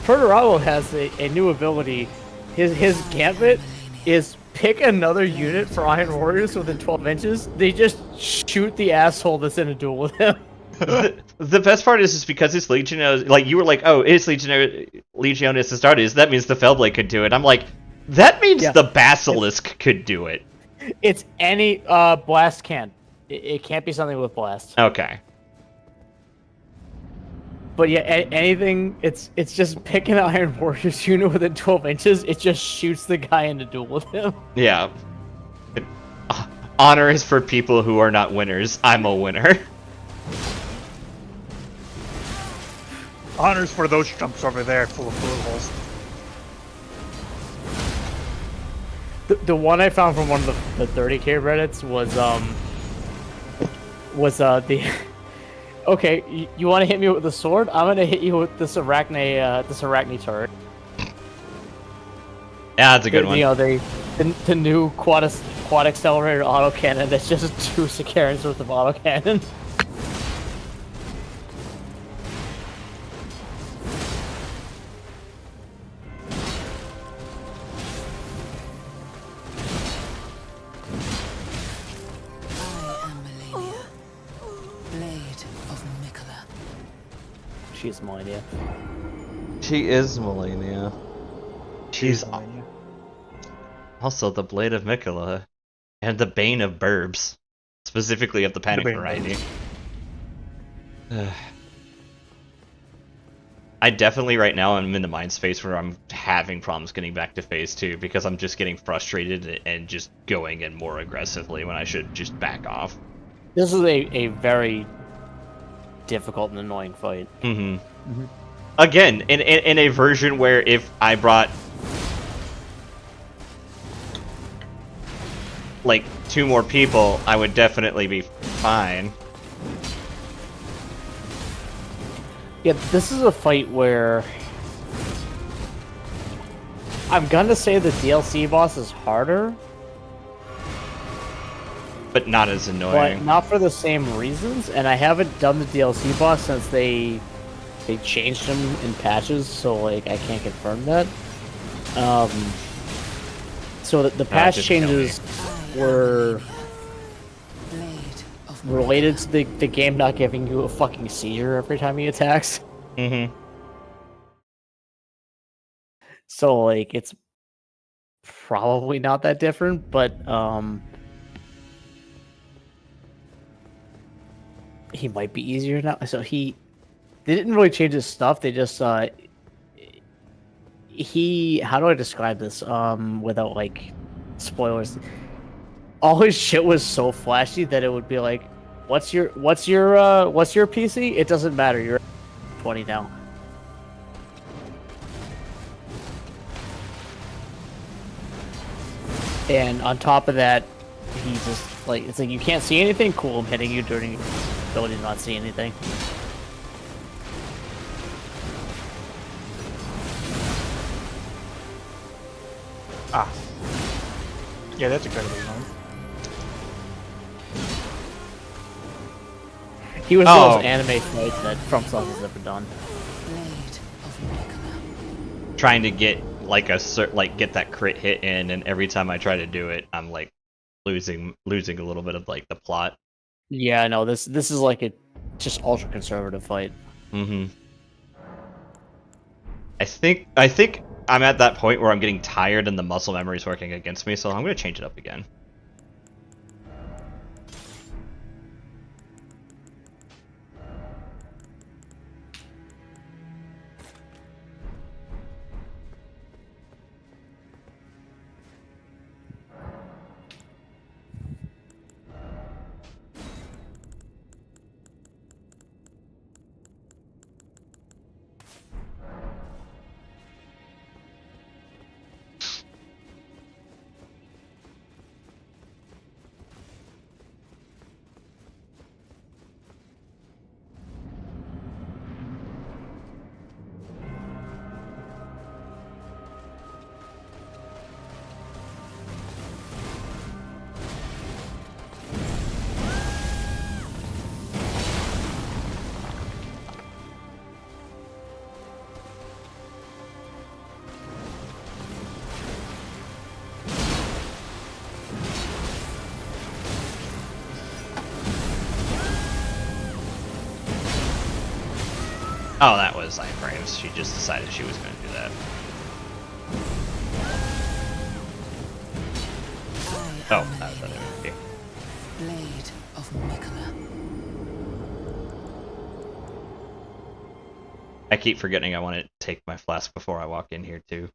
Perturabo has a new ability. His gambit is pick another unit for Iron Warriors within 12 inches. They just shoot the asshole that's in a duel with him. The best part is because it's Legiones, like you were like, oh, it's Legiones Astartes, that means the Fellblade could do it. I'm like, that means Yeah. the Basilisk could do it. It's any blast can't. It can't be something with blast. Okay. But yeah, anything. It's just pick an Iron Warriors unit within 12 inches. It just shoots the guy in a duel with him. Yeah. Honor is for people who are not winners. I'm a winner. Honors for those jumps over there full of bullet holes. The one I found from one of the 30k Reddits was the okay, you want to hit me with the sword? I'm gonna hit you with this arachne turret. Yeah, that's a good one. You know, the new quad accelerated autocannon that's just 2 Sicarans worth of autocannon. I am Malenia. Blade of Miquella. She's Malenia. She is Malenia. She's also the Blade of Miquella. And the Bane of Burbs. Specifically of the Panic Bane. variety. I definitely right now I'm in the mind space where I'm having problems getting back to phase 2 because I'm just getting frustrated and just going in more aggressively when I should just back off. This is a very difficult and annoying fight. Mm-hmm. Again, in a version where if I brought like 2 more people, I would definitely be fine. Yeah, this is a fight where I'm gonna say the DLC boss is harder, But not as but annoying. not for the same reasons. And I haven't done the DLC boss since they changed them in patches, so like I can't confirm that. So the patch just kill me. changes were Blade of related to the game not giving you a fucking seizure every time he attacks. Mm-hmm. So like it's probably not that different, but he might be easier now. So they didn't really change his stuff. They just how do I describe this without like spoilers? All his shit was so flashy that it would be like, what's your PC? It doesn't matter. 20 now. And on top of that, he just like it's like you can't see anything. Cool, I'm hitting you during your ability to not see anything. Ah. Yeah, that's a good one. He was Oh. those anime fights that FromSoft has never done. Blade of Miquella. Trying to get like get that crit hit in, and every time I try to do it, I'm like losing a little bit of like the plot. Yeah, no, this is like a just ultra conservative fight. Mm-hmm. I think I'm at that point where I'm getting tired and the muscle memory is working against me, so I'm gonna change it up again. Oh, that was iframes. She just decided she was going to do that. Oh, that was okay. Blade of Miquella. I keep forgetting I want to take my flask before I walk in here too.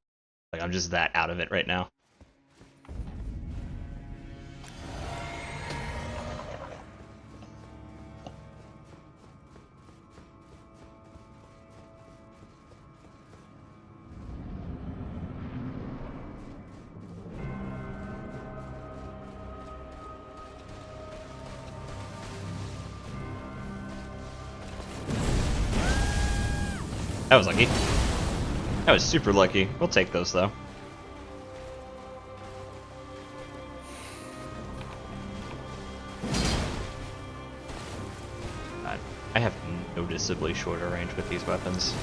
Like I'm just that out of it right now. That was lucky. That was super lucky. We'll take those though. I have noticeably shorter range with these weapons.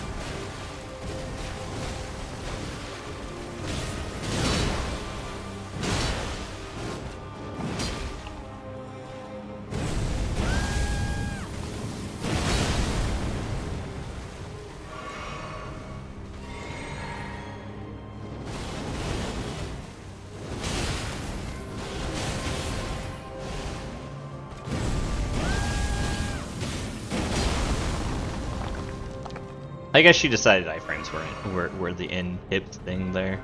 I guess she decided iframes were the in-hip thing there.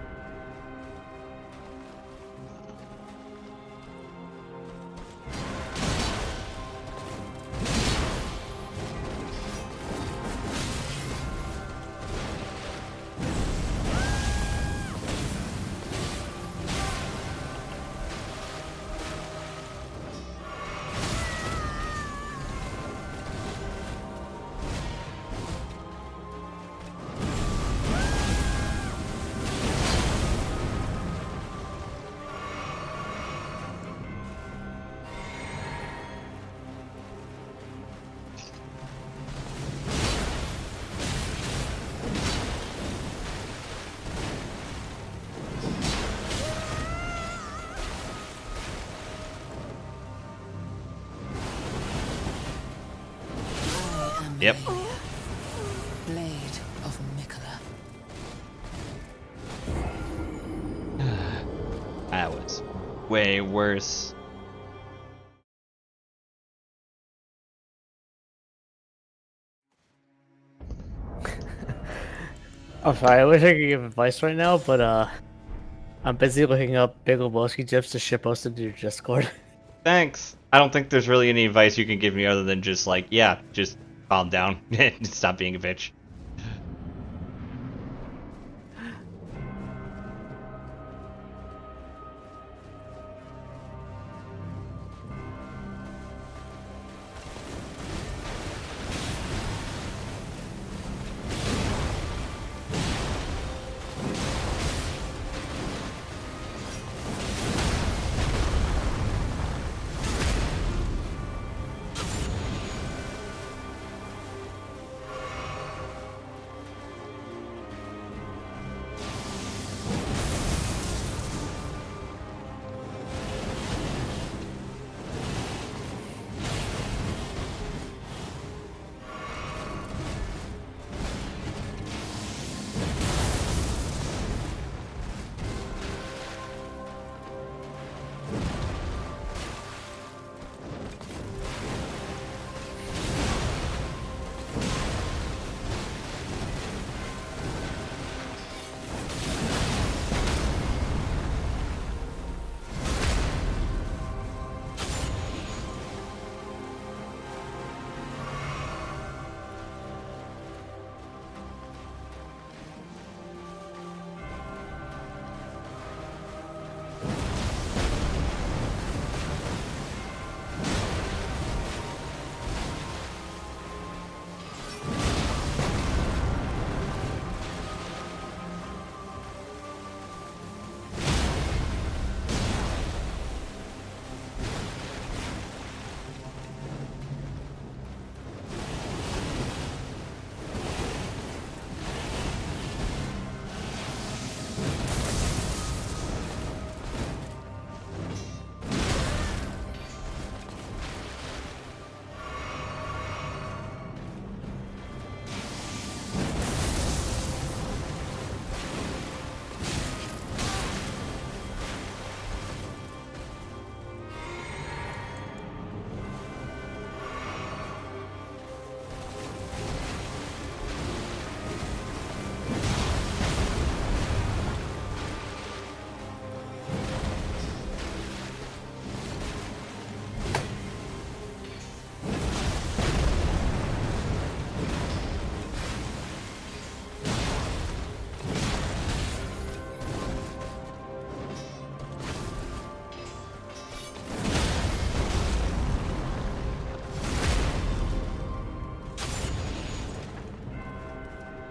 I am Yep. Malenia, Blade of Miquella. That was way worse. I'm sorry, I wish I could give advice right now, but I'm busy looking up Big Lebowski gifs to shitpost into your Discord. Thanks. I don't think there's really any advice you can give me other than just like, yeah, just calm down. Stop being a bitch.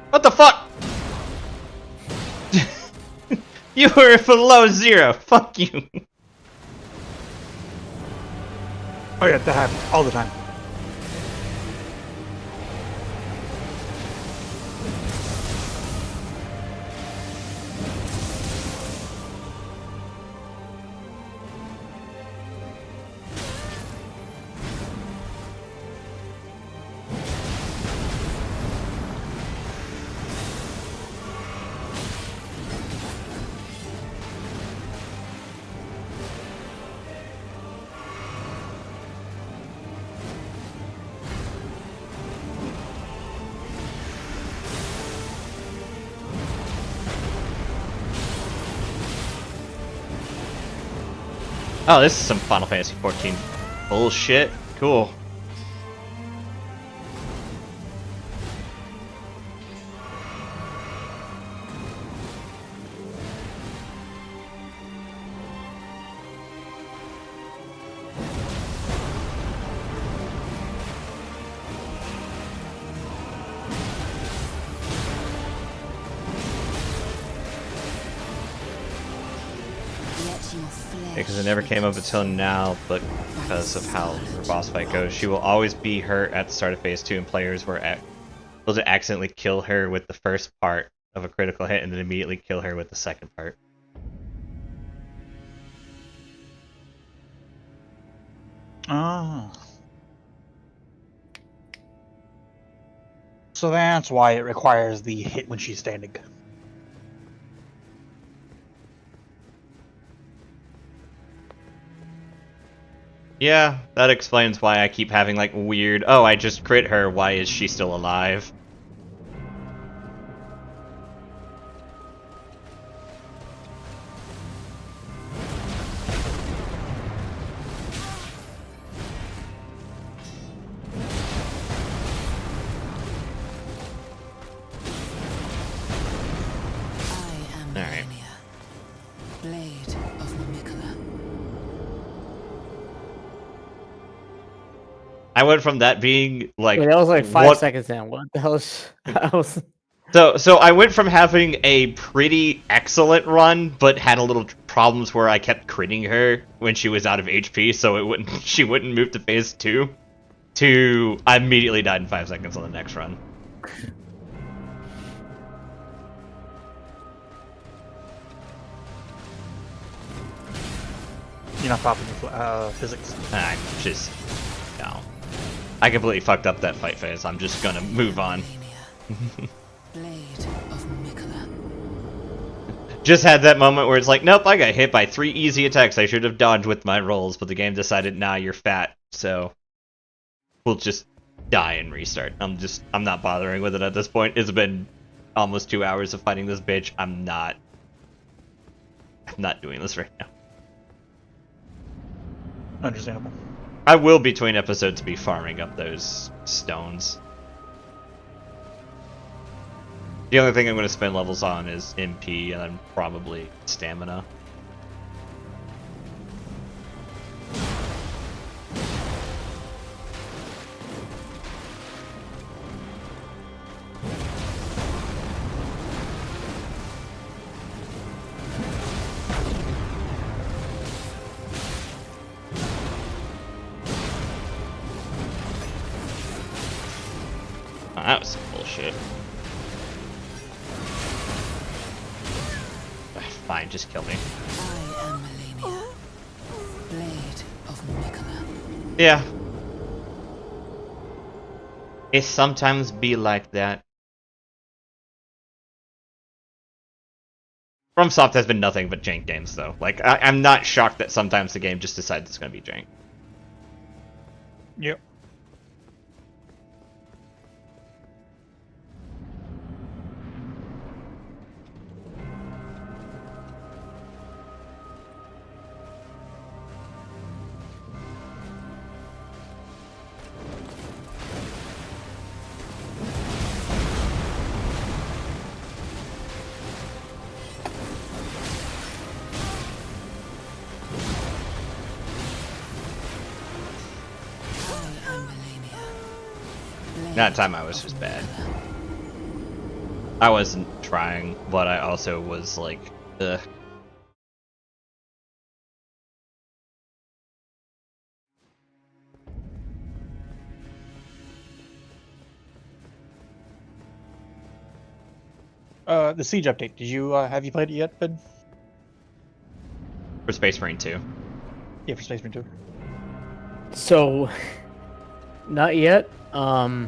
What the fuck? You were below 0. Fuck you. Oh yeah, that happens all the time. Oh, this is some Final Fantasy 14 bullshit. Cool. Because it never came up until now, but because of how her boss fight goes, she will always be hurt at the start of Phase 2, and players were able to accidentally kill her with the first part of a critical hit and then immediately kill her with the second part. Oh. So that's why it requires the hit when she's standing. Yeah, that explains why I keep having like weird, oh, I just crit her, why is she still alive? I went from that being like Wait, that was like 5 what- seconds in. What the hell is... I was... So I went from having a pretty excellent run, but had a little problems where I kept critting her when she was out of HP, so she wouldn't move to phase 2. To I immediately died in 5 seconds on the next run. You're not popping your physics. I'm just no. I completely fucked up that fight phase. I'm just gonna move on. Malenia, blade of Miquella. Just had that moment where it's like, nope, I got hit by 3 easy attacks I should have dodged with my rolls, but the game decided, nah, you're fat, so we'll just die and restart. I'm not bothering with it at this point. It's been almost 2 hours of fighting this bitch. I'm not doing this right now. Understandable. I will, between episodes, be farming up those stones. The only thing I'm going to spend levels on is MP and then probably stamina. Oh, that was some bullshit. Fine, just kill me. I am Malenia, blade of Miquella. Yeah. It sometimes be like that. FromSoft has been nothing but jank games, though. Like, I'm not shocked that sometimes the game just decides it's going to be jank. Yep. I am Malenia, blade That time I was just bad. I wasn't trying, but I also was like, ugh. The Siege update. Did you have you played it yet, Ben? For Space Marine 2. Yeah, for Space Marine 2. So, not yet. I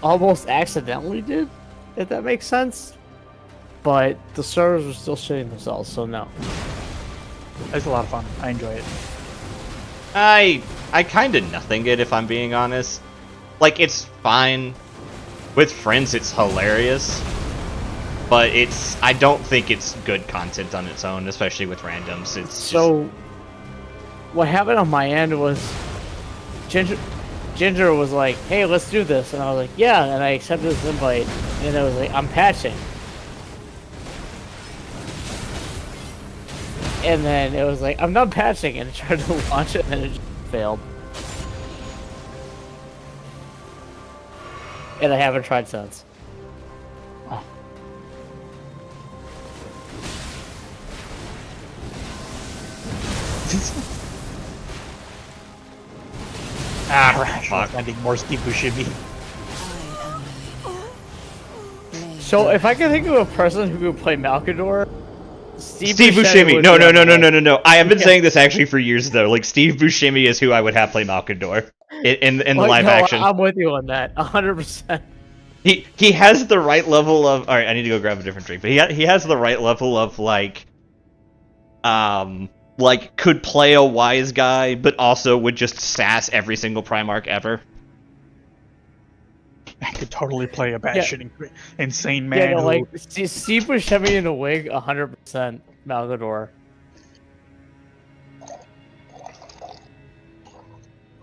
almost accidentally did, if that makes sense. But the servers were still shitting themselves, so no. It's a lot of fun. I enjoy it. I kind of nothing it, if I'm being honest. Like, it's fine. With friends, it's hilarious. But I don't think it's good content on its own, especially with randoms. It's So, what happened on my end was Ginger was like, hey, let's do this. And I was like, yeah. And I accepted this invite. And I was like, I'm patching. And then it was like, I'm not patching. And it tried to launch it and then it just failed. And I haven't tried since. Fuck. Finding more Steve Buscemi. I am Malenia, blade So if I could think of a person who could play Malkador, Steve Buscemi. would No. be on there. No. I have been saying this actually for years, though. Like, Steve Buscemi is who I would have play Malkador in the Like, live no, action. I'm with you on that, 100%. He has the right level of. All right, I need to go grab a different drink. But he has the right level of like could play a wise guy, but also would just sass every single Primarch ever. I could totally play a batshit insane Yeah, man. no, who- like Steve Buscemi in a wig, 100% Malkador.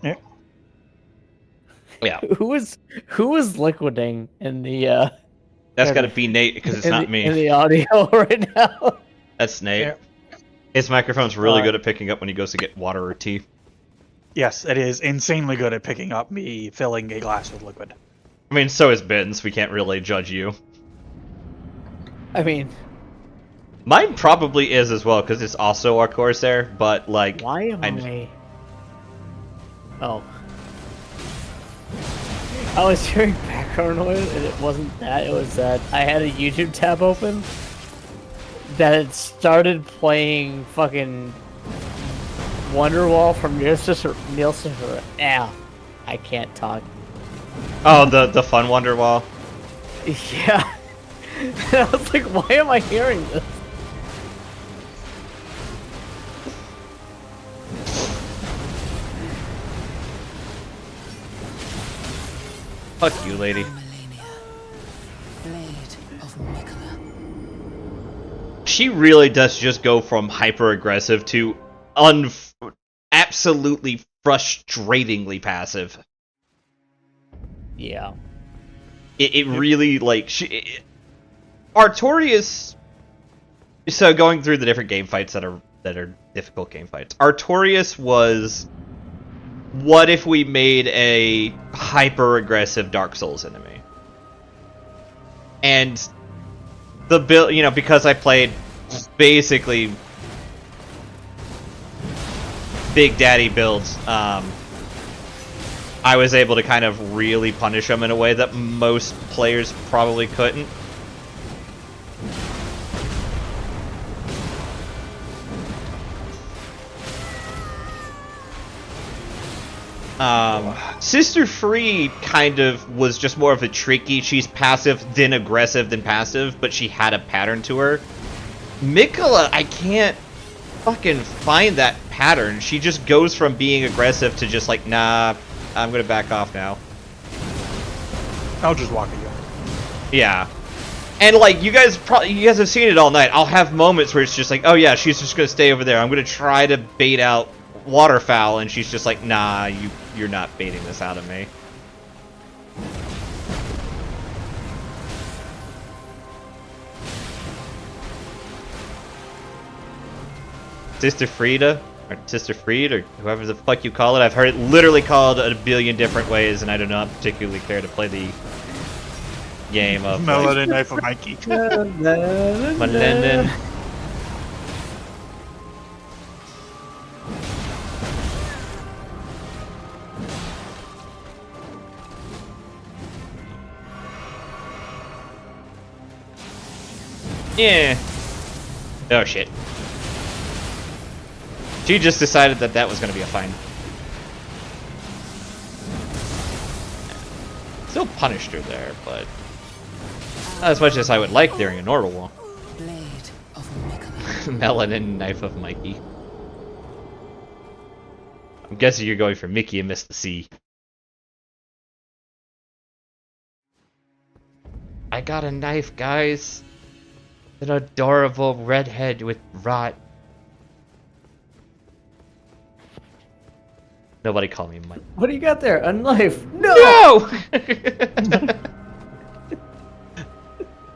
Yeah. Yeah, Who was liquidating in the that's got to be Nate because it's not in me. the audio right now? That's Nate. Yeah. His microphone's really good at picking up when he goes to get water or tea. Yes, it is insanely good at picking up me filling a glass with liquid. I mean, so is Ben's. We can't really judge you. I mean, Mine probably is as well, because it's also our Corsair, but, like... why am I... Oh. I was hearing background noise, and it wasn't that, it was that I had a YouTube tab open that had started playing fucking Wonderwall from Nielsen. I can't talk. Oh, the fun Wonderwall. Yeah. I was like, why am I hearing this? Fuck you, lady. Malenia, blade of Miquella. She really does just go from hyper-aggressive to absolutely frustratingly passive. Yeah. It really, like... Artorias... So, going through the different game fights that are difficult game fights. Artorias was... What if we made a hyper-aggressive Dark Souls enemy? And the build, you know, because I played basically Big Daddy builds, I was able to kind of really punish them in a way that most players probably couldn't. Sister Free kind of was just more of a tricky, she's passive, then aggressive, then passive, but she had a pattern to her. Miquella, I can't fucking find that pattern. She just goes from being aggressive to just like, nah, I'm gonna back off now. I'll just walk at you. Yeah. And like, you guys have seen it all night. I'll have moments where it's just like, oh yeah, she's just gonna stay over there. I'm gonna try to bait out waterfowl, and she's just like, nah, you're not baiting this out of me. Sister Frida, or Sister Freed, or whoever the fuck you call it. I've heard it literally called a billion different ways, and I do not particularly care to play the game of Melody Knife of Mikey. Malenia. Yeah. Oh shit. She just decided that that was going to be a fine. Still punished her there, but not as much as I would like during a normal one. Blade of Miquella. Melanin Knife of Mikey. I'm guessing you're going for Mickey and missed the C. I got a knife, guys. An adorable redhead with rot. Nobody call me Mike. What do you got there? A knife? No! No!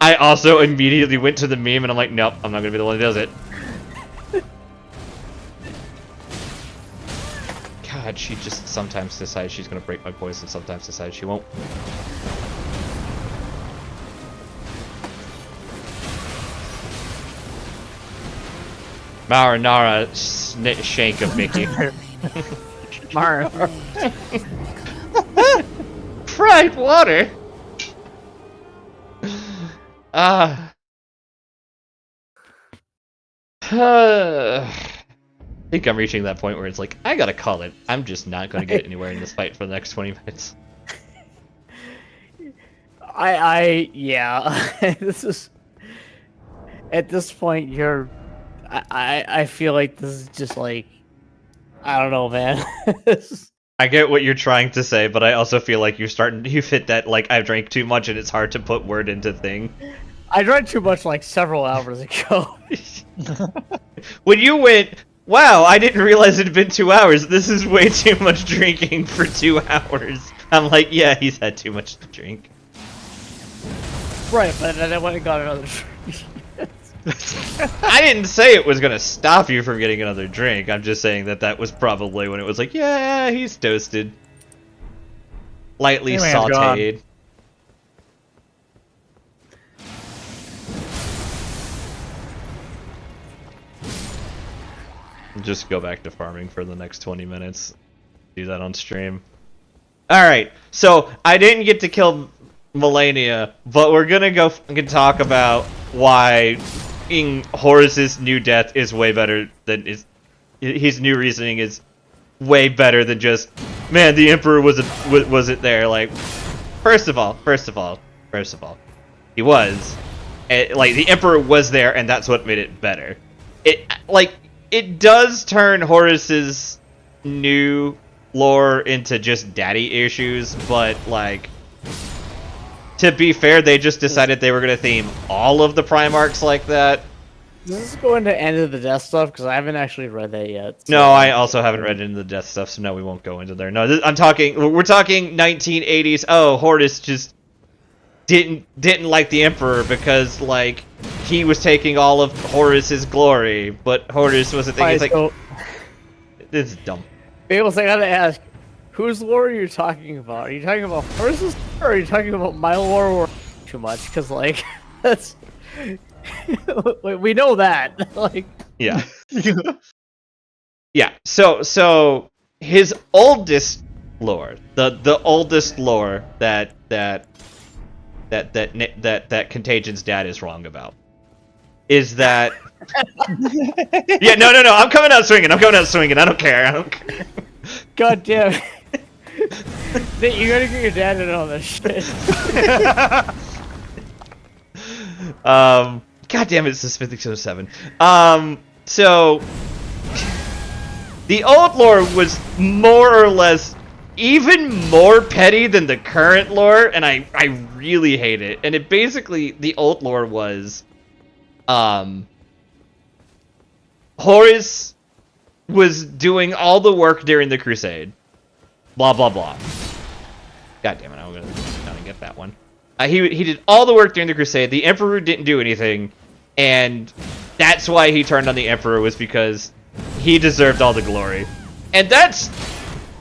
I also immediately went to the meme and I'm like, nope, I'm not gonna be the one who does it. God, she just sometimes decides she's gonna break my voice and sometimes decides she won't. Marinara shank of Mickey. Mar. Fried water. I think I'm reaching that point where it's like, I gotta call it. I'm just not gonna get anywhere in this fight for the next 20 minutes. Yeah. This is, at this point, I feel like this is just like, I don't know, man. I get what you're trying to say, but I also feel like you've hit that, like, I've drank too much and it's hard to put word into thing. I drank too much like several hours ago. When you went, wow, I didn't realize it had been 2 hours. This is way too much drinking for 2 hours. I'm like, yeah, he's had too much to drink. Right, but then I went and got another drink. I didn't say it was gonna stop you from getting another drink. I'm just saying that was probably when it was like, yeah, he's toasted. Lightly Hey, man, sauteed. Just go back to farming for the next 20 minutes. Do that on stream. Alright, so I didn't get to kill Malenia, but we're gonna go and talk about why Horus's new death is way better than his new reasoning is way better than just, man, the Emperor wasn't there. Like, first of all, he was. Like, the Emperor was there, and that's what made it better. It does turn Horus's new lore into just daddy issues, but, like, to be fair, they just decided they were going to theme all of the Primarchs like that. Does this go into End of the Death stuff? Because I haven't actually read that yet. So. No, I also haven't read into the death stuff, so no, we won't go into there. No, we're talking 1980s. Oh, Horus just didn't like the Emperor because, like, he was taking all of Horus's glory, but Horus wasn't thinking, Right, so, this is dumb. Fables, I gotta ask, whose lore are you talking about? Are you talking about Horus's lore, or are you talking about my lore or too much? Because, like, that's... we know that. Like, yeah. Yeah, so his oldest lore, the oldest lore that Contagion's dad is wrong about, is that yeah, no, I'm coming out swinging. I don't care. God damn. Nate, you gotta get your dad in on this shit. God damn it, it's the Smithing 7. So the old lore was more or less even more petty than the current lore, and I really hate it. And it basically, the old lore was, Horus was doing all the work during the Crusade. Blah, blah, blah. God damn it, I'm gonna get that one. He did all the work during the Crusade. The Emperor didn't do anything, and that's why he turned on the Emperor, was because he deserved all the glory. And that's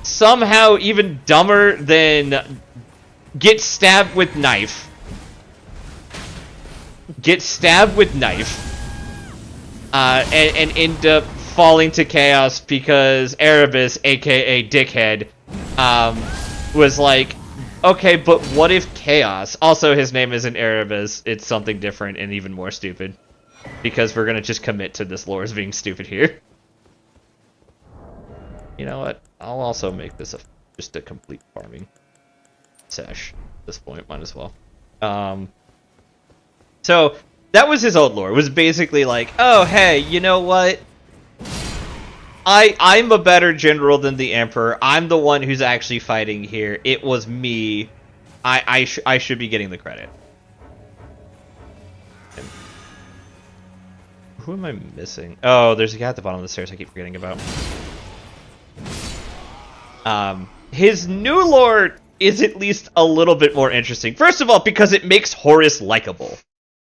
somehow even dumber than get stabbed with knife. And end up falling to chaos because Erebus, aka Dickhead, was like, okay, but what if Chaos? Also, his name isn't Erebus, it's something different and even more stupid. Because we're gonna just commit to this lore as being stupid here. You know what? I'll also make this just a complete farming sesh at this point, might as well. So, that was his old lore. It was basically like, oh, hey, you know what? I'm a better general than the Emperor. I'm the one who's actually fighting here. It was me. I should be getting the credit. Who am I missing? Oh, there's a guy at the bottom of the stairs I keep forgetting about. His new lore is at least a little bit more interesting. First of all, because it makes Horus likable.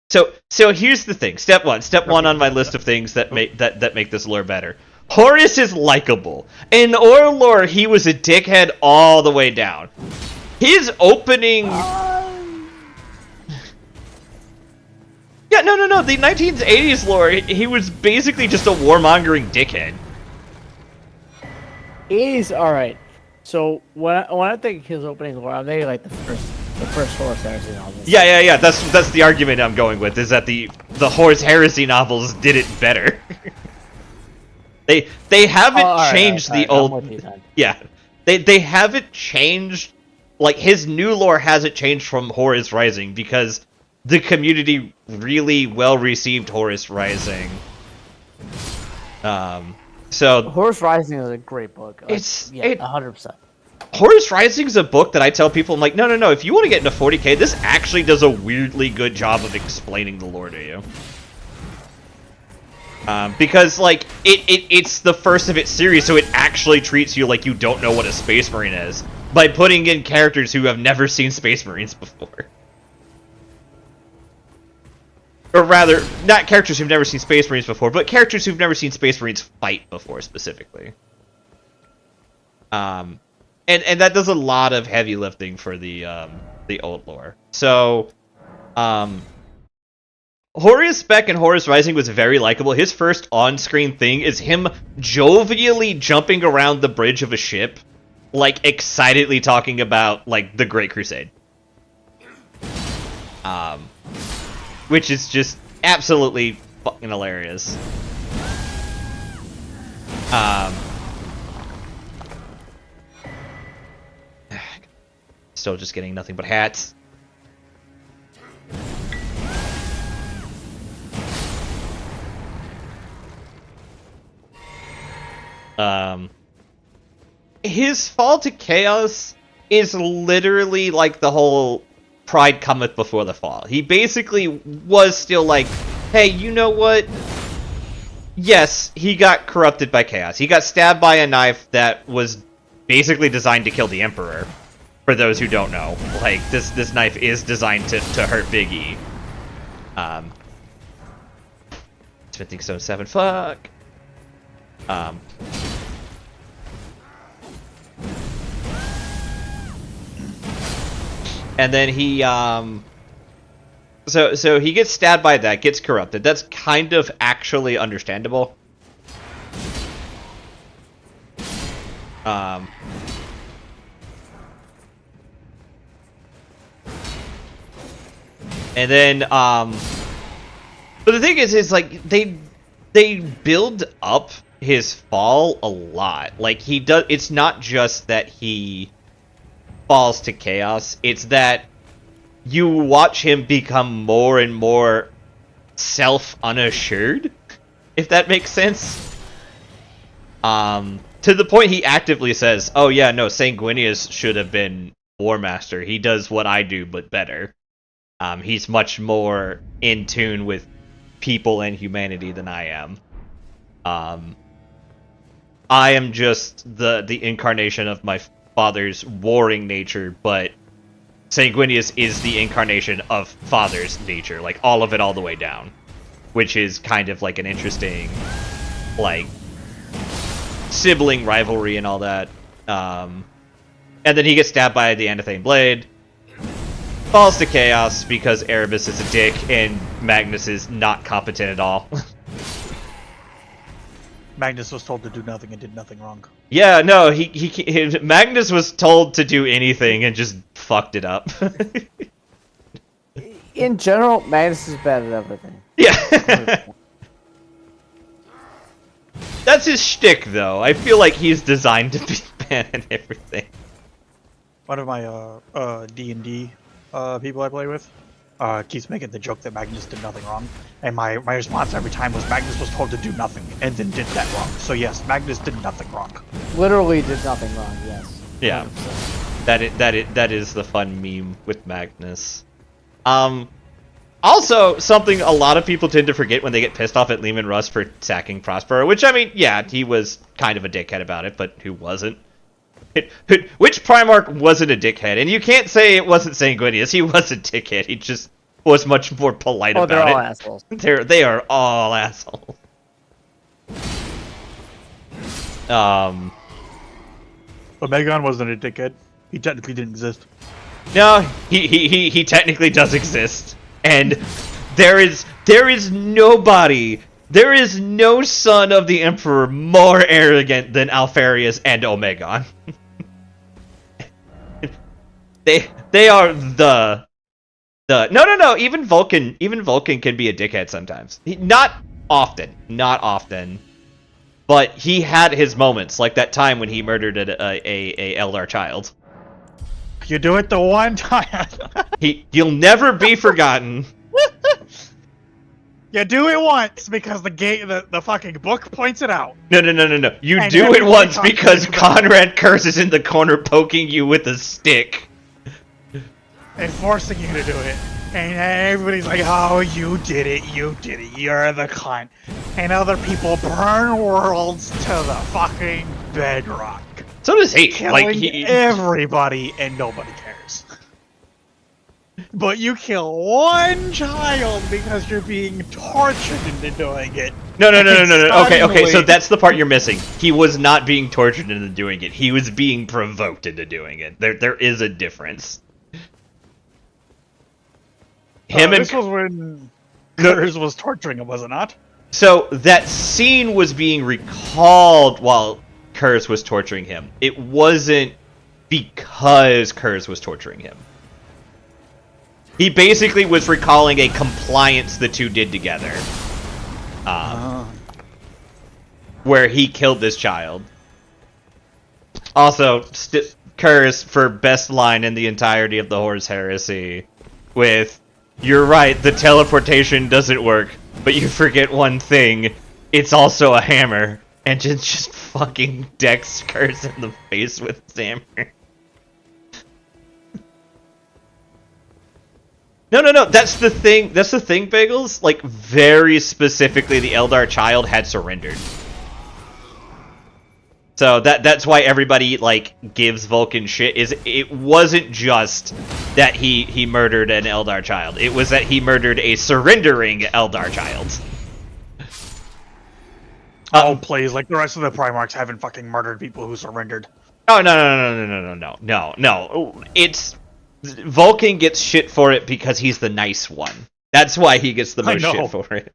So here's the thing. Step one on my list of things that make this lore better. Horus is likable. In Or lore, he was a dickhead all the way down. His opening... Yeah, no. The 1980s lore, he was basically just a warmongering dickhead. 80s, alright. So, when I think his opening lore, I'm thinking like the first Horus Heresy novels. Yeah. That's the argument I'm going with, is that the Horus Heresy novels did it better. They haven't changed the old... Yeah. They haven't changed... Like, his new lore hasn't changed from Horus Rising, because the community really well received Horus Rising. So... Horus Rising is a great book. Like, it's... Yeah, 100%. Horus Rising is a book that I tell people, I'm like, no, if you want to get into 40k, this actually does a weirdly good job of explaining the lore to you. Because, like, it's the first of its series, so it actually treats you like you don't know what a Space Marine is, by putting in characters who have never seen Space Marines before. or rather, not characters who've never seen Space Marines before, but characters who've never seen Space Marines fight before, specifically. And that does a lot of heavy lifting for the old lore. So, Horus Spec and Horus Rising was very likable. His first on-screen thing is him jovially jumping around the bridge of a ship, like, excitedly talking about, like, the Great Crusade. Which is just absolutely fucking hilarious. Still just getting nothing but hats. His fall to chaos is literally like the whole pride cometh before the fall. He basically was still like, hey, you know what? Yes, he got corrupted by chaos. He got stabbed by a knife that was basically designed to kill the Emperor. For those who don't know, like, this knife is designed to hurt Big E. Smithing Stone 7, fuck. And then he, so he gets stabbed by that, gets corrupted. That's kind of actually understandable. And then, but the thing is like, they build up his fall a lot. Like, he does, it's not just that he falls to chaos, it's that you watch him become more and more self-unassured, if that makes sense. To the point he actively says, oh yeah, no, Sanguinius should have been War Master. He does what I do, but better. He's much more in tune with people and humanity than I am. I am just the incarnation of my father's warring nature, but Sanguinius is the incarnation of father's nature, like all of it all the way down, which is kind of like an interesting, like, sibling rivalry and all that. And then he gets stabbed by the Anathane Blade, falls to chaos because Erebus is a dick and Magnus is not competent at all. Magnus was told to do nothing and did nothing wrong. Yeah, no, Magnus was told to do anything and just fucked it up. In general, Magnus is bad at everything. Yeah. That's his shtick, though. I feel like he's designed to be bad at everything. One of my D&D people I play with keeps making the joke that Magnus did nothing wrong, and my response every time was Magnus was told to do nothing and then did that wrong. So yes, Magnus did nothing wrong. Literally did nothing wrong. Yes. Yeah. 100%. That is the fun meme with Magnus. Also, something a lot of people tend to forget when they get pissed off at Lehman Russ for sacking Prospero, which, I mean, yeah, he was kind of a dickhead about it, but who wasn't? Which Primarch wasn't a dickhead? And you can't say it wasn't Sanguinius. He was a dickhead. He just was much more polite about it. They're all assholes. They are all assholes. But Megon wasn't a dickhead. He technically didn't exist. No, he technically does exist. And there is nobody, there is no son of the Emperor more arrogant than Alpharius and Omegon. They are the no, even Vulcan can be a dickhead sometimes. Not often. But he had his moments, like that time when he murdered a Eldar child. You do it the one time. You'll never be forgotten. You do it once because the fucking book points it out. No. You and do it once because Conrad curses in the corner poking you with a stick. And forcing you to do it. And everybody's like, oh, you did it, you're the cunt. And other people burn worlds to the fucking bedrock. So does he. Killing everybody and nobody cares. But you kill one child because you're being tortured into doing it. No. Okay, so Suddenly- that's the part you're missing. He was not being tortured into doing it. He was being provoked into doing it. There is a difference. This was when Curse was torturing him, was it not? So that scene was being recalled while Kurz was torturing him. It wasn't because Kurz was torturing him. He basically was recalling a compliance the two did together. Where he killed this child. Also, Kurz for best line in the entirety of the Horus Heresy with, "You're right, the teleportation doesn't work, but you forget one thing, it's also a hammer," and just fucking decks Kurz in the face with his hammer. No, that's the thing, Bagels. Like, very specifically, the Eldar child had surrendered. So that's why everybody, like, gives Vulcan shit, is it wasn't just that he murdered an Eldar child. It was that he murdered a surrendering Eldar child. Please, like the rest of the Primarchs haven't fucking murdered people who surrendered. Oh, no. It's... Vulcan gets shit for it because he's the nice one. That's why he gets the most shit for it.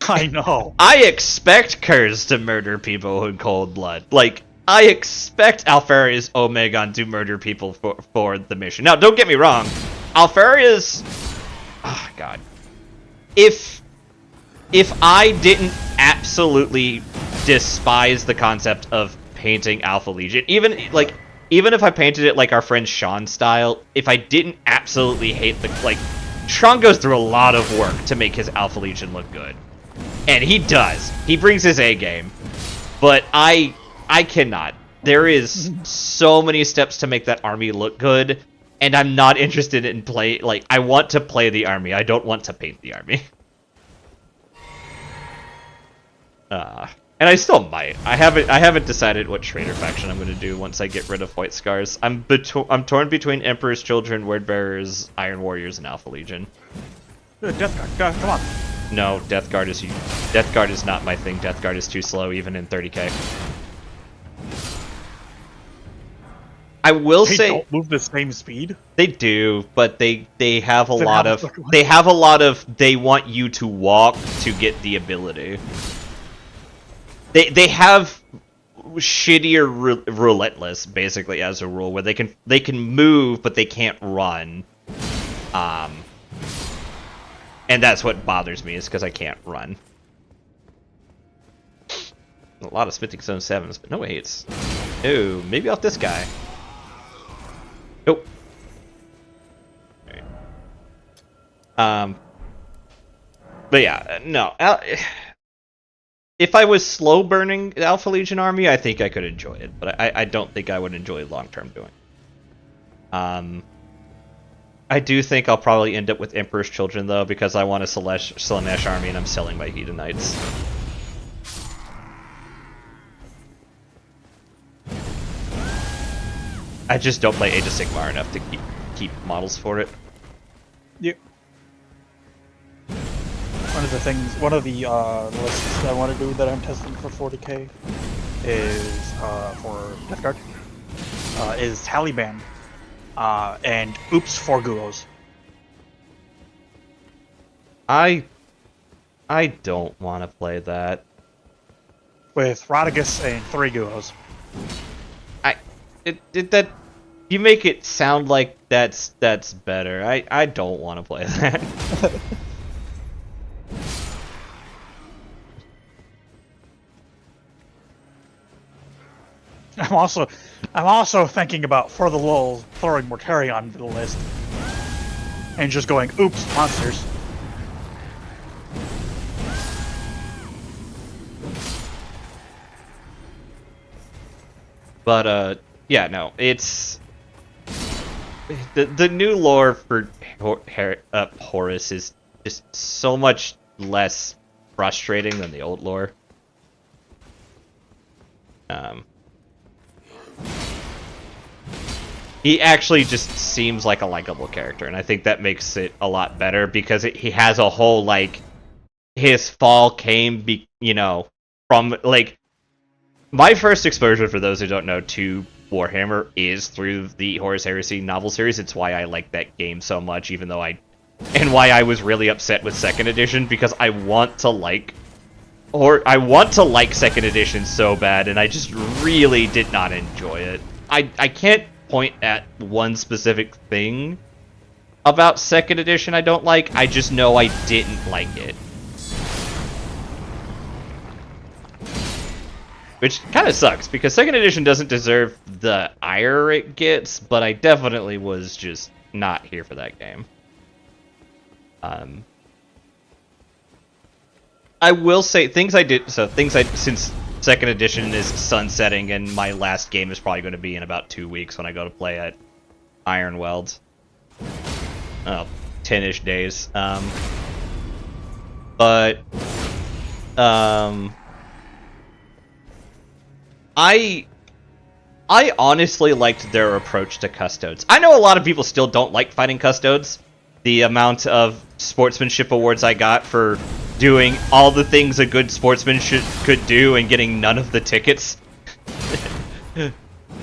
I know. I expect Kurz to murder people in cold blood. Like, I expect Alfarius Omegon to murder people for the mission. Now, don't get me wrong. Alfarius... Oh, God. If I didn't absolutely despise the concept of painting Alpha Legion, even if I painted it like our friend Sean style, if I didn't absolutely hate the... Like, Sean goes through a lot of work to make his Alpha Legion look good. And he does. He brings his A game. But I cannot. There is so many steps to make that army look good, and I'm not interested in play... Like, I want to play the army. I don't want to paint the army. And I still might. I haven't decided what Traitor faction I'm going to do once I get rid of White Scars. I'm torn between Emperor's Children, Wordbearers, Iron Warriors, and Alpha Legion. Death Guard, come on. No, Death Guard is not my thing. Death Guard is too slow, even in 30k. I will They say don't move the same speed. they do, but they have a Then lot how of the fuck- they want you to walk to get the ability. They have shittier rouletteless basically as a rule, where they can move but they can't run. And that's what bothers me, is because I can't run. A lot of Smithing Stone 7s, but no eights. Oh, maybe off this guy. Nope. Alright. But yeah, no. If I was slow burning the Alpha Legion army, I think I could enjoy it, but I don't think I would enjoy long-term doing it. I do think I'll probably end up with Emperor's Children, though, because I want a Slanesh army and I'm selling my Hedonites. I just don't play Age of Sigmar enough to keep models for it. Yep. One of the lists I want to do that I'm testing for 40k is for Death Guard is Taliban and Oops 4 Guos. I don't want to play that. With Rodigus and 3 Guos. That you make it sound like that's better. I don't want to play that. I'm also thinking about, for the lulz, throwing Mortarion into the list and just going, oops, monsters. But yeah, no, it's the new lore for Horus is just so much less frustrating than the old lore. he actually just seems like a likable character, and I think that makes it a lot better because he has a whole like his fall came from like my first exposure, for those who don't know, to Warhammer is through the Horus Heresy novel series. It's why I like that game so much, even though and why I was really upset with second edition, because I want to like second edition so bad, and I just really did not enjoy it. I can't point at one specific thing about second edition I don't like. I just know I didn't like it. Which kind of sucks, because second edition doesn't deserve the ire it gets, but I definitely was just not here for that game. I will say since second edition is sunsetting and my last game is probably going to be in about 2 weeks when I go to play at Ironweld. 10-ish days. I honestly liked their approach to custodes. I know a lot of people still don't like fighting custodes. The amount of sportsmanship awards I got for doing all the things a good sportsman could do and getting none of the tickets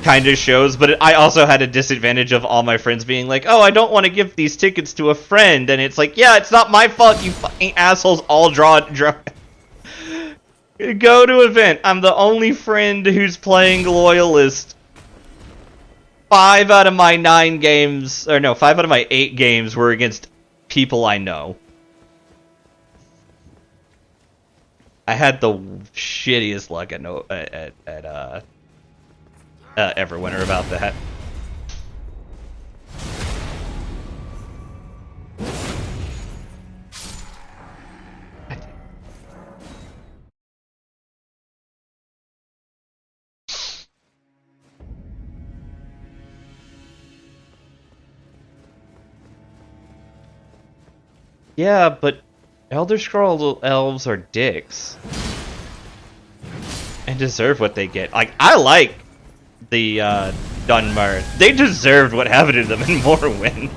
kind of shows. But I also had a disadvantage of all my friends being like, oh, I don't want to give these tickets to a friend. And it's like, yeah, it's not my fault, you fucking assholes all draw. Go to event. I'm the only friend who's playing Loyalist. 5 out of my 8 games were against people I know. I had the shittiest luck at Everwinter about that. Yeah, but Elder Scrolls elves are dicks. And deserve what they get. Like, I like the Dunmer. They deserved what happened to them in Morrowind.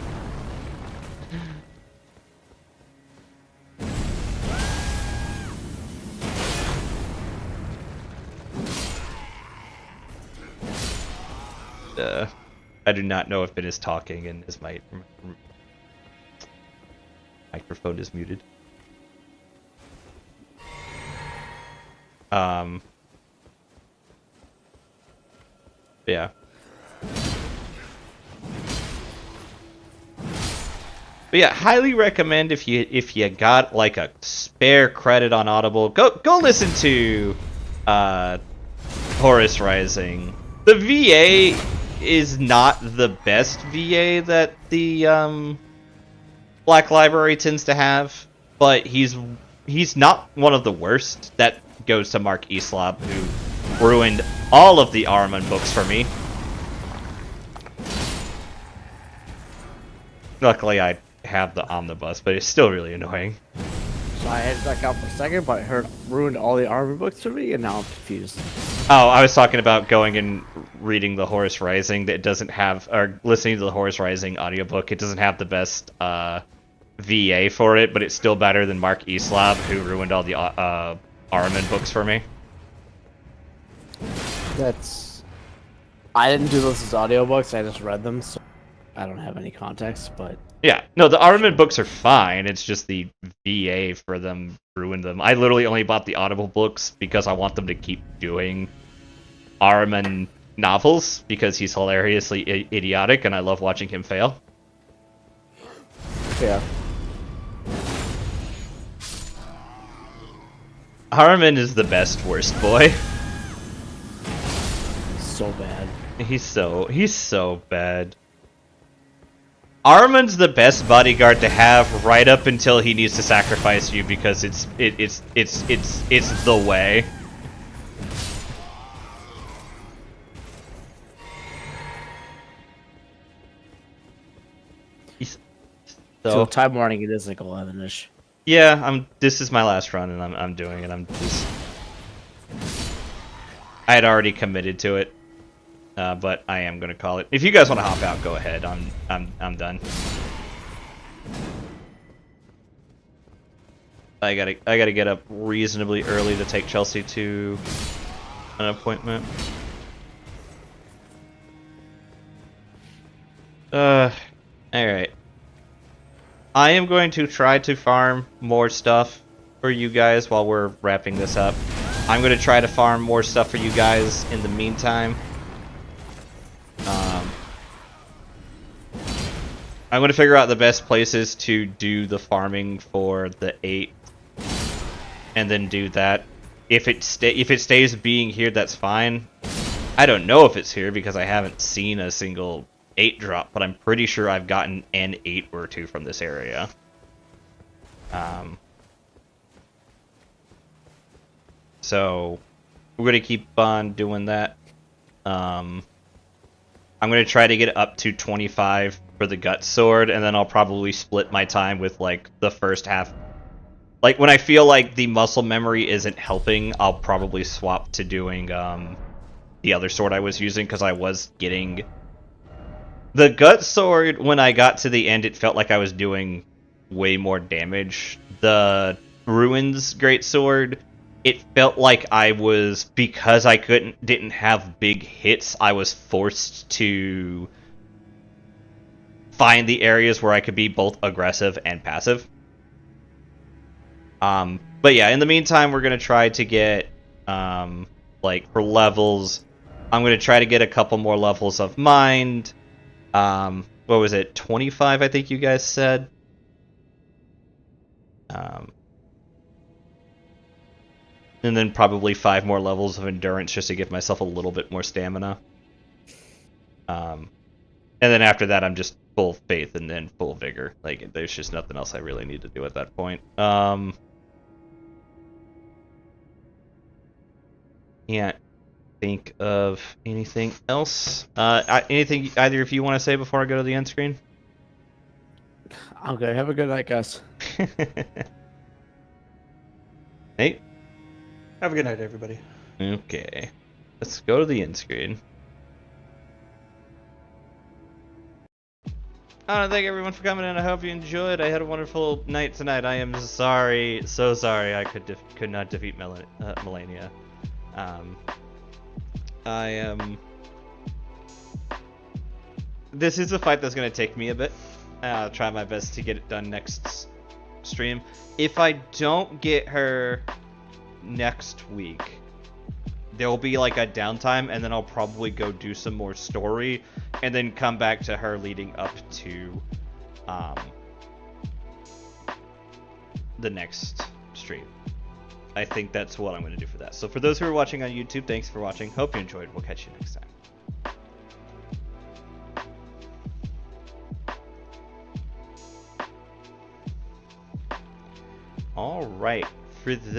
I do not know if it is talking and is my microphone is muted. Yeah. But yeah, highly recommend if you got like a spare credit on Audible, go listen to Horus Rising. The VA is not the best VA that the Black Library tends to have, but he's not one of the worst. That goes to Mark Eslab, who ruined all of the Ahriman books for me. Luckily, I have the omnibus, but it's still really annoying. So I edited that out for a second, but I heard ruined all the Ahriman books for me, and now I'm confused. Oh, I was talking about going and reading the Horus Rising. That doesn't have, or listening to the Horus Rising audiobook. It doesn't have the best VA for it, but it's still better than Mark Eslab, who ruined all the Ahriman books for me. I didn't do those as audiobooks, I just read them, so I don't have any context, but... Yeah, no, the Ahriman books are fine, it's just the VA for them ruined them. I literally only bought the Audible books because I want them to keep doing Ahriman novels, because he's hilariously idiotic, and I love watching him fail. Yeah. Ahriman is the best worst boy. So bad. He's so bad. Ahriman's the best bodyguard to have right up until he needs to sacrifice you, because it's the way. So time warning, it is like 11-ish. Yeah, this is my last run, and I'm doing it. I had already committed to it. but I am gonna call it. If you guys want to hop out, go ahead. I'm done. I gotta get up reasonably early to take Chelsea to an appointment. Alright. I am going to try to farm more stuff for you guys while we're wrapping this up. I'm going to try to farm more stuff for you guys in the meantime. I'm going to figure out the best places to do the farming for the 8, and then do that. If it stays being here, that's fine. I don't know if it's here because I haven't seen a single 8 drop, but I'm pretty sure I've gotten an 8 or 2 from this area. So we're going to keep on doing that. I'm going to try to get up to 25 for the gut sword, and then I'll probably split my time with like the first half. Like when I feel like the muscle memory isn't helping, I'll probably swap to doing the other sword I was using, because I was getting the gut sword. When I got to the end, it felt like I was doing way more damage. The Ruins great sword, it felt like I was, because I didn't have big hits, I was forced to find the areas where I could be both aggressive and passive. But yeah, in the meantime, we're gonna try to get like for levels, I'm gonna try to get a couple more levels of mind. What was it, 25 I think you guys said? And then probably 5 more levels of endurance just to give myself a little bit more stamina. And then after that, I'm just full faith and then full vigor. Like, there's just nothing else I really need to do at that point. Can't think of anything else. Anything either of you want to say before I go to the end screen? Okay, have a good night, guys. Nate? Have a good night, everybody. Okay. Let's go to the end screen. I want to thank everyone for coming in. I hope you enjoyed. I had a wonderful night tonight. I am sorry, so sorry I could not defeat Malenia. I am... This is a fight that's going to take me a bit. I'll try my best to get it done next stream. If I don't get her next week, there will be like a downtime, and then I'll probably go do some more story, and then come back to her leading up to the next stream. I think that's what I'm going to do for that. So for those who are watching on YouTube, thanks for watching. Hope you enjoyed. We'll catch you next time. All right. For the